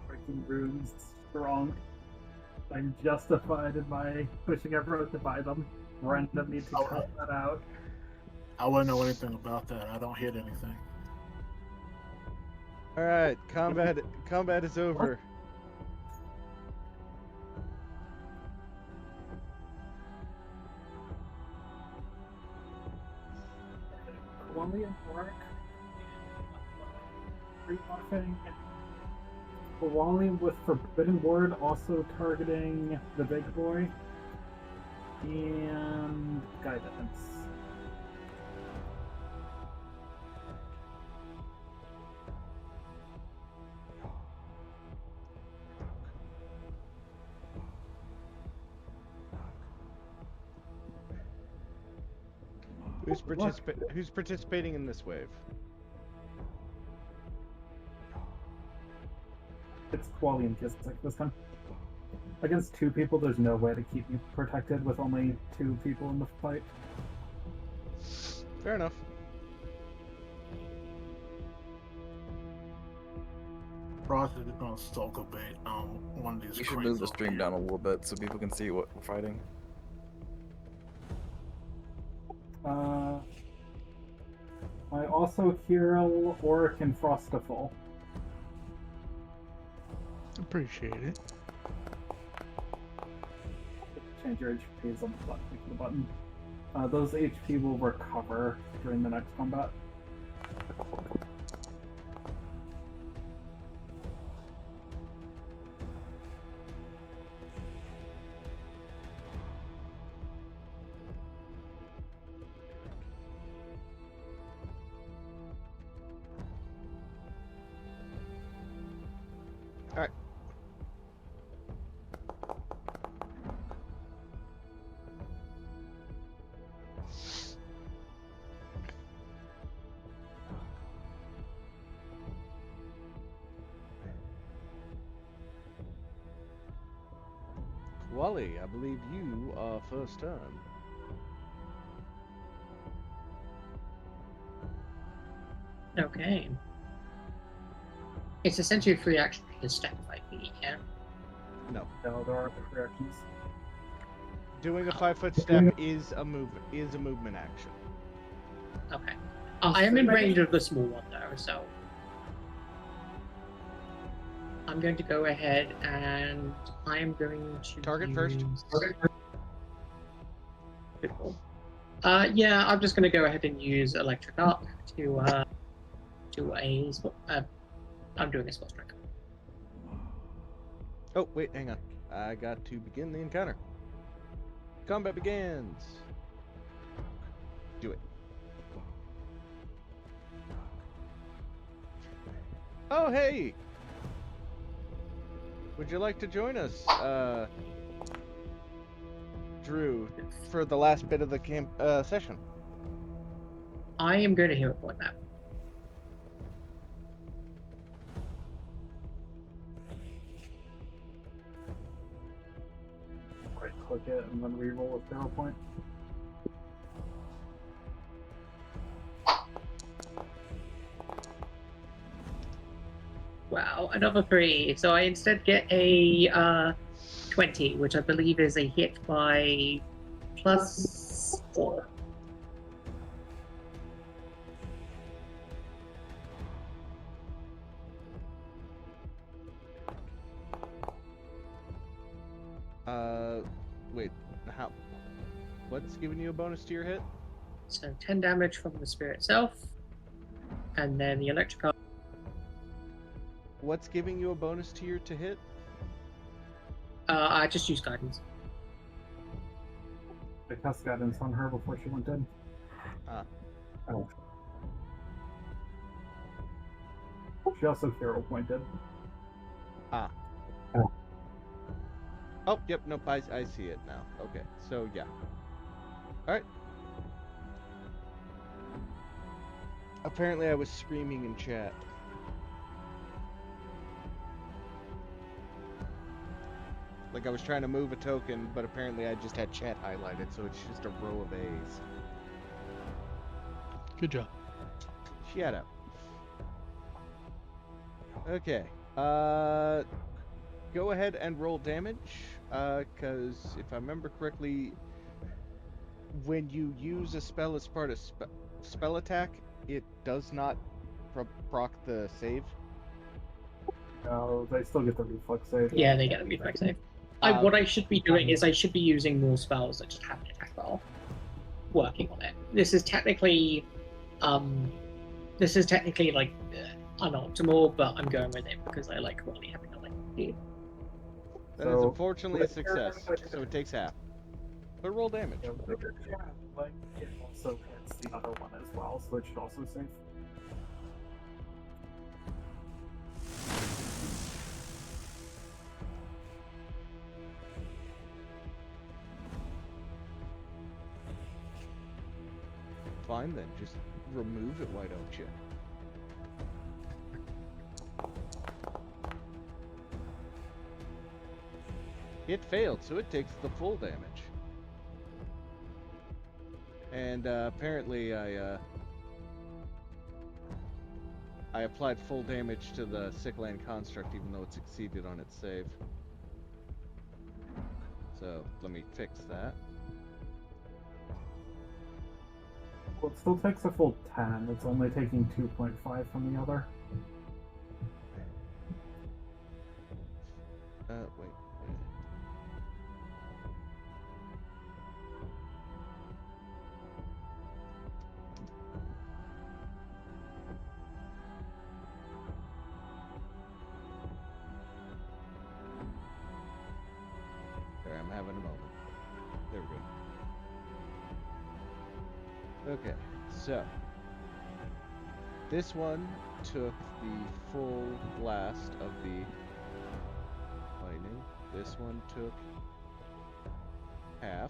Breaking runes strong. I'm justified in my pushing everyone to buy them. Random need to cut that out. I wouldn't know anything about that. I don't hit anything. All right, combat is over. Wally and Mark free buffing, and Wally with Forbidden Word also targeting the big boy, and guidance. Who's participating in this wave? It's Wally and Kistic this time. Against 2 people, there's no way to keep me protected with only 2 people in the fight. Fair enough. Frost is gonna stalk a bait on one of these. You should crates move the over stream here. down a little bit so people can see what we're fighting. I also hear Auric and Frostaful. Appreciate it. Change your HPs on the button. Click the button. Those HP will recover during the next combat. Alright. Wally, I believe you are first turn. Okay. It's essentially a free action to step if I can, yeah? No. No, there are other reactions. Doing a 5-foot step is a movement action. Okay. I am in range of the small one though, so I'm going to go ahead and I am going to Target first. Good call. Yeah, I'm just going to go ahead and use Electric Arc to I'm doing a spell strike. Oh, wait, hang on. I got to begin the encounter. Combat begins. Do it. Oh, hey! Would you like to join us, Drew, for the last bit of the session? I am going to hero point that. Right click it and then reroll a 0 point. Wow, another 3. So I instead get a 20, which I believe is a hit by +4. Wait, how? What's giving you a bonus to your hit? So 10 damage from the spirit itself, and then the electric arc. What's giving you a bonus to your hit? I just use guidance. I cast guidance on her before she went in. Ah. Oh. She also hero pointed. Ah. Oh, yep, nope, I see it now. Okay, so yeah. Alright. Apparently I was screaming in chat. Like I was trying to move a token, but apparently I just had chat highlighted, so it's just a row of A's. Good job. Shut up. Okay. Go ahead and roll damage, because if I remember correctly, when you use a spell as part of spell attack, it does not proc the save. No, they still get the reflex save. Yeah, they get a reflex save. What I should be doing is I should be using more spells that just have an attack roll. Working on it. This is technically This is technically like unoptimal, but I'm going with it because I like Rolly having a like. That is So, unfortunately a with your success, so it takes half. But roll damage. Yeah, with your channeling, it also hits the other one as well, so it should also save. Fine then, just remove it, why don't you? It failed, so it takes the full damage. And apparently I applied full damage to the sick land construct even though it succeeded on its save. So let me fix that. Well, it still takes a full 10. It's only taking 2.5 from the other. Wait. There, I'm having a moment. There we go. Okay, so this one took the full blast of the lightning. This one took half.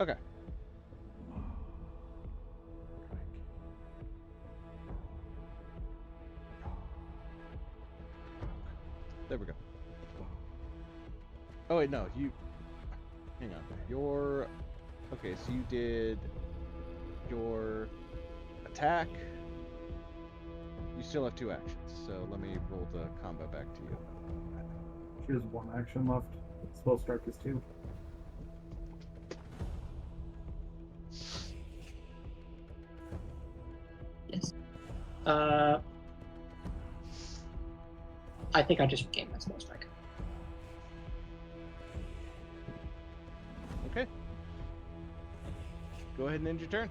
Okay. There we go. Oh wait, no, you... Hang on. Your... Okay, so you did your attack. You still have 2 actions, so let me roll the combo back to you. She has 1 action left. Spell strike is 2. Yes. I think I just regained my spell strike. Okay. Go ahead and end your turn.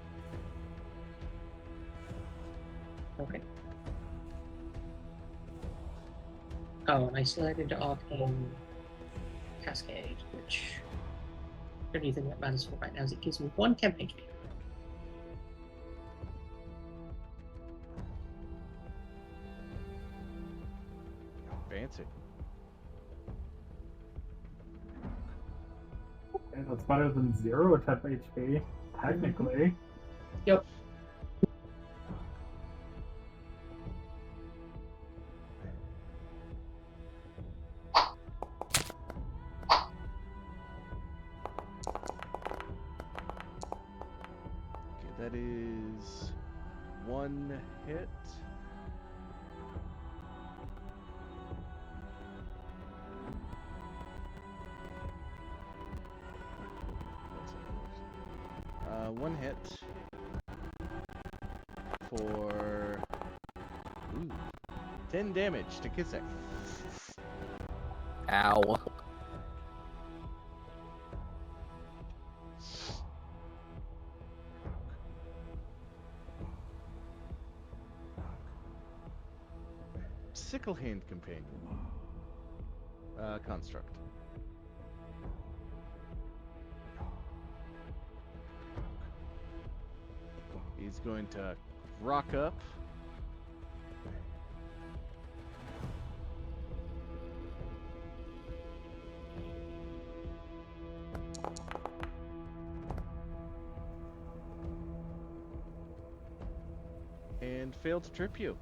Okay. Oh, and I selected Arcane Cascade, which the only thing that matters for right now is it gives me 1 temp HP. Fancy. And that's better than 0 temp HP, technically. Yep. Okay, that is 1 hit. One hit for 10 damage to Kisek. Ow. Sickle Hand Companion. Construct. He's going to rock up. And fail to trip you.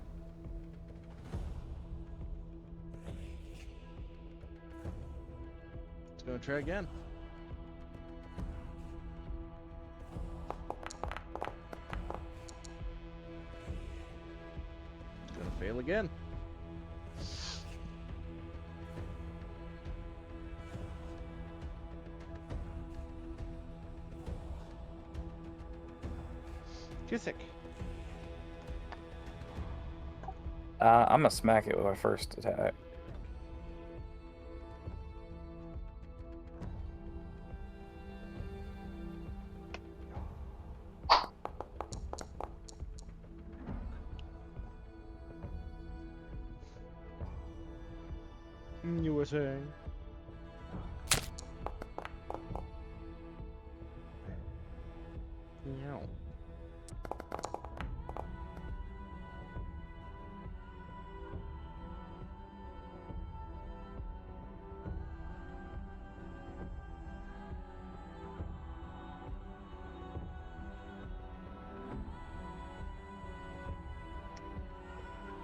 It's going to try again. Gonna fail again. Kisik. I'm gonna smack it with my first attack. You were saying? Yeah.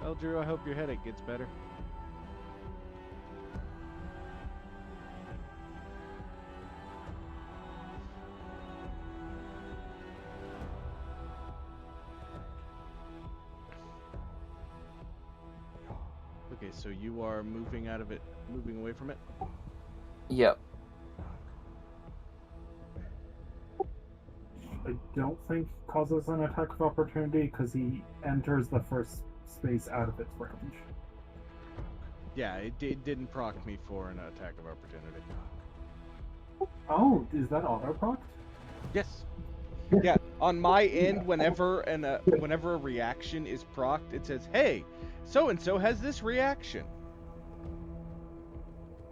Well, Drew, I hope your headache gets better. Okay, so you are moving out of it, moving away from it? Yep. I don't think he causes an attack of opportunity because he enters the first space out of its range. Yeah, it didn't proc me for an attack of opportunity. Oh, is that auto proc? Yes. Yeah, on my end, whenever whenever a reaction is procced, it says, "Hey, so and so has this reaction."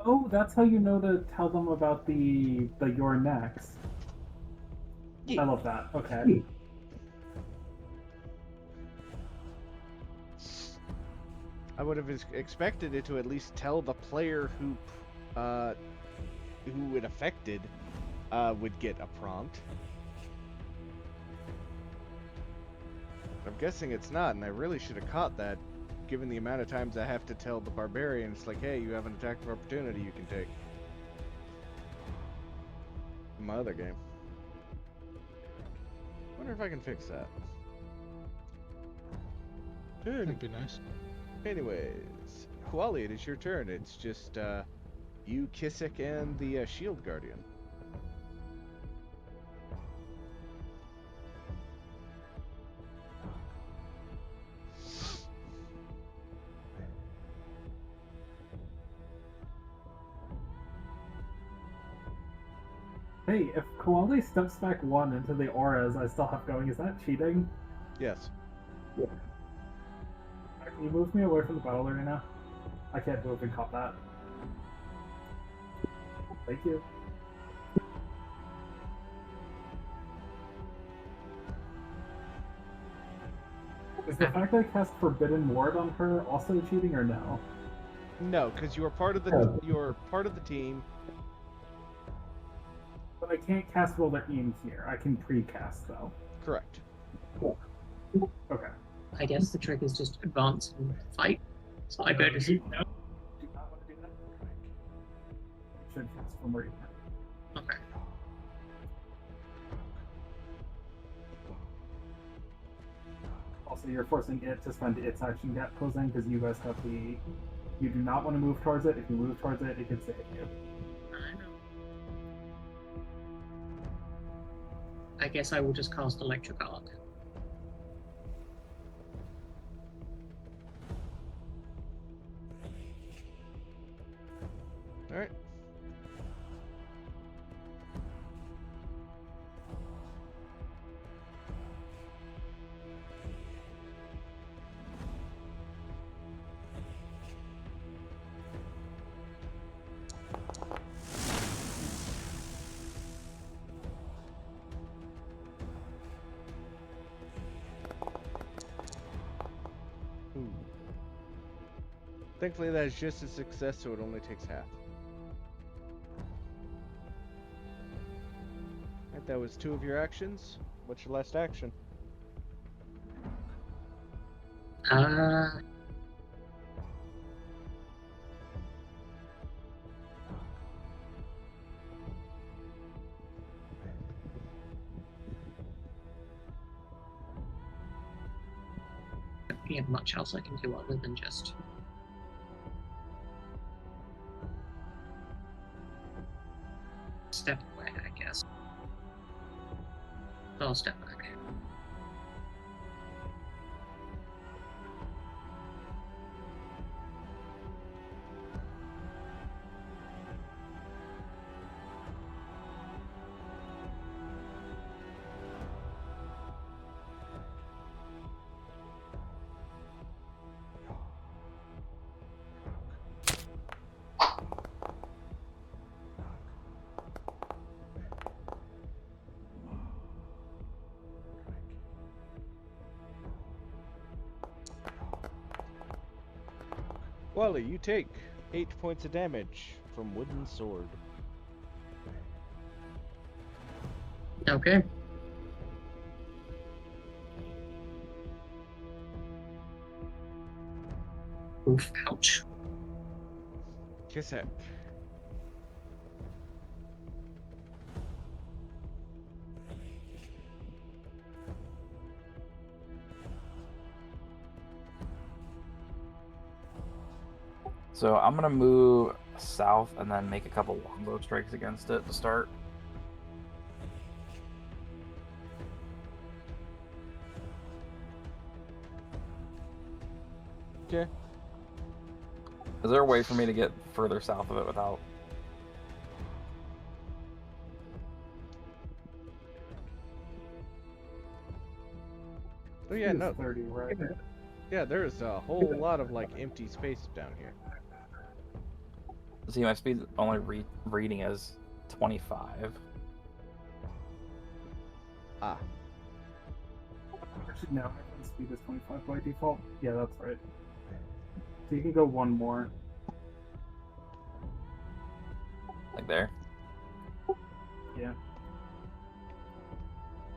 Oh, that's how you know to tell them about the you're next. Yeah. I love that. Okay. I would have expected it to at least tell the player who it affected would get a prompt. I'm guessing it's not, and I really should have caught that, given the amount of times I have to tell the barbarian, it's like, hey, you have an attack of opportunity you can take. In my other game. Wonder if I can fix that. That'd be nice. Anyways, Huali, it is your turn. It's just you, Kisik, and the Shield Guardian. Hey, if Koali steps back one into the auras I still have going, is that cheating? Yes. Can you move me away from the battle arena? I can't move in combat. Thank you. Is the fact that I cast Forbidden Ward on her also cheating or no? No, because you're part of the team. But I can't cast while they're in here. I can pre-cast though. Correct. Okay. I guess the trick is just advance and fight. So I go to Do not want to do that. Should cast from where you are. okay. Also, you're forcing it to spend its action gap closing because you guys have the. You do not want to move towards it. If you move towards it, it can save you. I know. I guess I will just cast Electric Arc. All right. Ooh. Thankfully, that is just a success, so it only takes half. Right, that was 2 of your actions. What's your last action? Don't really have much else I can do other than just step away, I guess. I'll step back. Quali, you take 8 points of damage from wooden sword. Okay. Oof, ouch. Kisek. So I'm gonna move south and then make a couple longbow strikes against it to start. Okay. Is there a way for me to get further south of it without? Oh yeah, It's no. 30, right? Yeah, there's a whole lot of like empty space down here. See, my speed only reading is 25. Ah, Actually, no, my speed is 25 by default. Yeah, that's right. So you can go one more. Like there. Yeah.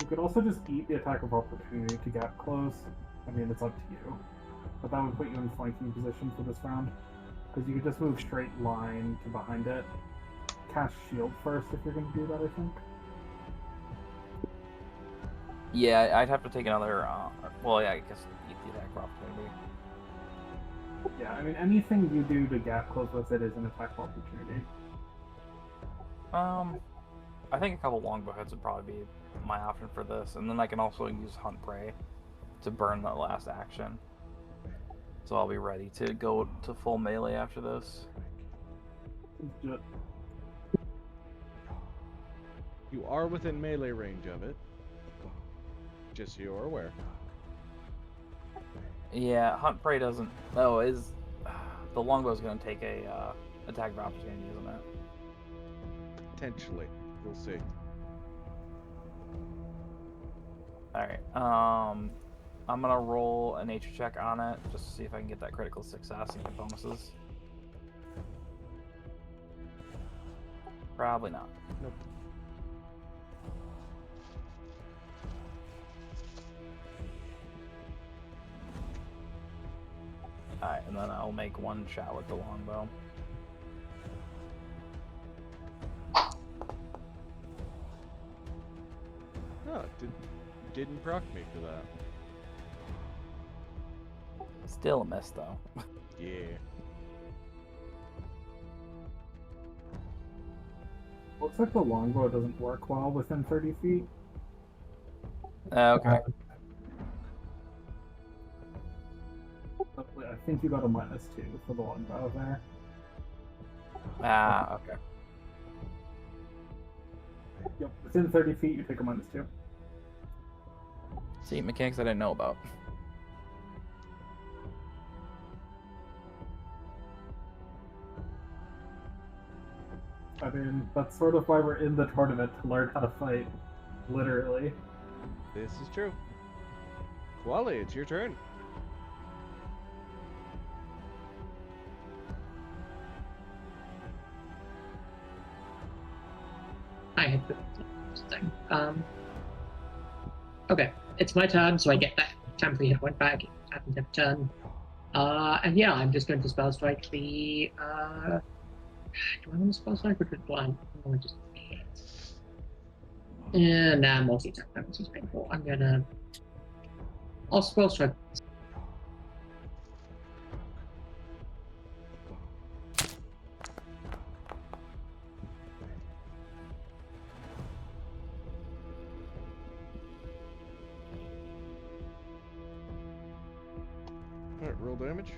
You could also just eat the attack of opportunity to get close. I mean, it's up to you. But that would put you in flanking position for this round. Because you could just move straight line to behind it. Cast shield first if you're going to do that, I think. Yeah, I'd have to take another. Well, yeah, I guess eat the attack of opportunity. Yeah, I mean, anything you do to gap close with it is an attack of opportunity. I think a couple longbow hits would probably be my option for this, and then I can also use hunt prey to burn the last action. So I'll be ready to go to full melee after this. Just, you are within melee range of it. Just so you're aware. Yeah, hunt prey doesn't. Oh, is the longbow is going to take a attack of opportunity, isn't it? Potentially. We'll see. All right. I'm gonna roll a nature check on it just to see if I can get that critical success and get bonuses. Probably not. Nope. Alright, and then I'll make one shot with the longbow. No, it didn't proc me for that. Still a miss though. Yeah. looks like the longbow doesn't work well within 30 feet. Okay. I think you got a -2 for the longbow there. Ah, okay. Yep, within 30 feet, you take a -2. See, mechanics I didn't know about. I mean, that's sort of why we're in the tournament, to learn how to fight. Literally. This is true. Quali, it's your turn. I had put thing. Okay, it's my turn, so I get that temporary hit point back. Happens every turn. And yeah, I'm just going to spell strike the. Do I want to spell strike or do I want to just hit? And nah, multi-attack damage is painful. I'll spell strike. Alright, roll damage.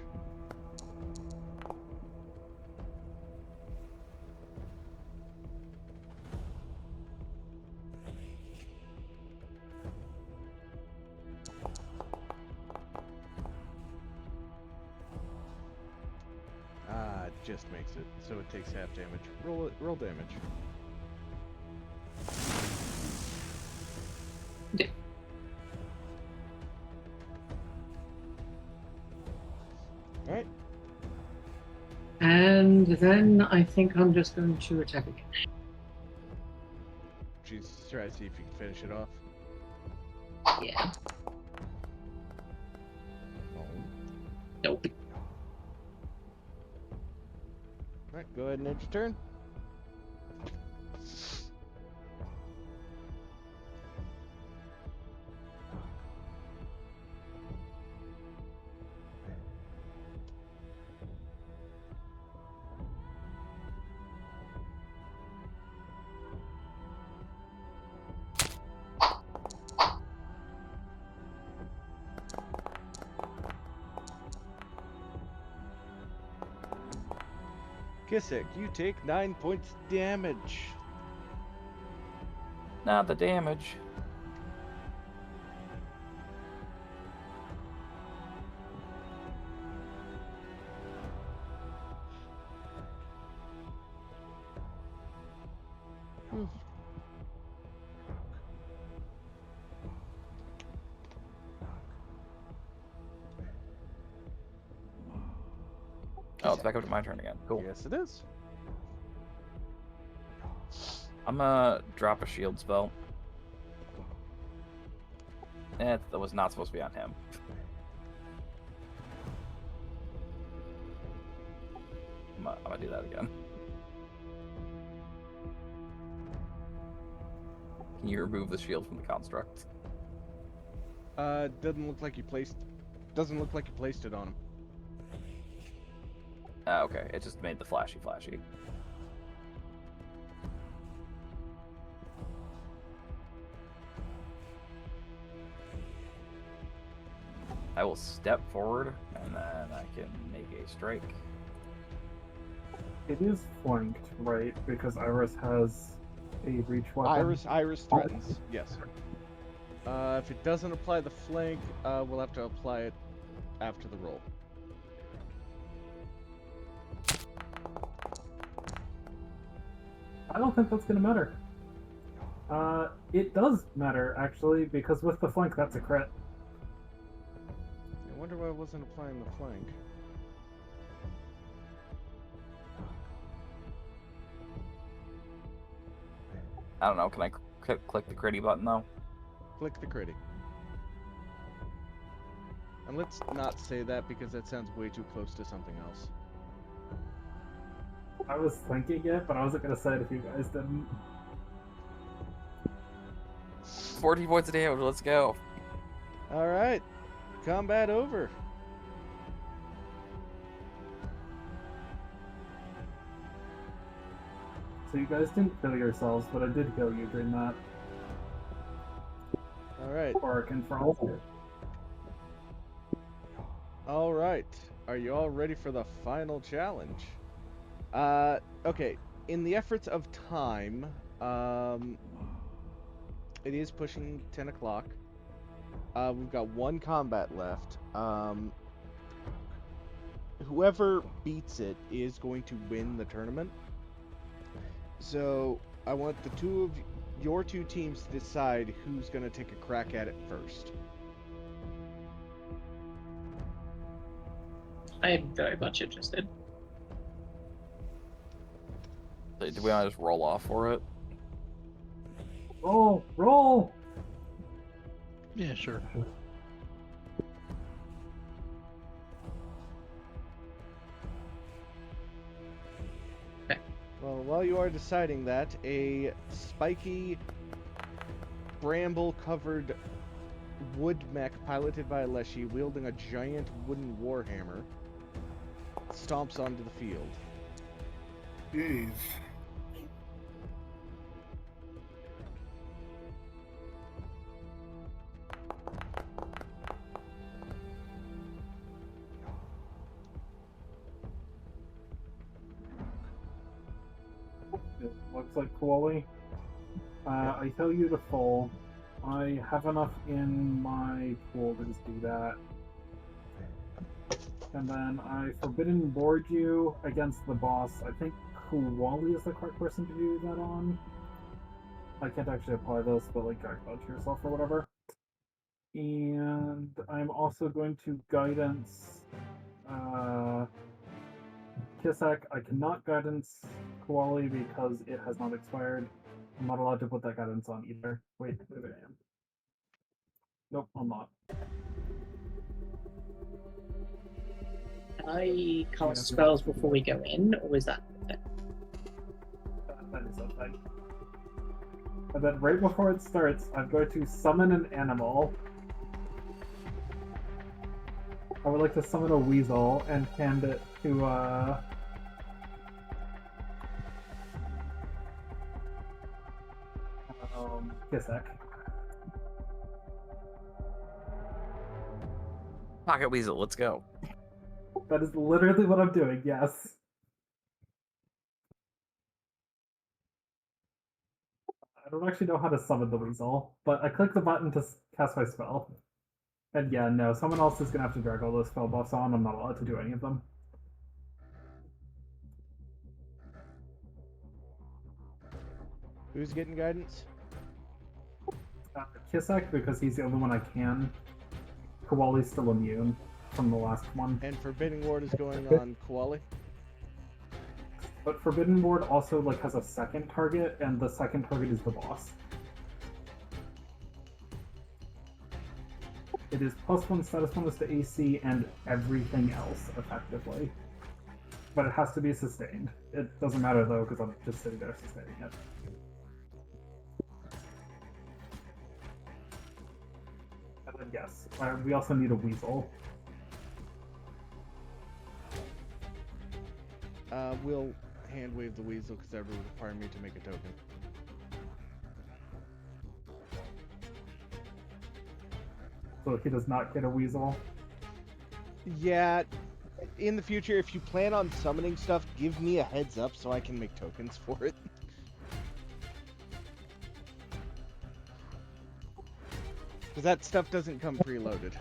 Ah, it just makes it, so it takes half damage. Roll damage. Yeah. Alright. And then I think I'm just going to attack again. Just try to see if you can finish it off. Yeah. Oh. Nope. Alright, go ahead and end your turn. Kisik, you take 9 points damage. Not the damage. Oh, it's back up to my turn again. Cool. Yes, it is. I'm gonna drop a shield spell. That was not supposed to be on him. I'm gonna do that again. Can you remove the shield from the construct? Doesn't look like you placed it on him. Okay, it just made the flashy. I will step forward, and then I can make a strike. It is flanked, right? Because Iris has a reach weapon. Iris threatens. Yes. If it doesn't apply the flank, we'll have to apply it after the roll. I don't think that's going to matter. It does matter, actually, because with the flank, that's a crit. I wonder why I wasn't applying the flank. I don't know. Can I click the critty button though? Click the critty. And let's not say that because that sounds way too close to something else. I was thinking it, but I wasn't going to say it if you guys didn't. 14 points of damage. Let's go. All right, combat over. So you guys didn't kill yourselves, but I did kill you during that. All right. Or confront you. All right. Are you all ready for the final challenge? Okay. In the efforts of time, it is pushing 10 o'clock. We've got one combat left. Whoever beats it is going to win the tournament. So I want your two teams to decide who's going to take a crack at it first. I am very much interested. Do we want to just roll off for it? Roll! Roll! Yeah, sure. Well, while you are deciding that, a spiky, bramble-covered wood mech piloted by Leshy, wielding a giant wooden warhammer, stomps onto the field. Jeez. It looks like Koali. I tell you to fall. I have enough in my pool to just do that. And then I forbidden board you against the boss. I think Koali is the correct person to do that on. I can't actually apply this, but like talk about to yourself or whatever. And I'm also going to guidance Kisak, I cannot guidance Koali because it has not expired. I'm not allowed to put that guidance on either. Wait, maybe I am. Nope, I'm not. Can I Yeah, cast spells before we go in, or is that? That is something. And then right before it starts, I'm going to summon an animal. I would like to summon a weasel and hand it to Kisak. Pocket Weasel, let's go. That is literally what I'm doing, yes. I don't actually know how to summon the weasel, but I click the button to cast my spell. And yeah, no, someone else is gonna have to drag all those spell buffs on. I'm not allowed to do any of them. Who's getting guidance? Kisak, because he's the only one I can. Koali's still immune from the last one. And Forbidding Ward is going on Koali. But Forbidden Ward also like has a second target, and the second target is the boss. It is +1 status bonus to AC and everything else, effectively. But it has to be sustained. It doesn't matter though, because I'm just sitting there sustaining it. And then yes, we also need a weasel. We'll hand wave the weasel because that would require me to make a token. So he does not get a weasel. Yeah, in the future, if you plan on summoning stuff, give me a heads up so I can make tokens for it. Because that stuff doesn't come preloaded.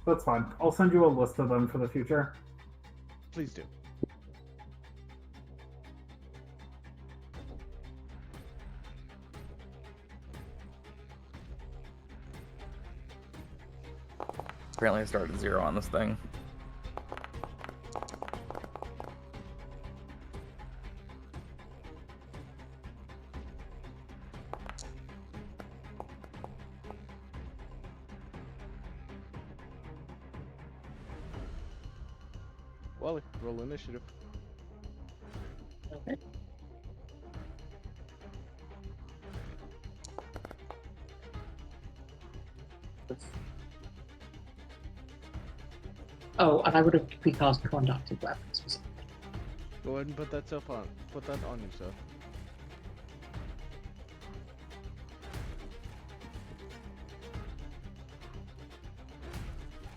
That's fine. I'll send you a list of them for the future. Please do. Apparently I started 0 on this thing. Wally, roll initiative. Okay. Oh, and I would have recast conducted weapons or something. Go ahead and put that on yourself.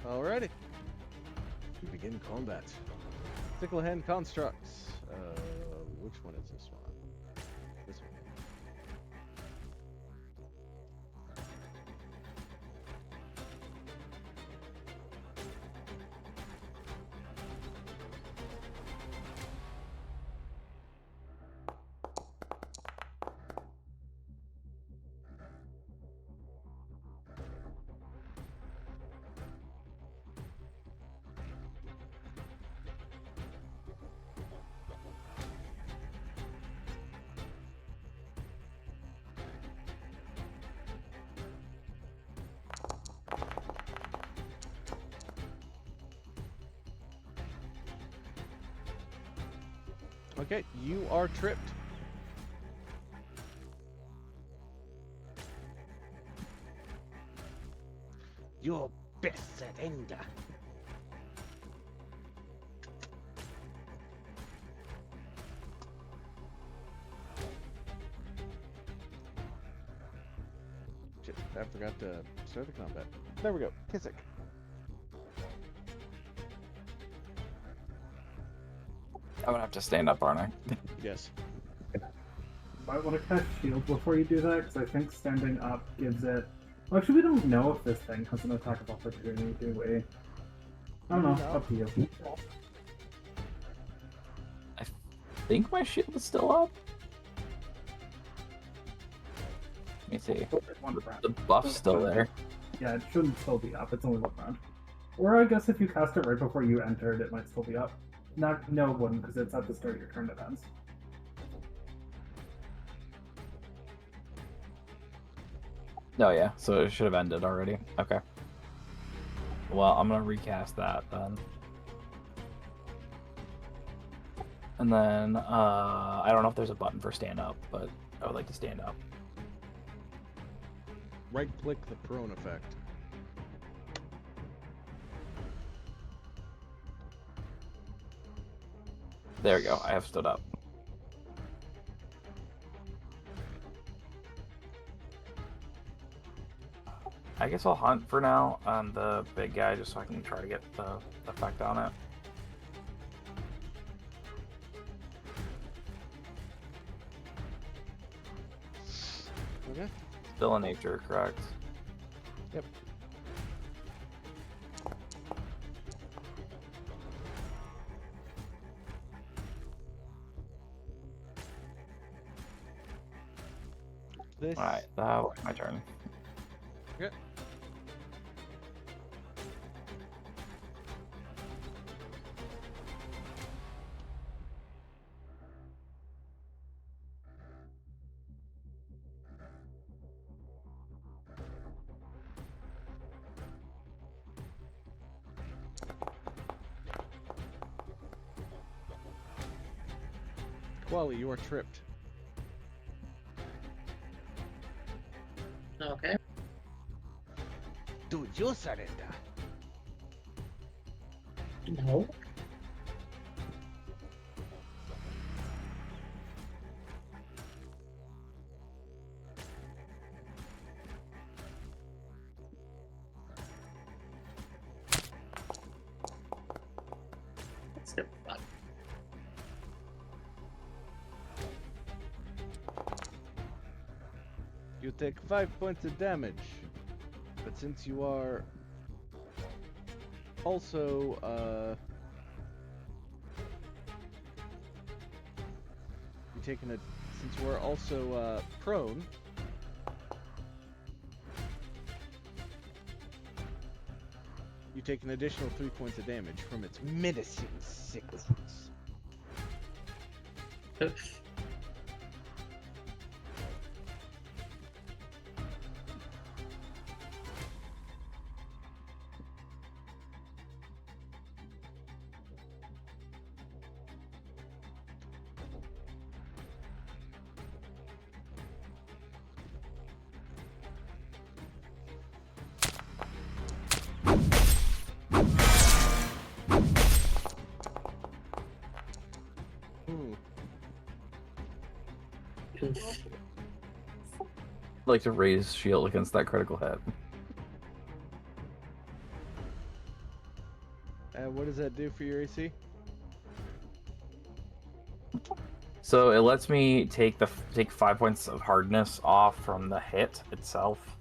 Alrighty. We begin combat. Sickle hand constructs. Which one is this one? This one. Okay, you are tripped. Your best surrender. Shit, I forgot to start the combat. There we go. Kissick. I'm gonna have to stand up, aren't I? Yes. Might want to cast shield before you do that, because I think standing up gives it... Well, actually, we don't know if this thing has an attack of opportunity, do we? I don't know. No. Up to you. I think my shield is still up. Let me see. One round. The buff's still there. Yeah, it shouldn't still be up. It's only one round. Or I guess if you cast it right before you entered, it might still be up. No, it wouldn't, because it's at the start of your turn it ends. Oh yeah, so it should have ended already. Okay. Well, I'm gonna recast that then. And then I don't know if there's a button for stand up, but I would like to stand up. Right-click the prone effect. There we go. I have stood up. I guess I'll hunt for now on the big guy just so I can try to get the effect on it. Okay. Still in nature, correct? Yep. This. Alright, that was my turn. Okay. Quali, you are tripped. Okay. Do you surrender? No. That's the bug. You take 5 points of damage. But since you are also, since we're also, prone, you take an additional 3 points of damage from its menacing sickness. Oof. Oof. I'd like to raise shield against that critical hit. What does that do for your AC? So it lets me take 5 points of hardness off from the hit itself,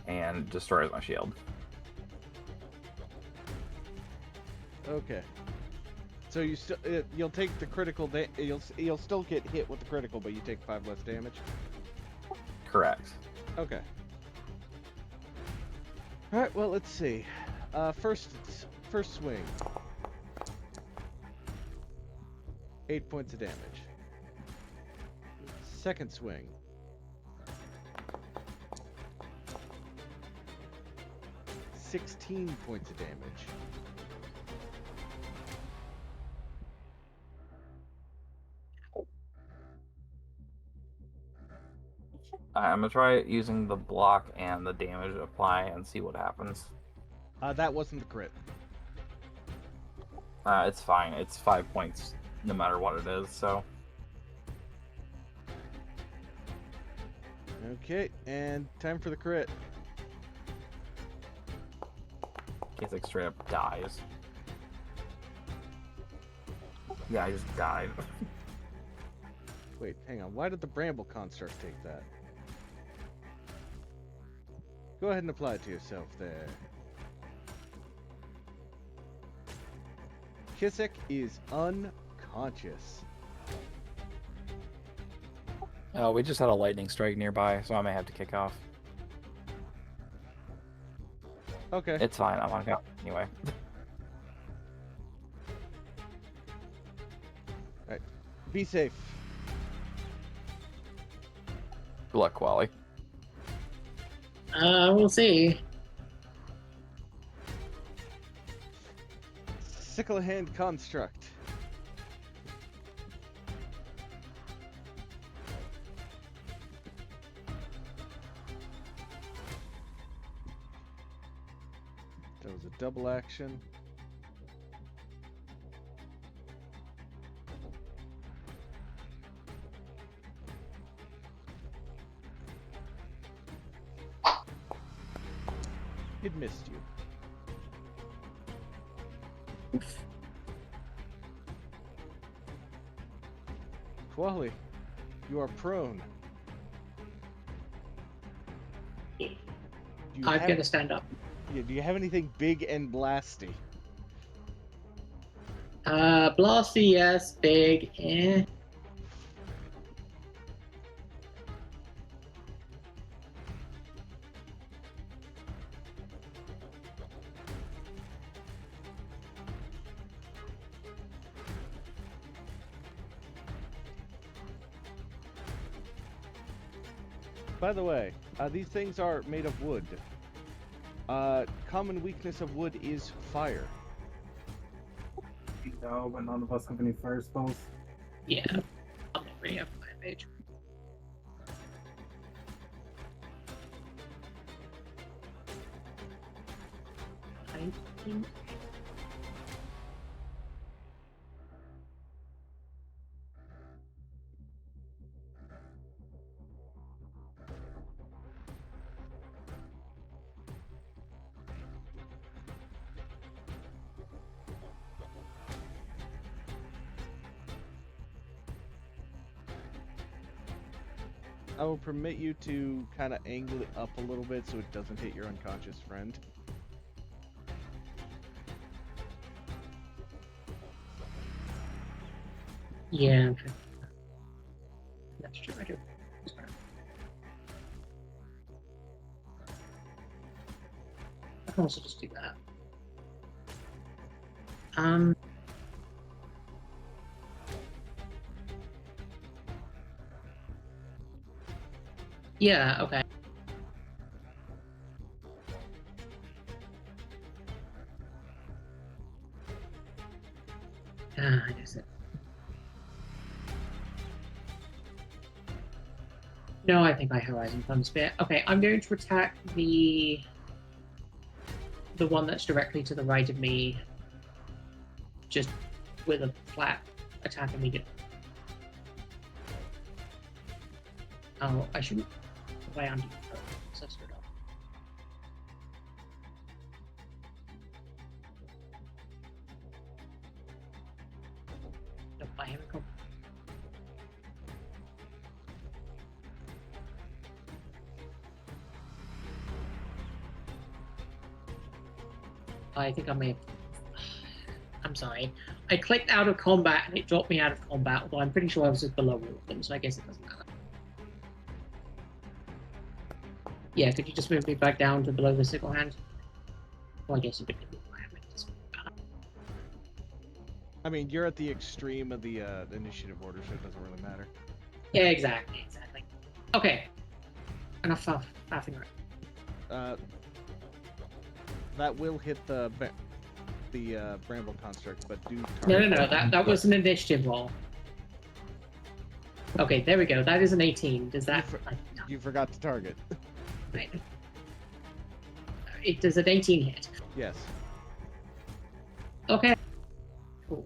and destroys my shield. Okay. So you'll take the critical you'll still get hit with the critical, but you take 5 less damage. Correct. Okay. All right. Well, let's see. First swing. 8 points of damage. Second swing. 16 points of damage. I'm gonna try using the block and the damage apply and see what happens. That wasn't the crit. It's fine. It's 5 points no matter what it is, so. Okay, and time for the crit. In case like straight up dies. Yeah, I just died. Wait, hang on. Why did the Bramble construct take that? Go ahead and apply it to yourself there. Kisek is unconscious. Oh, we just had a lightning strike nearby, so I may have to kick off. Okay. It's fine. I'm on count anyway. Be safe. Good luck, Quali. We'll see. Sickle hand construct. That was a double action. It missed you. Quali, you are prone. Do you I'm have- gonna stand up. Yeah, do you have anything big and blasty? Blasty, yes. Big, eh. By the way, these things are made of wood. Common weakness of wood is fire. No, but none of us have any fire spells. Yeah. I'm not really up my page. I will permit you to kind of angle it up a little bit so it doesn't hit your unconscious friend. Yeah. That's true, I do. I can also just do that. Yeah, okay. I guess it. No, I think my Horizon Thunder Spear. Okay, I'm going to attack the one that's directly to the right of me, just with a flat attack immediately. Oh, I shouldn't play on so I screwed up. Nope, I haven't come. I think I may have... I'm sorry. I clicked out of combat and it dropped me out of combat, although I'm pretty sure I was just below all of them, so I guess it doesn't matter. Yeah, could you just move me back down to below the sickle hand? Well, I guess you could move my hand. I mean, you're at the extreme of the initiative order, so it doesn't really matter. Yeah, exactly. Okay. Enough faffing around. That will hit the bramble construct, but do No. That was an initiative roll. Okay, there we go. That is an 18. Does that? No. You forgot to target. Right. Does an 18 hit? Yes. Okay. Cool.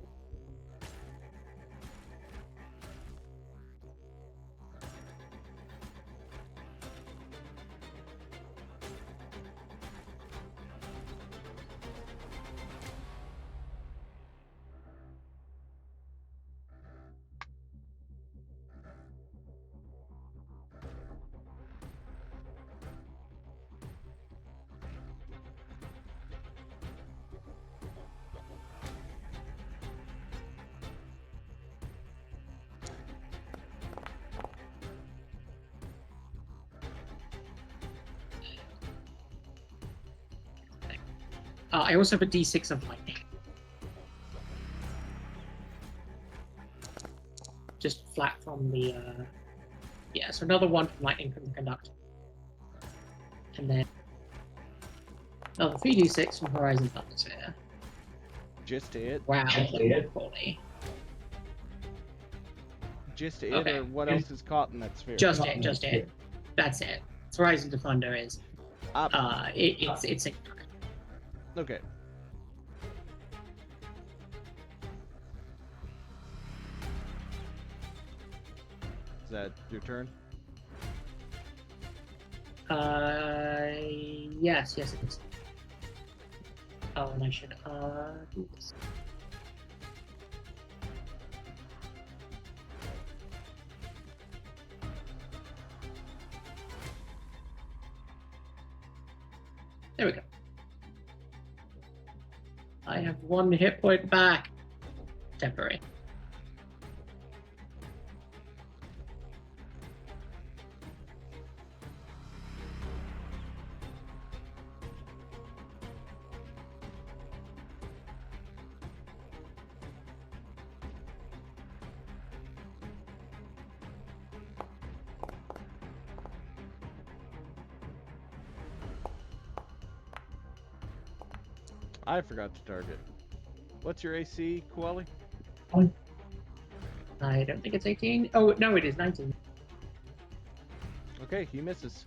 I also have a d6 of lightning. Just flat from the. Yeah, so another one from lightning from the conductor. And then another 3d6 from Horizon Thundersphere. Just it. Wow, poorly. Just it, Okay. or what else is caught in that sphere? Just it. That's it. Horizon Thunder is. It's a. Okay. Is that your turn? Yes, it is. Oh, and I should do this. There we go. I have 1 hit point back. Temporary. I forgot to target. What's your AC, Koali? I don't think it's 18. Oh, no, it is 19. Okay, he misses.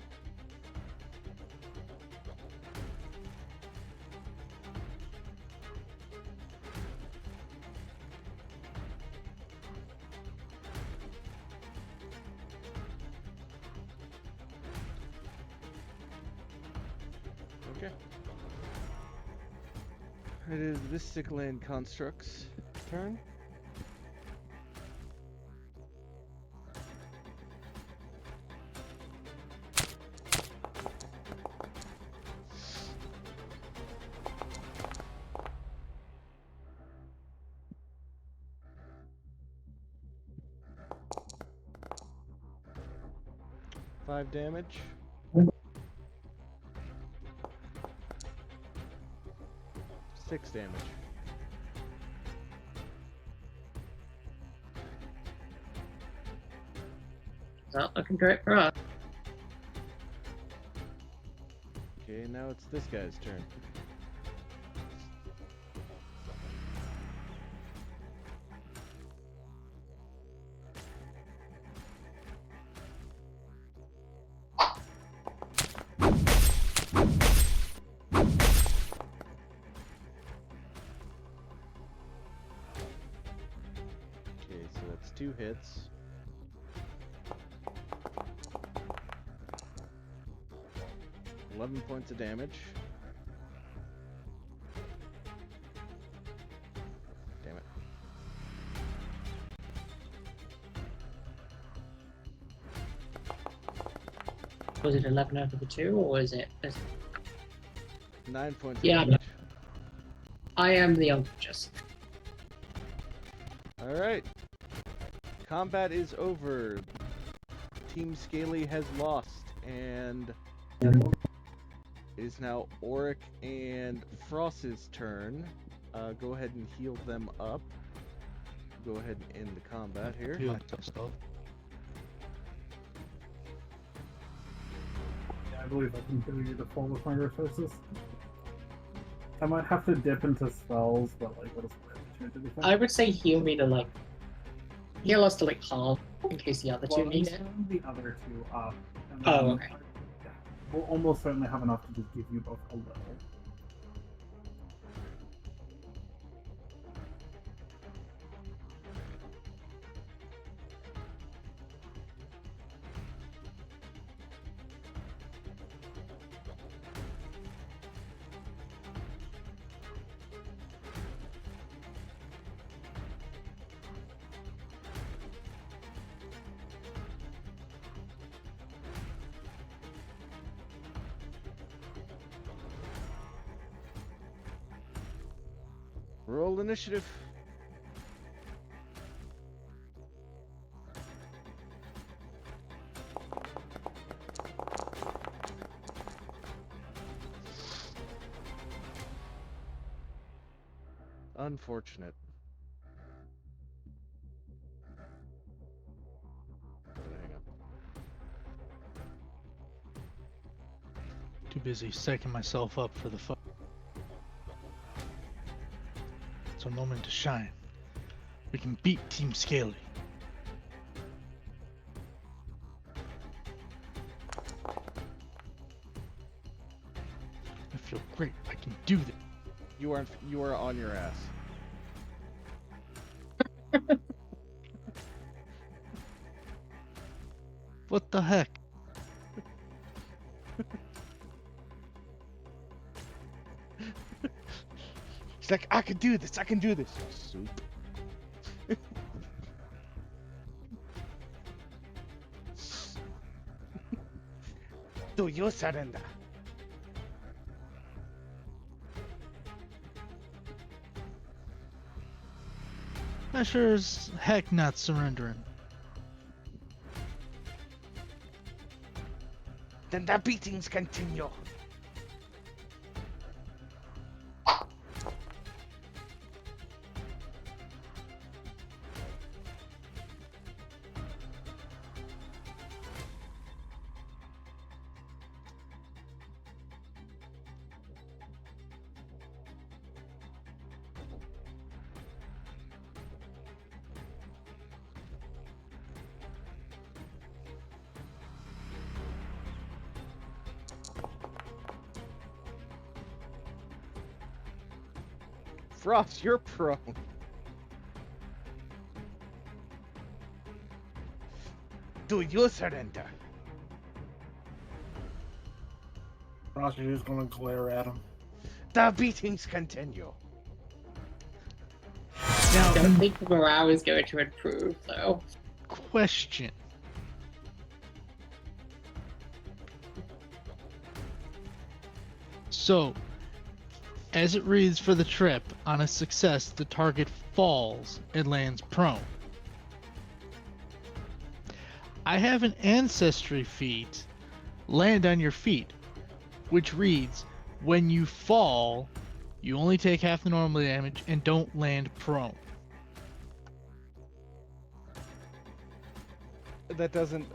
Okay. It is Mystic Land Construct's turn. Five damage. Six damage. Not looking great for us. Okay, now it's this guy's turn. Okay, so that's 2 hits. £11 of damage. Damn it. Was it 11 over the 2, or is it? 9 points of Yeah. damage. I am the unconscious. Alright. Combat is over. Team Scaly has lost, and it is now Auric and Frost's turn. Go ahead and heal them up. Go ahead and end the combat here. Heal yourself. Yeah, I believe I can heal you to full with my resources. I might have to dip into spells, but like, what is my opportunity? I would say heal me to like. Heal us to like half in case the other two Well, need you it. turn the other 2 up. And Oh, then, okay. Yeah, we'll almost certainly have enough to just give you both a little. Roll initiative. Unfortunate. Hang on. Too busy psyching myself up for the fight. It's a moment to shine. We can beat Team Scaly. I feel great. I can do this. You are on your ass. What the heck? He's like, I can do this. I can do this. Soup. Do you surrender? I sure as heck not surrendering. Then the beatings continue. Frost, you're prone. Do you surrender? Frost is just gonna glare at him. The beatings continue. I don't think the morale is going to improve, though. Question. So, as it reads for the trip, on a success, the target falls and lands prone. I have an ancestry feat, land on your feet, which reads, when you fall, you only take half the normal damage and don't land prone. That doesn't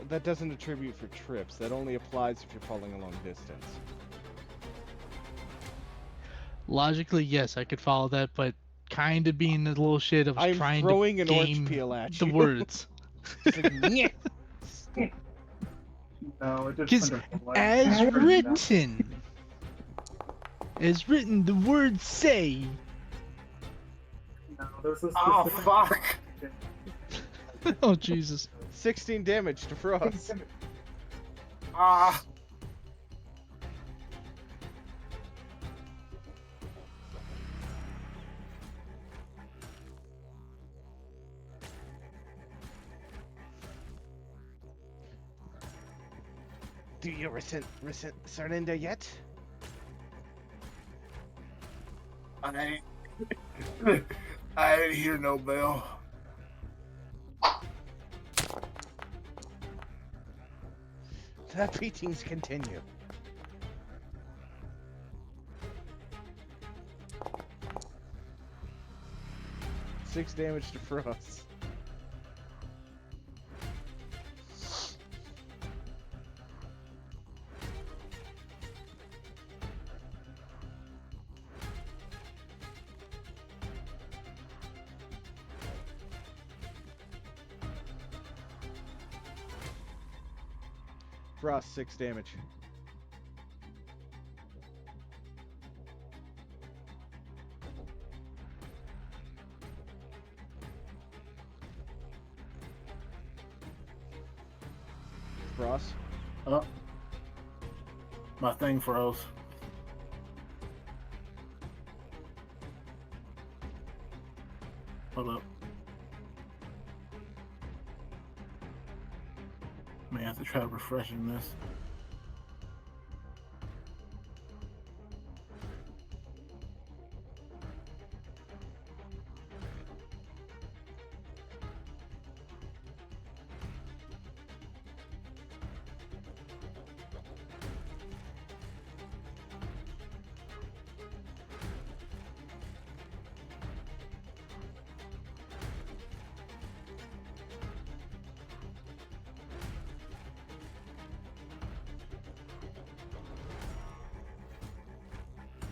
attribute for trips. That only applies if you're falling a long distance. Logically, yes, I could follow that, but kind of being a little shit of I'm trying throwing to an orange game peel at the you. words. It's like, "Nyeh." No, it just Because as written, the words say. No, there's a Oh specific- fuck! Oh Jesus! 16 damage to Frost. Ah! Do you surrender yet? I ain't hear no bell. The beatings continue. Six damage to Frost. Frost, 6 damage. Frost. Oh. My thing froze. Hold up. May have to try refreshing this.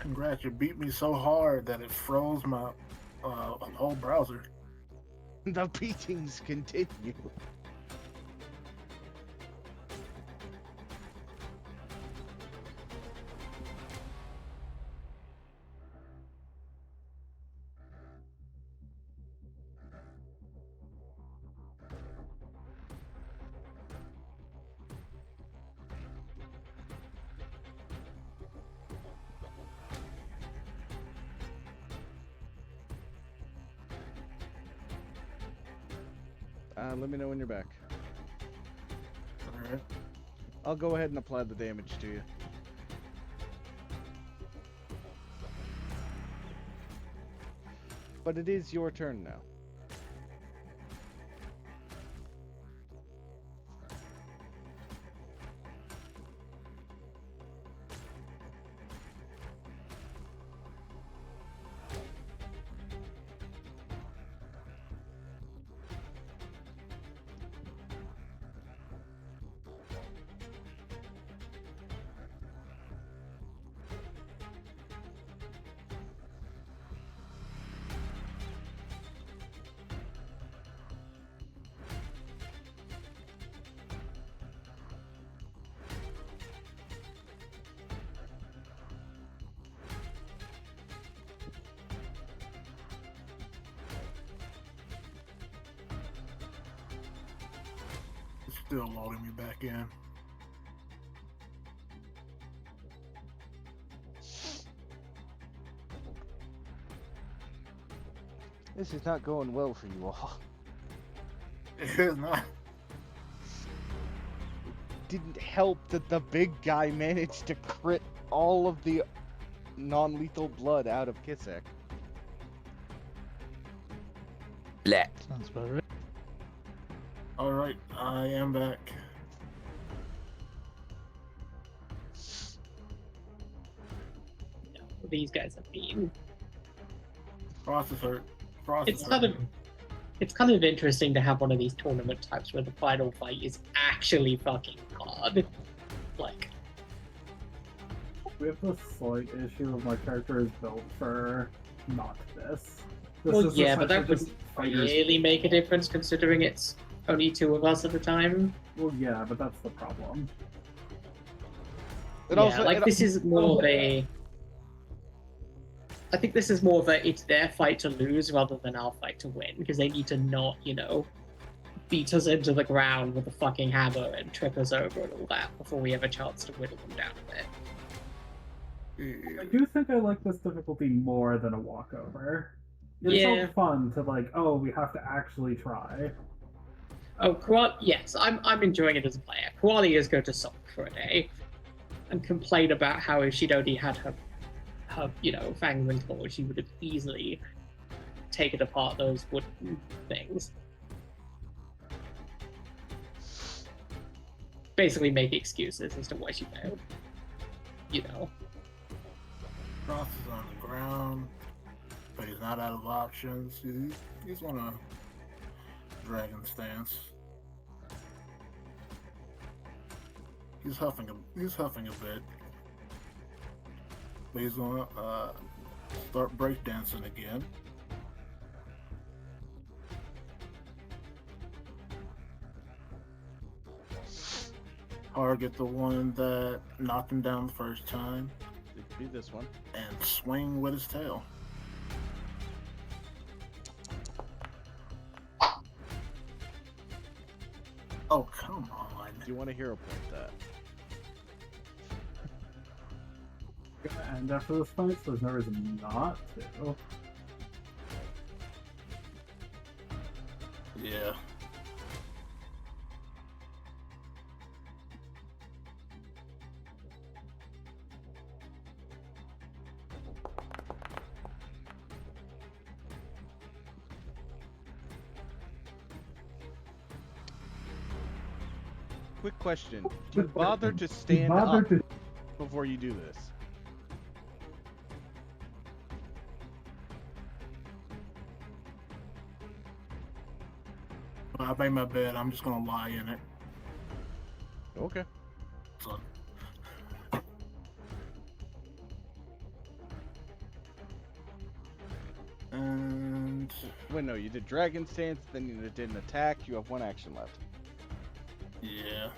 Congrats, you beat me so hard that it froze my whole browser. The beatings continue. Let me know when you're back. Alright. I'll go ahead and apply the damage to you. But it is your turn now. It's still loading me back in. This is not going well for you all. It is not. Didn't help that the big guy managed to crit all of the non-lethal blood out of Kisek. Bleh. Sounds about right. Alright, I am back. These guys have been. Frost is hurt. Frost It's is kind hurt. of it's kind of interesting to have one of these tournament types where the final fight is actually fucking hard. Like, We have this slight issue of my character is built for not this. This well, is yeah, but that essentially would just fighters. really make a difference considering it's only two of us at the time. Well, yeah, but that's the problem. This is more of a. I think this is more of a it's their fight to lose rather than our fight to win because they need to not, beat us into the ground with a fucking hammer and trip us over and all that before we have a chance to whittle them down a bit. I do think I like this difficulty more than a walkover. It's Yeah. so fun to we have to actually try. Oh, yes, I'm enjoying it as a player. Kwali is going to sulk for a day and complain about how if she'd only had her fangs and claws, she would have easily taken apart those wooden things. Basically make excuses as to why she failed. Frost is on the ground, but he's not out of options. He's on a dragon stance. He's huffing a bit. But he's gonna start breakdancing again. Target the one that knocked him down the first time It could be this one. and swing with his tail. Oh, come on. Do you want to hero point that? Gonna end after this fight, so there's no reason not to. Yeah. Quick question. Do you bother to stand up before you do this? I made my bed. I'm just gonna lie in it. Okay. So, And Wait, no, you did Dragon Stance, then you did an attack. You have one action left. yeah.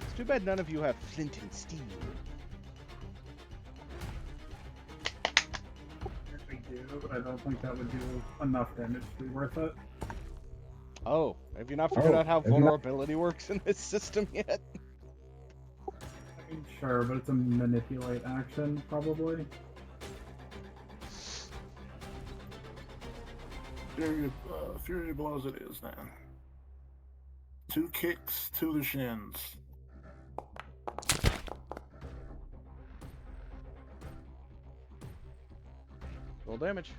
It's too bad none of you have Flint and Steel. If we do, I don't think that would do enough damage to be worth it. Oh, have you not figured out how vulnerability works in this system yet? I mean, sure, but it's a manipulate action, probably. Fury blows it is now. 2 kicks to the shins. Roll damage.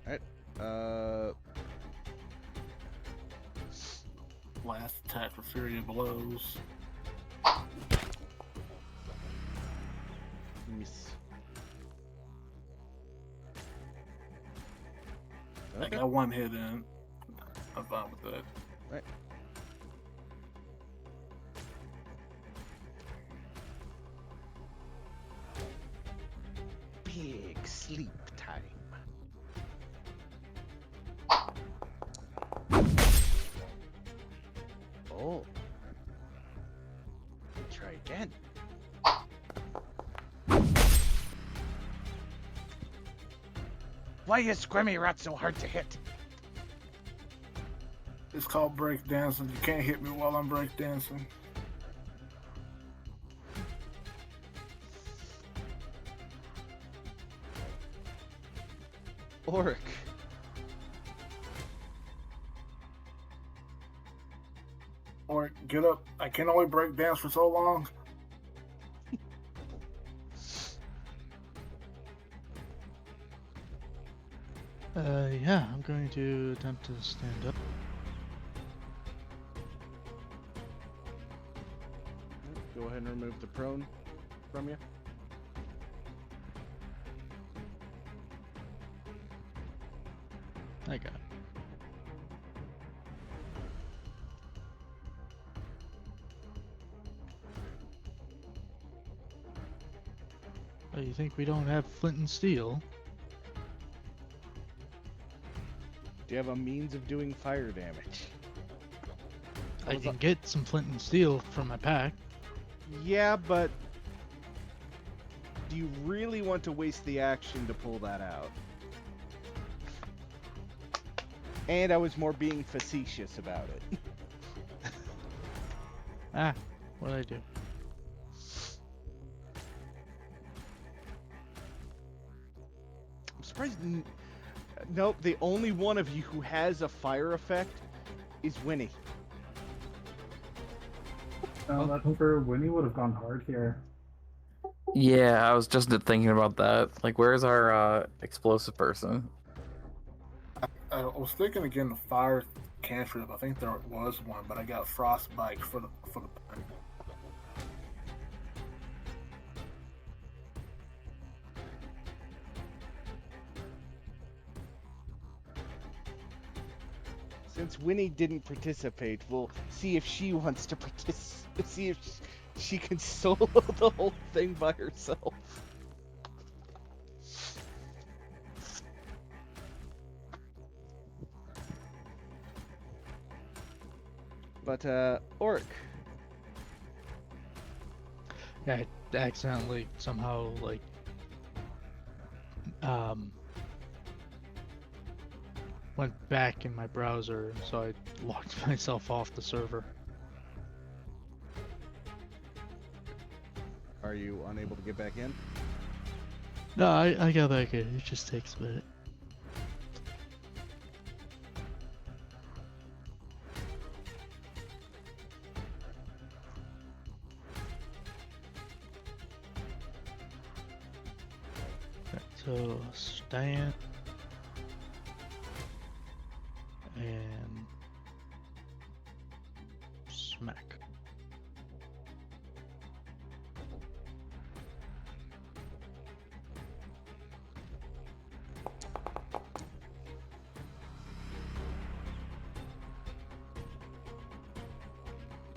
Alright. Last attack for Fury blows. Miss. I Okay. got 1 hit in. I'm fine with that. Right. Big sleep time. Oh. Try again. Why is Squimmy Rat so hard to hit? It's called break dancing. You can't hit me while I'm break dancing. Oric. Or get up. I can only break dance for so long. Yeah, I'm going to attempt to stand up. Go ahead and remove the prone from you. I got it. Oh, you think we don't have flint and steel? Do you have a means of doing fire damage? I Was can that- get some flint and steel from my pack. Yeah, but do you really want to waste the action to pull that out? And I was more being facetious about it. Ah, what'd I do? I'm surprised. Nope, the only one of you who has a fire effect is Winnie. That for Winnie would have gone hard here. Yeah, I was just thinking about that. Like, where's our explosive person? I was thinking again the fire cantrip. I think there was one, but I got frostbite for the burn. Since Winnie didn't participate, we'll see if she wants to participate. See if she can solo the whole thing by herself. But, Orc. Yeah, I accidentally somehow like went back in my browser, so I locked myself off the server. Are you unable to get back in? No, I got back in. It just takes a minute. Right, so stand and smack.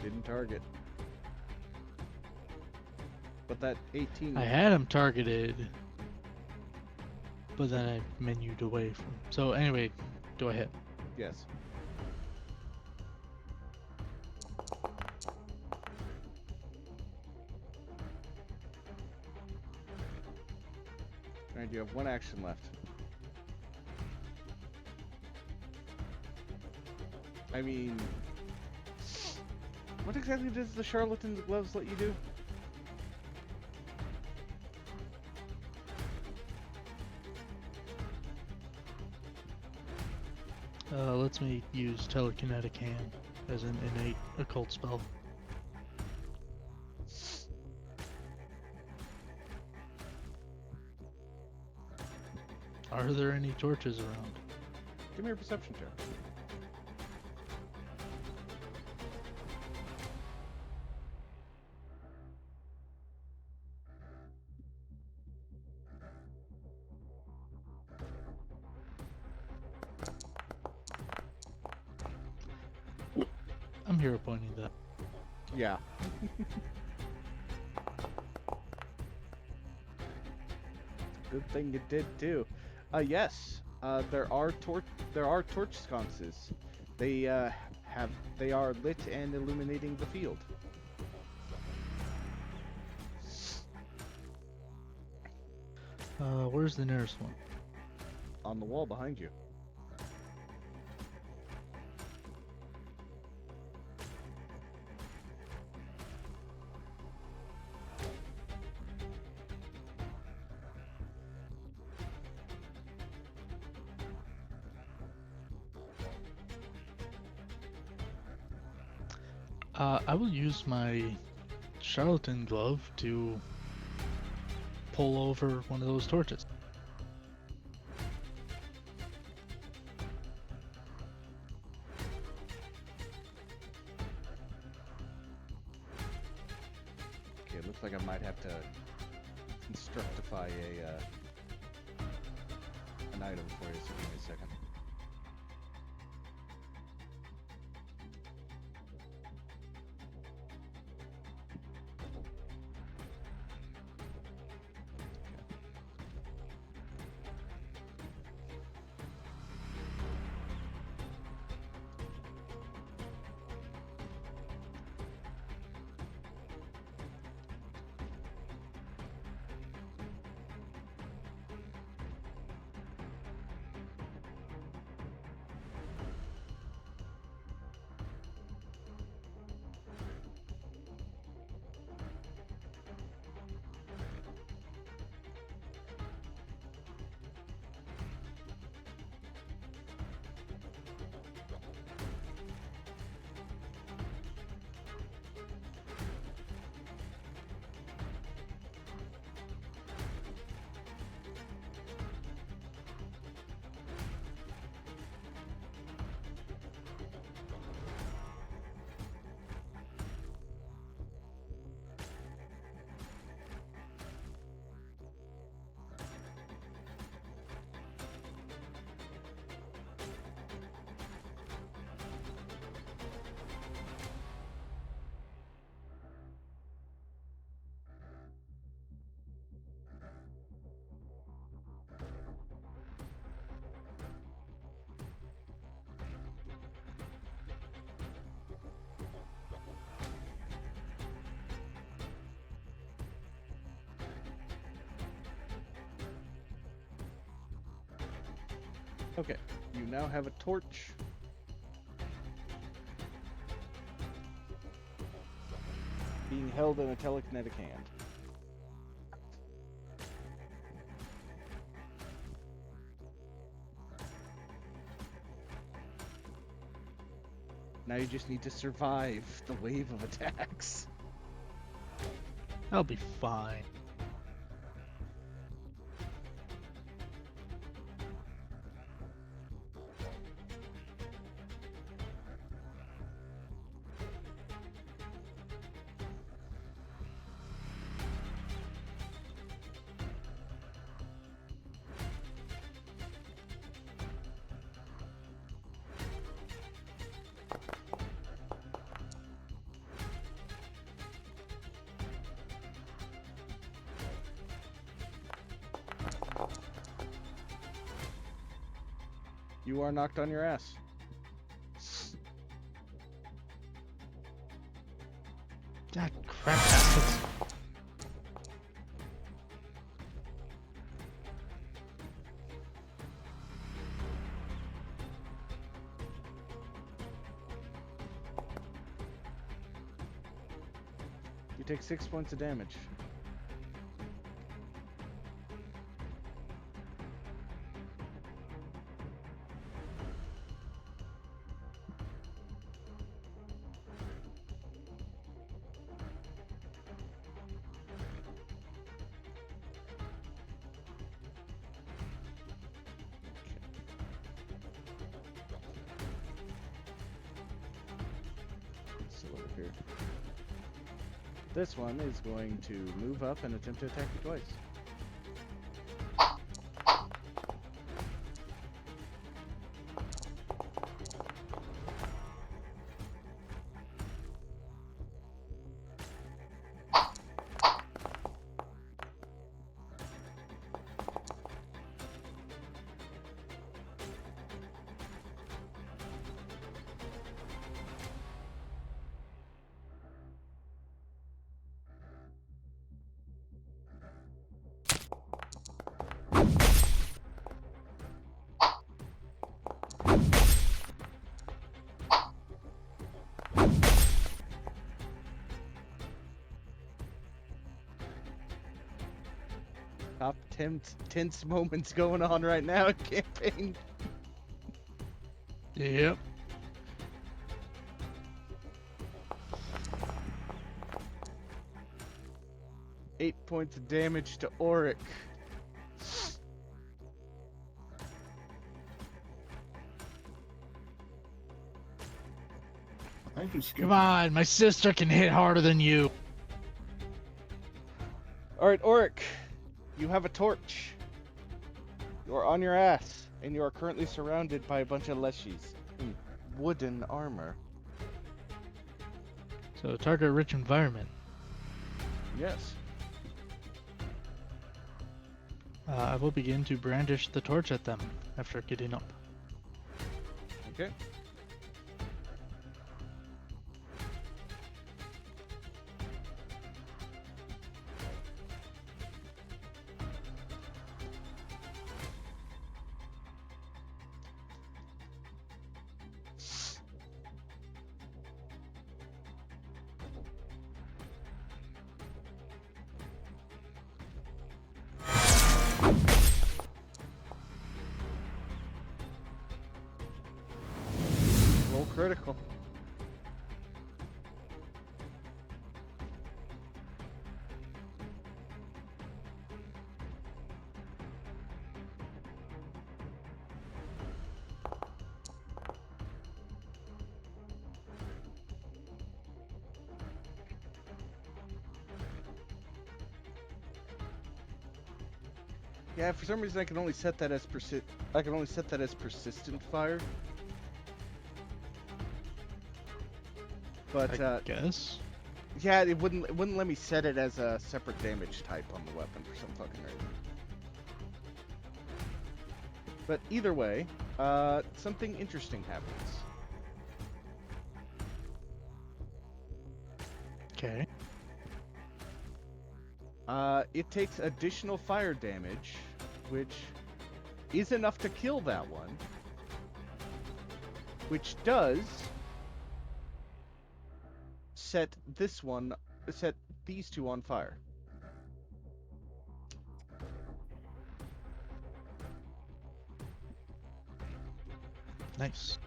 didn't target. But that 18. I had him targeted, but then I menued away from. So anyway, do I hit? Yes. Alright, you have one action left. I mean, what exactly does the charlatan's gloves let you do? Lets me use telekinetic hand as an innate occult spell. Are there any torches around? Give me a perception check. I'm here pointing that. Yeah. Good thing you did too. Yes. There are torch sconces. They are lit and illuminating the field. Where's the nearest one? On the wall behind you. I will use my charlatan glove to pull over one of those torches. Okay, it looks like I might have to constructify an item for you, so give me a second. Okay, you now have a torch. Being held in a telekinetic hand. Now you just need to survive the wave of attacks. I'll be fine. You are knocked on your ass. God, crap baskets. You take 6 points of damage. Still over here. This one is going to move up and attempt to attack you twice. Top tense moments going on right now in campaign. Yep. Eight points of damage to Auric. I think you skipped. Come on, my sister can hit harder than you. Alright, Auric. You have a torch. You are on your ass, and you are currently surrounded by a bunch of leshies in wooden armor. So target rich environment. Yes. I will begin to brandish the torch at them after getting up. Okay. Roll critical. Yeah, for some reason I can only set that as persistent fire. But I guess. yeah, it wouldn't let me set it as a separate damage type on the weapon for some fucking reason. But either way, something interesting happens. Okay. It takes additional fire damage, which is enough to kill that one, which does set these two on fire. Nice.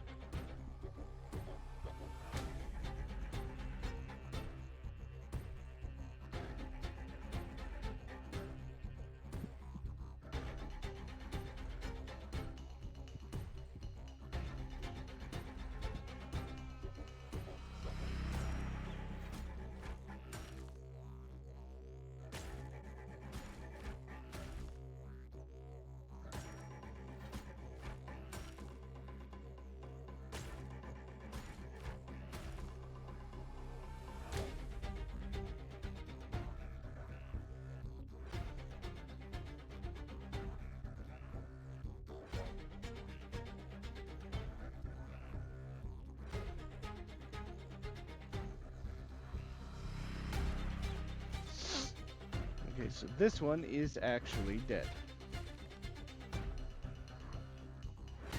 Okay, so this one is actually dead.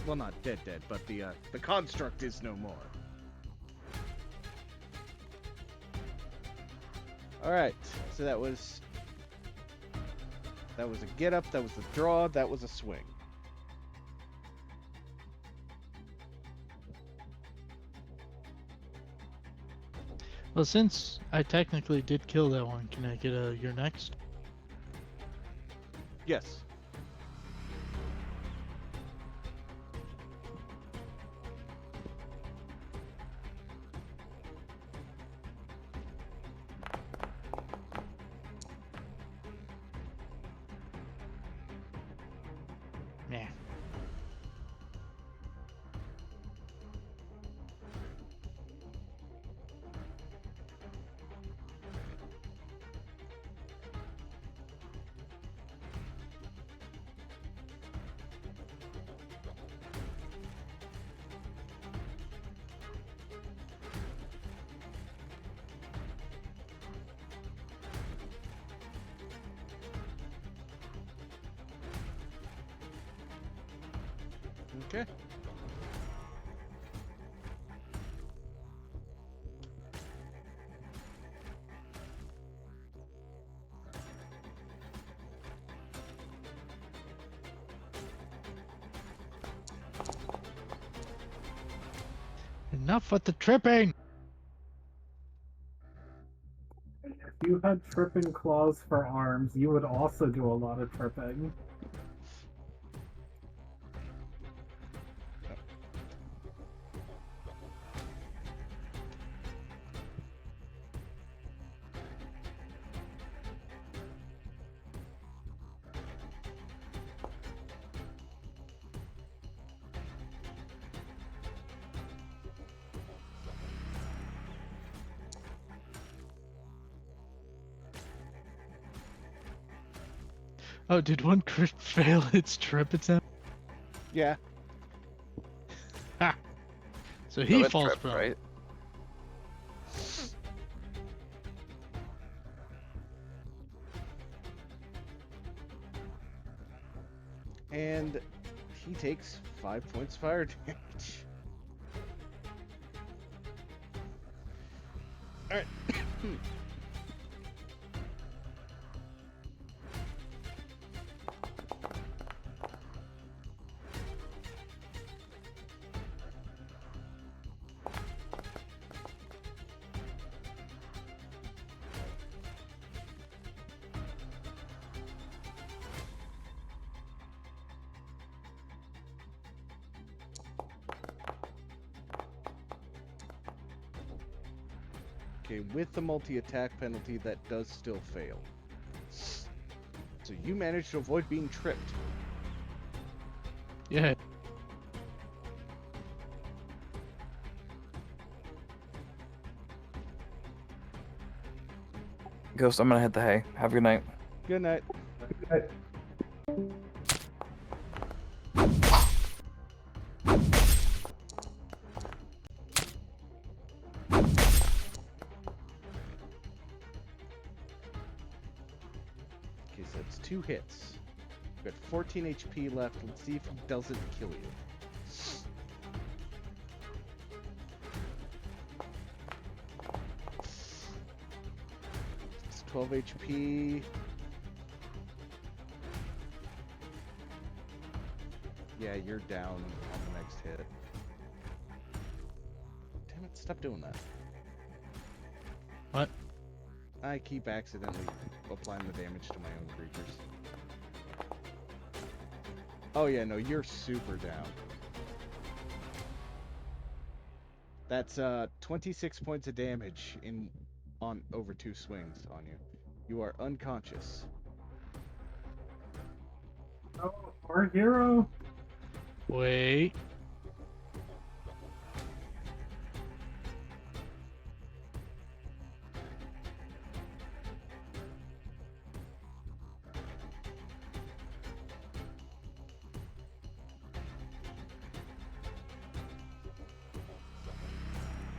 Well, not dead, but the construct is no more. All right, so that was a get up, that was a draw, that was a swing. Well, since I technically did kill that one, can I get your next? Yes. Yeah. Okay. Enough with the tripping! If you had tripping claws for arms, you would also do a lot of tripping. Oh, did one crit fail its trip attempt? Yeah. Ha! So So he it falls tripped, prone. right? And he takes 5 points fire damage. Alright. Okay, with the multi-attack penalty, that does still fail. So you managed to avoid being tripped. Yeah. Ghost, I'm gonna hit the hay. Have a good night. Good night. Okay, so it's 2 hits. You've got 14 HP left. Let's see if he doesn't kill you. It's 12 HP. Yeah, you're down on the next hit. Damn it, stop doing that. What? I keep accidentally applying the damage to my own creatures. Oh yeah, no, you're super down. That's 26 points of damage on over 2 swings on you. You are unconscious. Oh, our hero? Wait.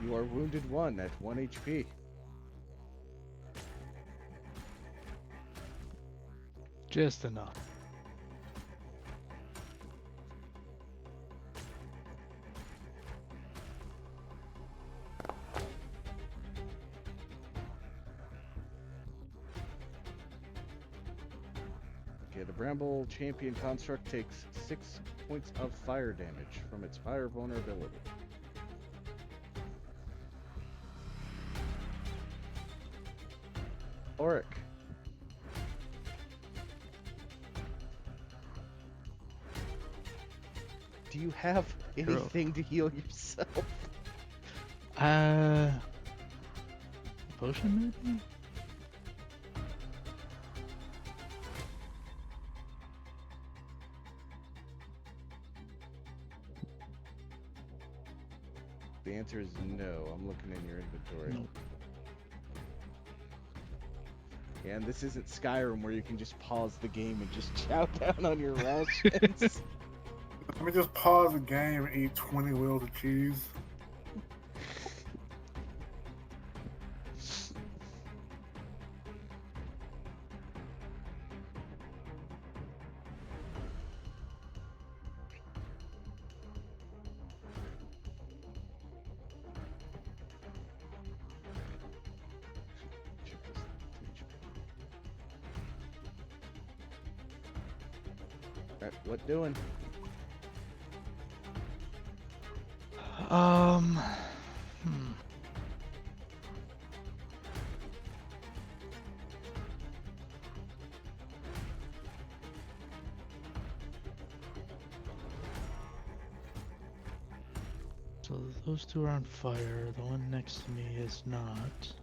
You are wounded 1 at 1 HP. Just enough. Okay, the Bramble Champion construct takes 6 points of fire damage from its fire vulnerability. Auric. Do you have anything to heal yourself? Potion maybe? The answer is no. I'm looking in your inventory. Nope. Yeah, and this isn't Skyrim where you can just pause the game and just chow down on your rations. Let me just pause the game and eat 20 wheels of cheese. Alright, what doing? Hmm. So those two are on fire. The one next to me is not.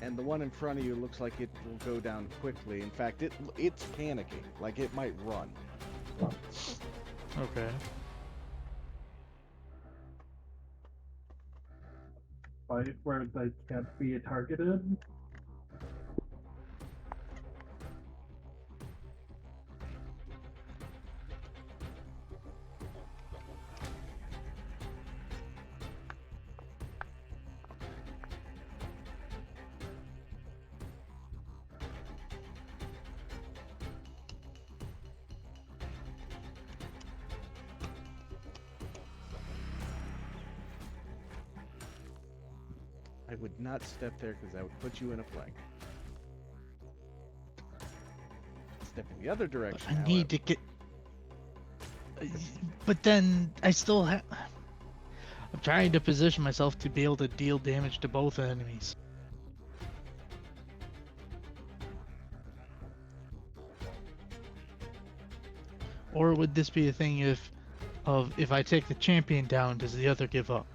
And the one in front of you looks like it will go down quickly. In fact, it's panicking. Like it might run. Okay. Right where they can't be targeted. I would not step there because that would put you in a flank. Step in the other direction. I need to get. But then I still have. I'm trying to position myself to be able to deal damage to both enemies. Or would this be a thing if I take the champion down, does the other give up?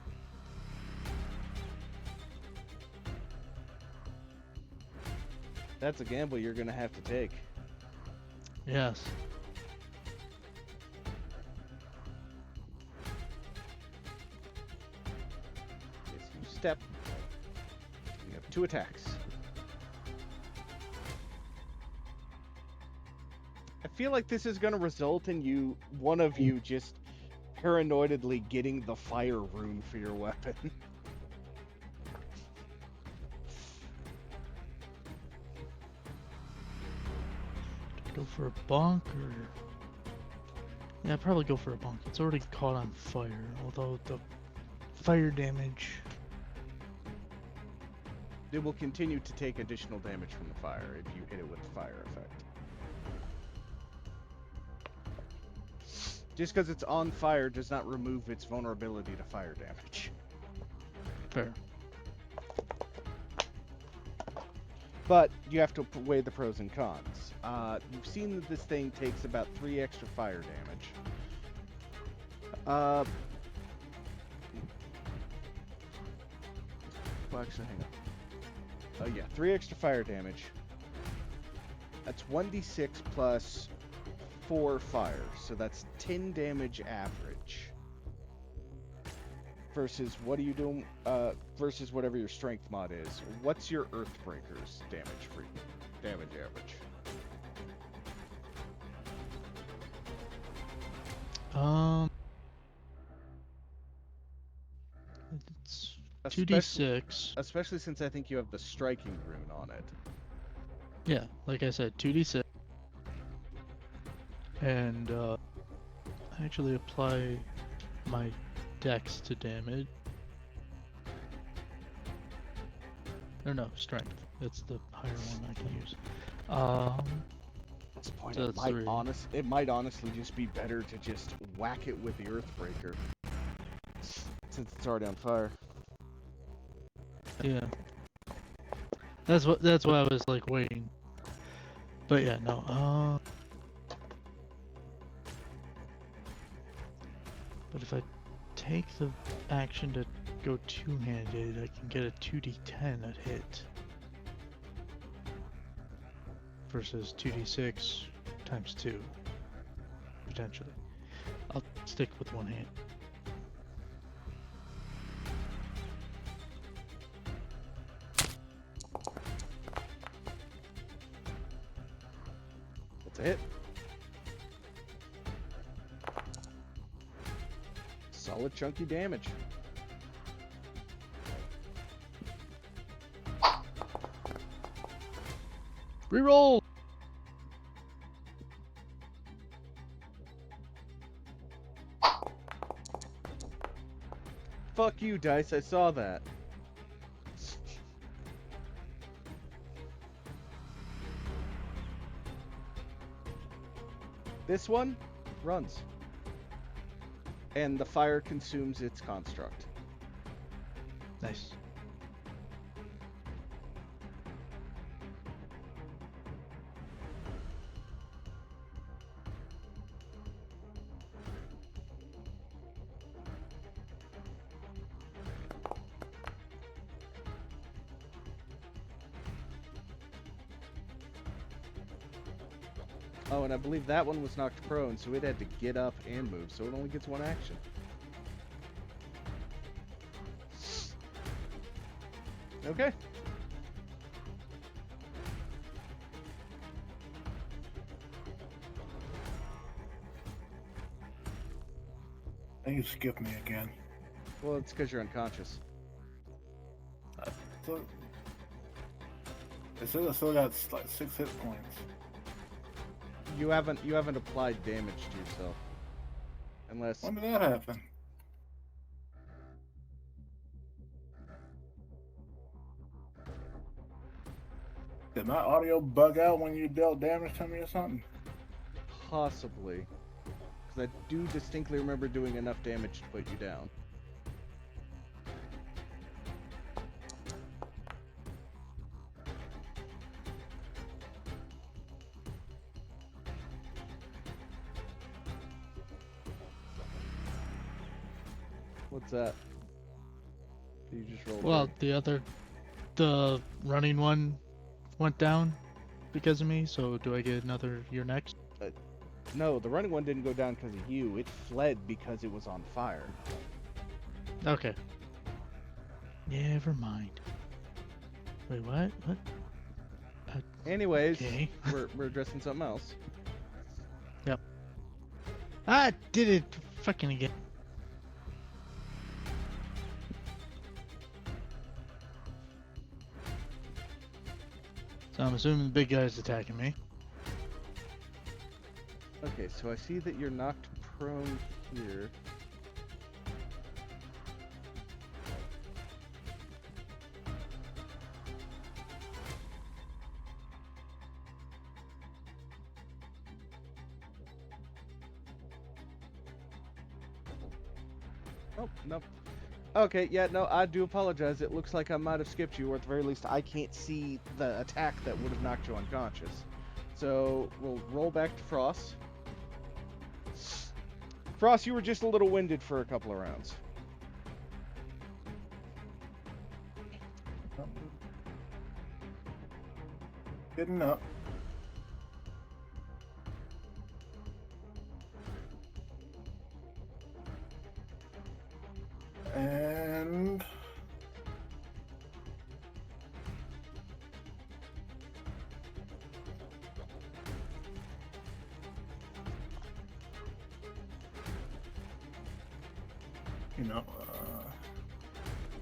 That's a gamble you're going to have to take. Yes. Yes, you step. You have 2 attacks. I feel like this is going to result in one of you just paranoidly getting the fire rune for your weapon. Go for a bonk or... Yeah, I'd probably go for a bonk. It's already caught on fire, although the fire damage... It will continue to take additional damage from the fire if you hit it with the fire effect. Just because it's on fire does not remove its vulnerability to fire damage. Fair. But you have to weigh the pros and cons. You've seen that this thing takes about 3 extra fire damage. Well, actually, hang on. Yeah, 3 extra fire damage. That's 1d6 plus 4 fire, so that's 10 damage average. Versus what are you doing? Versus whatever your strength mod is. What's your Earthbreaker's damage average? It's 2d6. Especially since I think you have the striking rune on it. Yeah, like I said, 2d6. And I actually apply my dex to damage. Or no, strength. That's the higher one I can use. At this point, So it that's 3. it might honestly just be better to just whack it with the Earthbreaker, since it's already on fire. Yeah. That's why I was like waiting. But yeah, no. But if I take the action to go two-handed, I can get a 2d10 at hit. Versus 2d6 times 2. Potentially. I'll stick with one hand. That's a hit. Solid chunky damage. Reroll! Fuck you, Dice, I saw that. This one runs. And the fire consumes its construct. Nice. Oh, and I believe that one was knocked prone, so it had to get up and move, so it only gets one action. Okay. I think you skipped me again. Well, it's because you're unconscious. So, it says I still got like 6 hit points. You haven't applied damage to yourself. Unless When did that happen? Did my audio bug out when you dealt damage to me or something? possibly. Because I do distinctly remember doing enough damage to put you down. What's that? You just rolled. Well, big. the running one went down because of me, so do I get another you're next? No, the running one didn't go down because of you. It fled because it was on fire. Okay. Never mind. Wait, what? What? Anyways, Okay. we're addressing something else. I did it fucking again. So I'm assuming the big guy's attacking me. Okay, so I see that you're knocked prone here. Oh, no. Okay, yeah, no, I do apologize. It looks like I might have skipped you, or at the very least, I can't see the attack that would have knocked you unconscious. So, we'll roll back to Frost. Frost, you were just a little winded for a couple of rounds. Good enough. And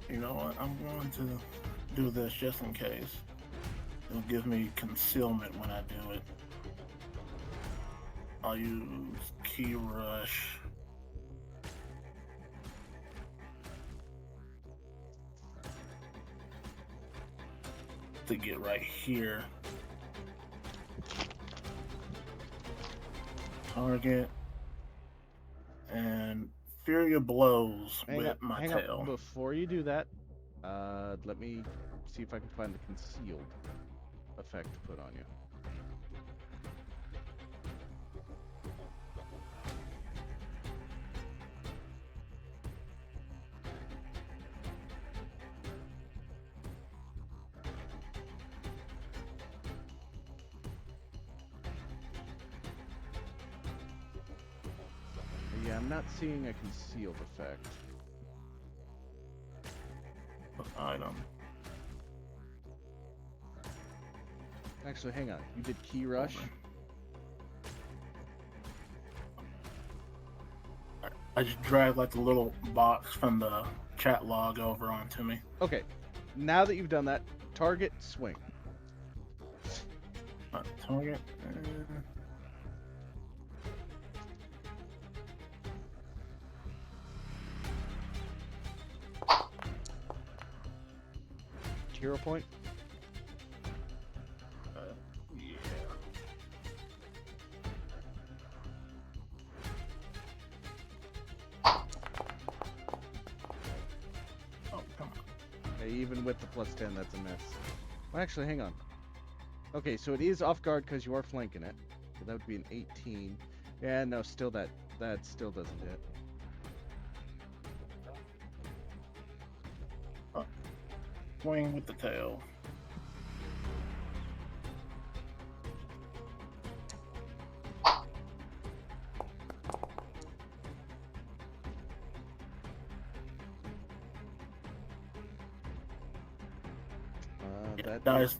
you know what? I'm going to do this just in case. It'll give me concealment when I do it. I'll use Key Rush. To get right here. Target. And Fury blows with my hang tail. on. Before you do that, let me see if I can find the concealed effect to put on you. Yeah, I'm not seeing a concealed effect. Item. Actually, hang on. You did Key Rush? I just dragged like the little box from the chat log over onto me. Okay. Now that you've done that, target, swing. Target. Hero point. Yeah. Oh, come on. Even with the +10, that's a miss. Well, actually, hang on. Okay, so it is off guard because you are flanking it. So that would be an 18. Yeah, no, still that still doesn't hit. Swing with the tail. That Dice,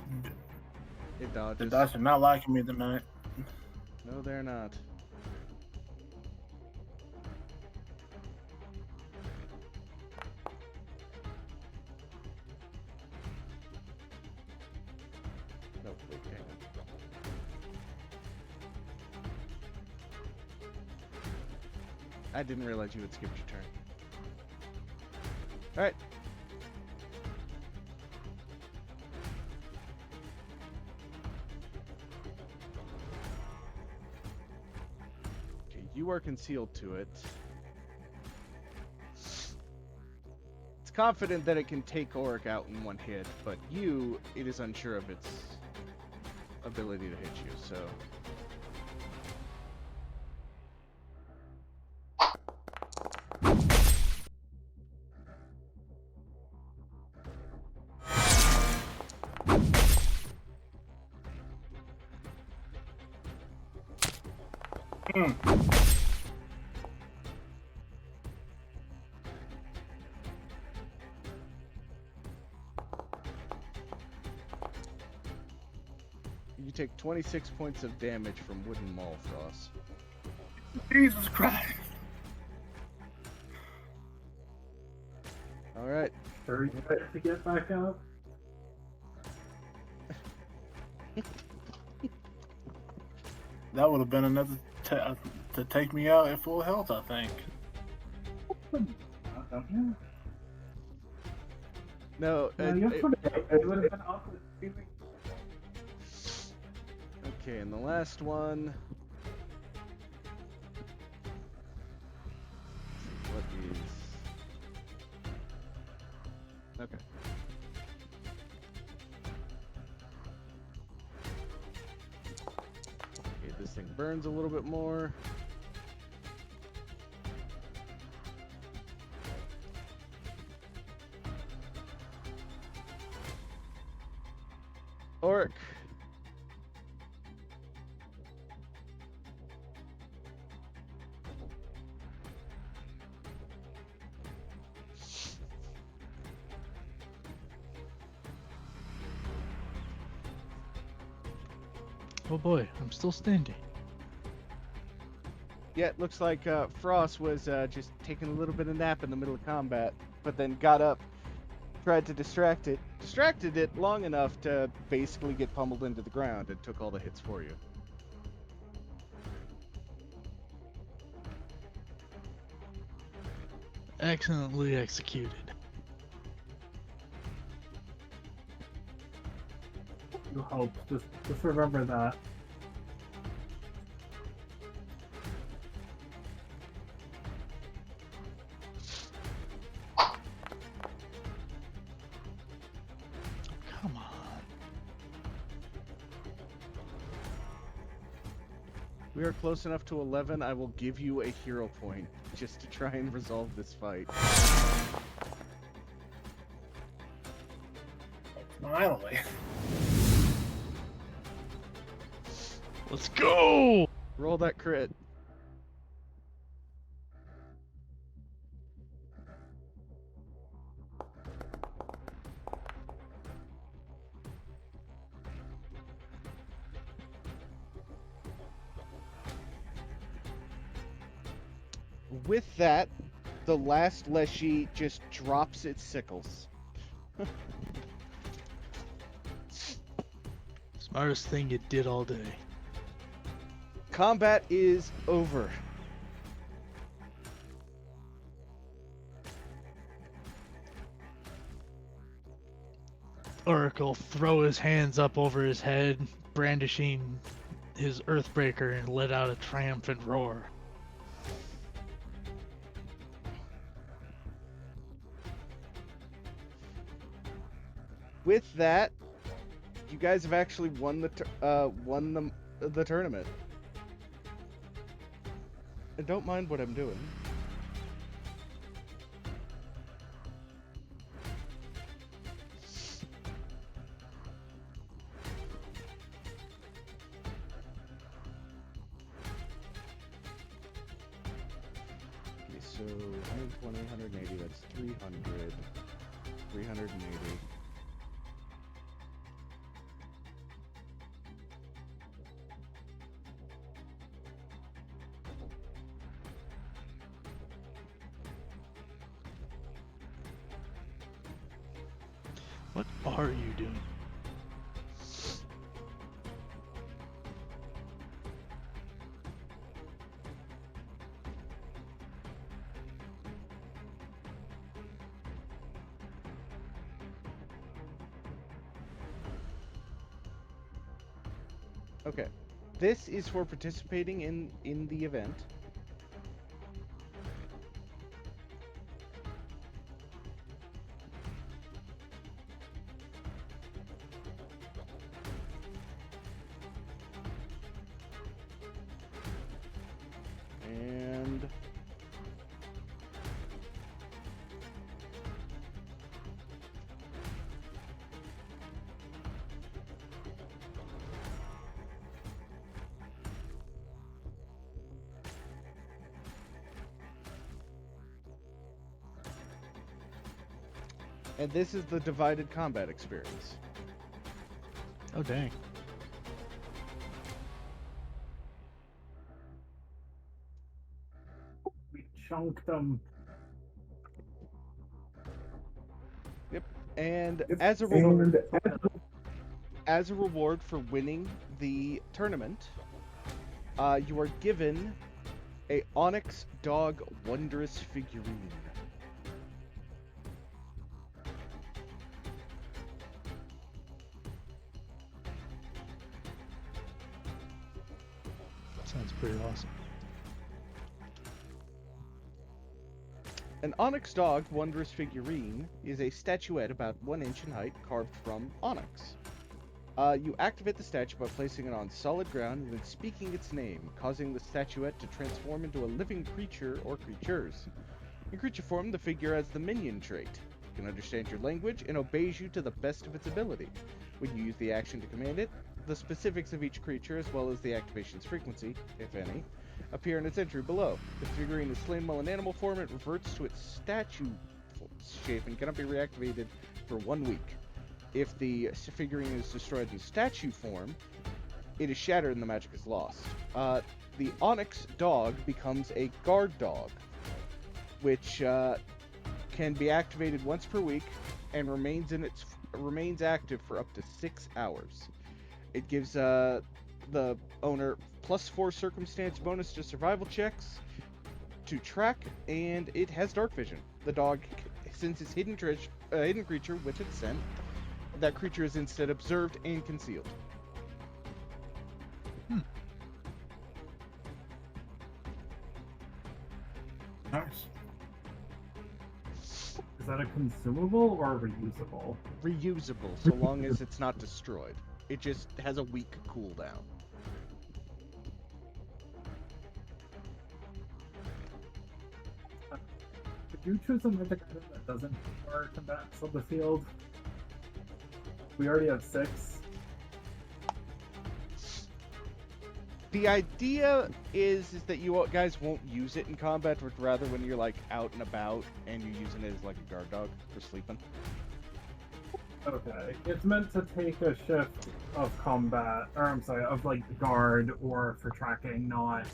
it the dodges. dice are not liking me tonight. No, they're not. No, wait, hang on. I didn't realize you had skipped your turn. All right. Okay, you are concealed to it. It's confident that it can take Auric out in one hit, but it is unsure of its ability to hit you, so... You take 26 points of damage from Wooden Maul, Frost. Jesus Christ. Alright. Hurry to get back up. That would have been another to take me out at full health, I think. No, It would have been awkward. okay, and the last one. What is... Okay. Okay, this thing burns a little bit more. Orc. Oh boy, I'm still standing. Yeah, it looks like Frost was just taking a little bit of nap in the middle of combat, but then got up, tried to distract distracted it long enough to basically get pummeled into the ground and took all the hits for you. Excellently executed. You hope. Just remember that. Come on. We are close enough to 11. I will give you a hero point just to try and resolve this fight. Finally. Let's go! Roll that crit. With that, the last Leshy just drops its sickles. Smartest thing you did all day. Combat is over. Oric will throw his hands up over his head, brandishing his Earthbreaker, and let out a triumphant roar. With that, you guys have actually won the tournament. And don't mind what I'm doing. Okay, so 120, 180, that's 300, 380. What are you doing? Okay. This is for participating in the event. And this is the divided combat experience. Oh, dang. We chunked them. Yep. And as a reward for winning the tournament, you are given a Onyx Dog Wondrous figurine. Sounds pretty awesome. An Onyx Dog Wondrous figurine is a statuette about 1 inch in height carved from onyx. You activate the statue by placing it on solid ground and then speaking its name, causing the statuette to transform into a living creature or creatures. In creature form, the figure has the minion trait. It can understand your language and obeys you to the best of its ability. When you use the action to command it, the specifics of each creature, as well as the activation's frequency, if any, appear in its entry below. If the figurine is slain while in animal form, it reverts to its statue shape and cannot be reactivated for 1 week. If the figurine is destroyed in statue form, it is shattered and the magic is lost. The Onyx Dog becomes a guard dog, which can be activated once per week and remains in its remains active for up to 6 hours. It gives the owner +4 circumstance bonus to survival checks to track, and it has dark vision. The dog senses hidden creature with its scent. That creature is instead observed and concealed. Nice. Is that a consumable or a reusable? Reusable, so long as it's not destroyed. It just has a weak cooldown. Could you choose a magic item that doesn't require combatants on the field? We already have 6. The idea is that you guys won't use it in combat, but rather when you're like out and about and you're using it as like a guard dog for sleeping. Okay. It's meant to take a shift of combat, or I'm sorry, of like guard or for tracking, not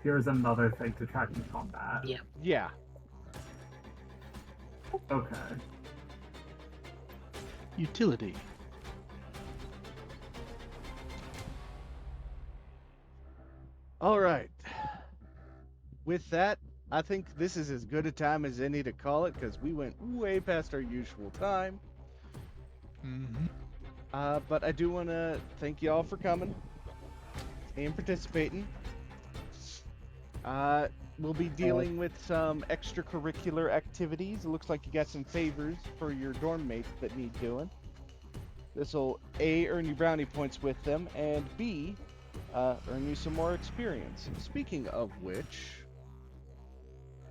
here's another thing to track in combat. Yeah. Yeah. Okay. Utility. All right. With that, I think this is as good a time as any to call it because we went way past our usual time. Mm-hmm. But I do want to thank you all for coming and participating. We'll be dealing with some extracurricular activities. It looks like you got some favors for your dorm mates that need doing. This will A, earn you brownie points with them, and B, earn you some more experience. Speaking of which,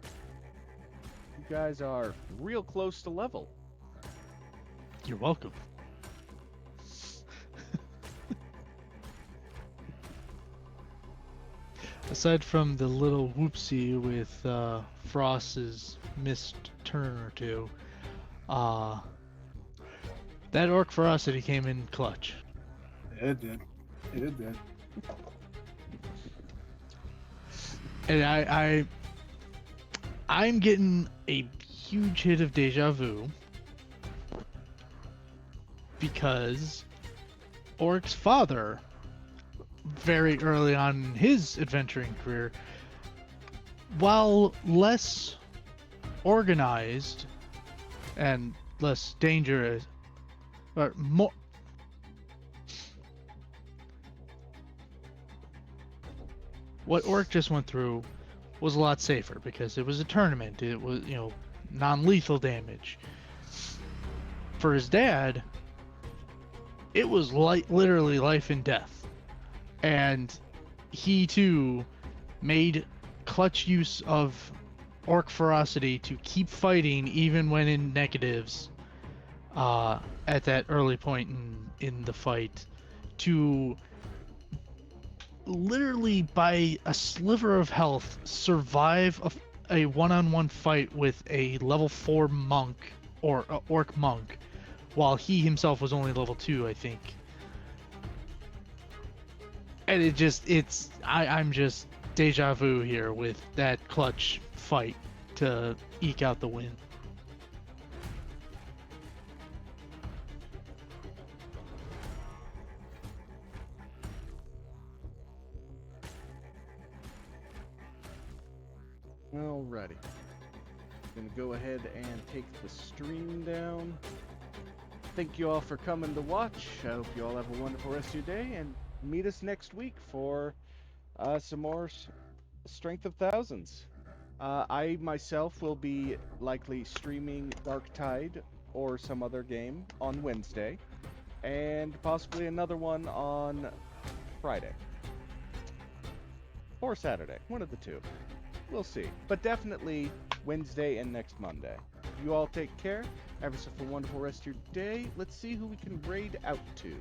you guys are real close to level. You're welcome. Aside from the little whoopsie with Frost's missed turn or two, that orc ferocity came in clutch. Yeah, it did. It did. And I'm getting a huge hit of deja vu because Orc's father, very early on in his adventuring career, while less organized and less dangerous, or more. What Orc just went through was a lot safer because it was a tournament. It was, non-lethal damage. For his dad, it was literally life and death. And he too made clutch use of orc ferocity to keep fighting even when in negatives at that early point in the fight, to literally by a sliver of health survive a one-on-one fight with a level 4 monk or orc monk while he himself was only level 2, I think. And I'm just deja vu here with that clutch fight to eke out the win. Alrighty. Gonna go ahead and take the stream down. Thank you all for coming to watch. I hope you all have a wonderful rest of your day, and meet us next week for some more Strength of Thousands. I myself will be likely streaming Dark Tide or some other game on Wednesday, and possibly another one on Friday. Or Saturday, one of the two. We'll see. But definitely Wednesday and next Monday. You all take care. Have yourself a wonderful rest of your day. Let's see who we can raid out to.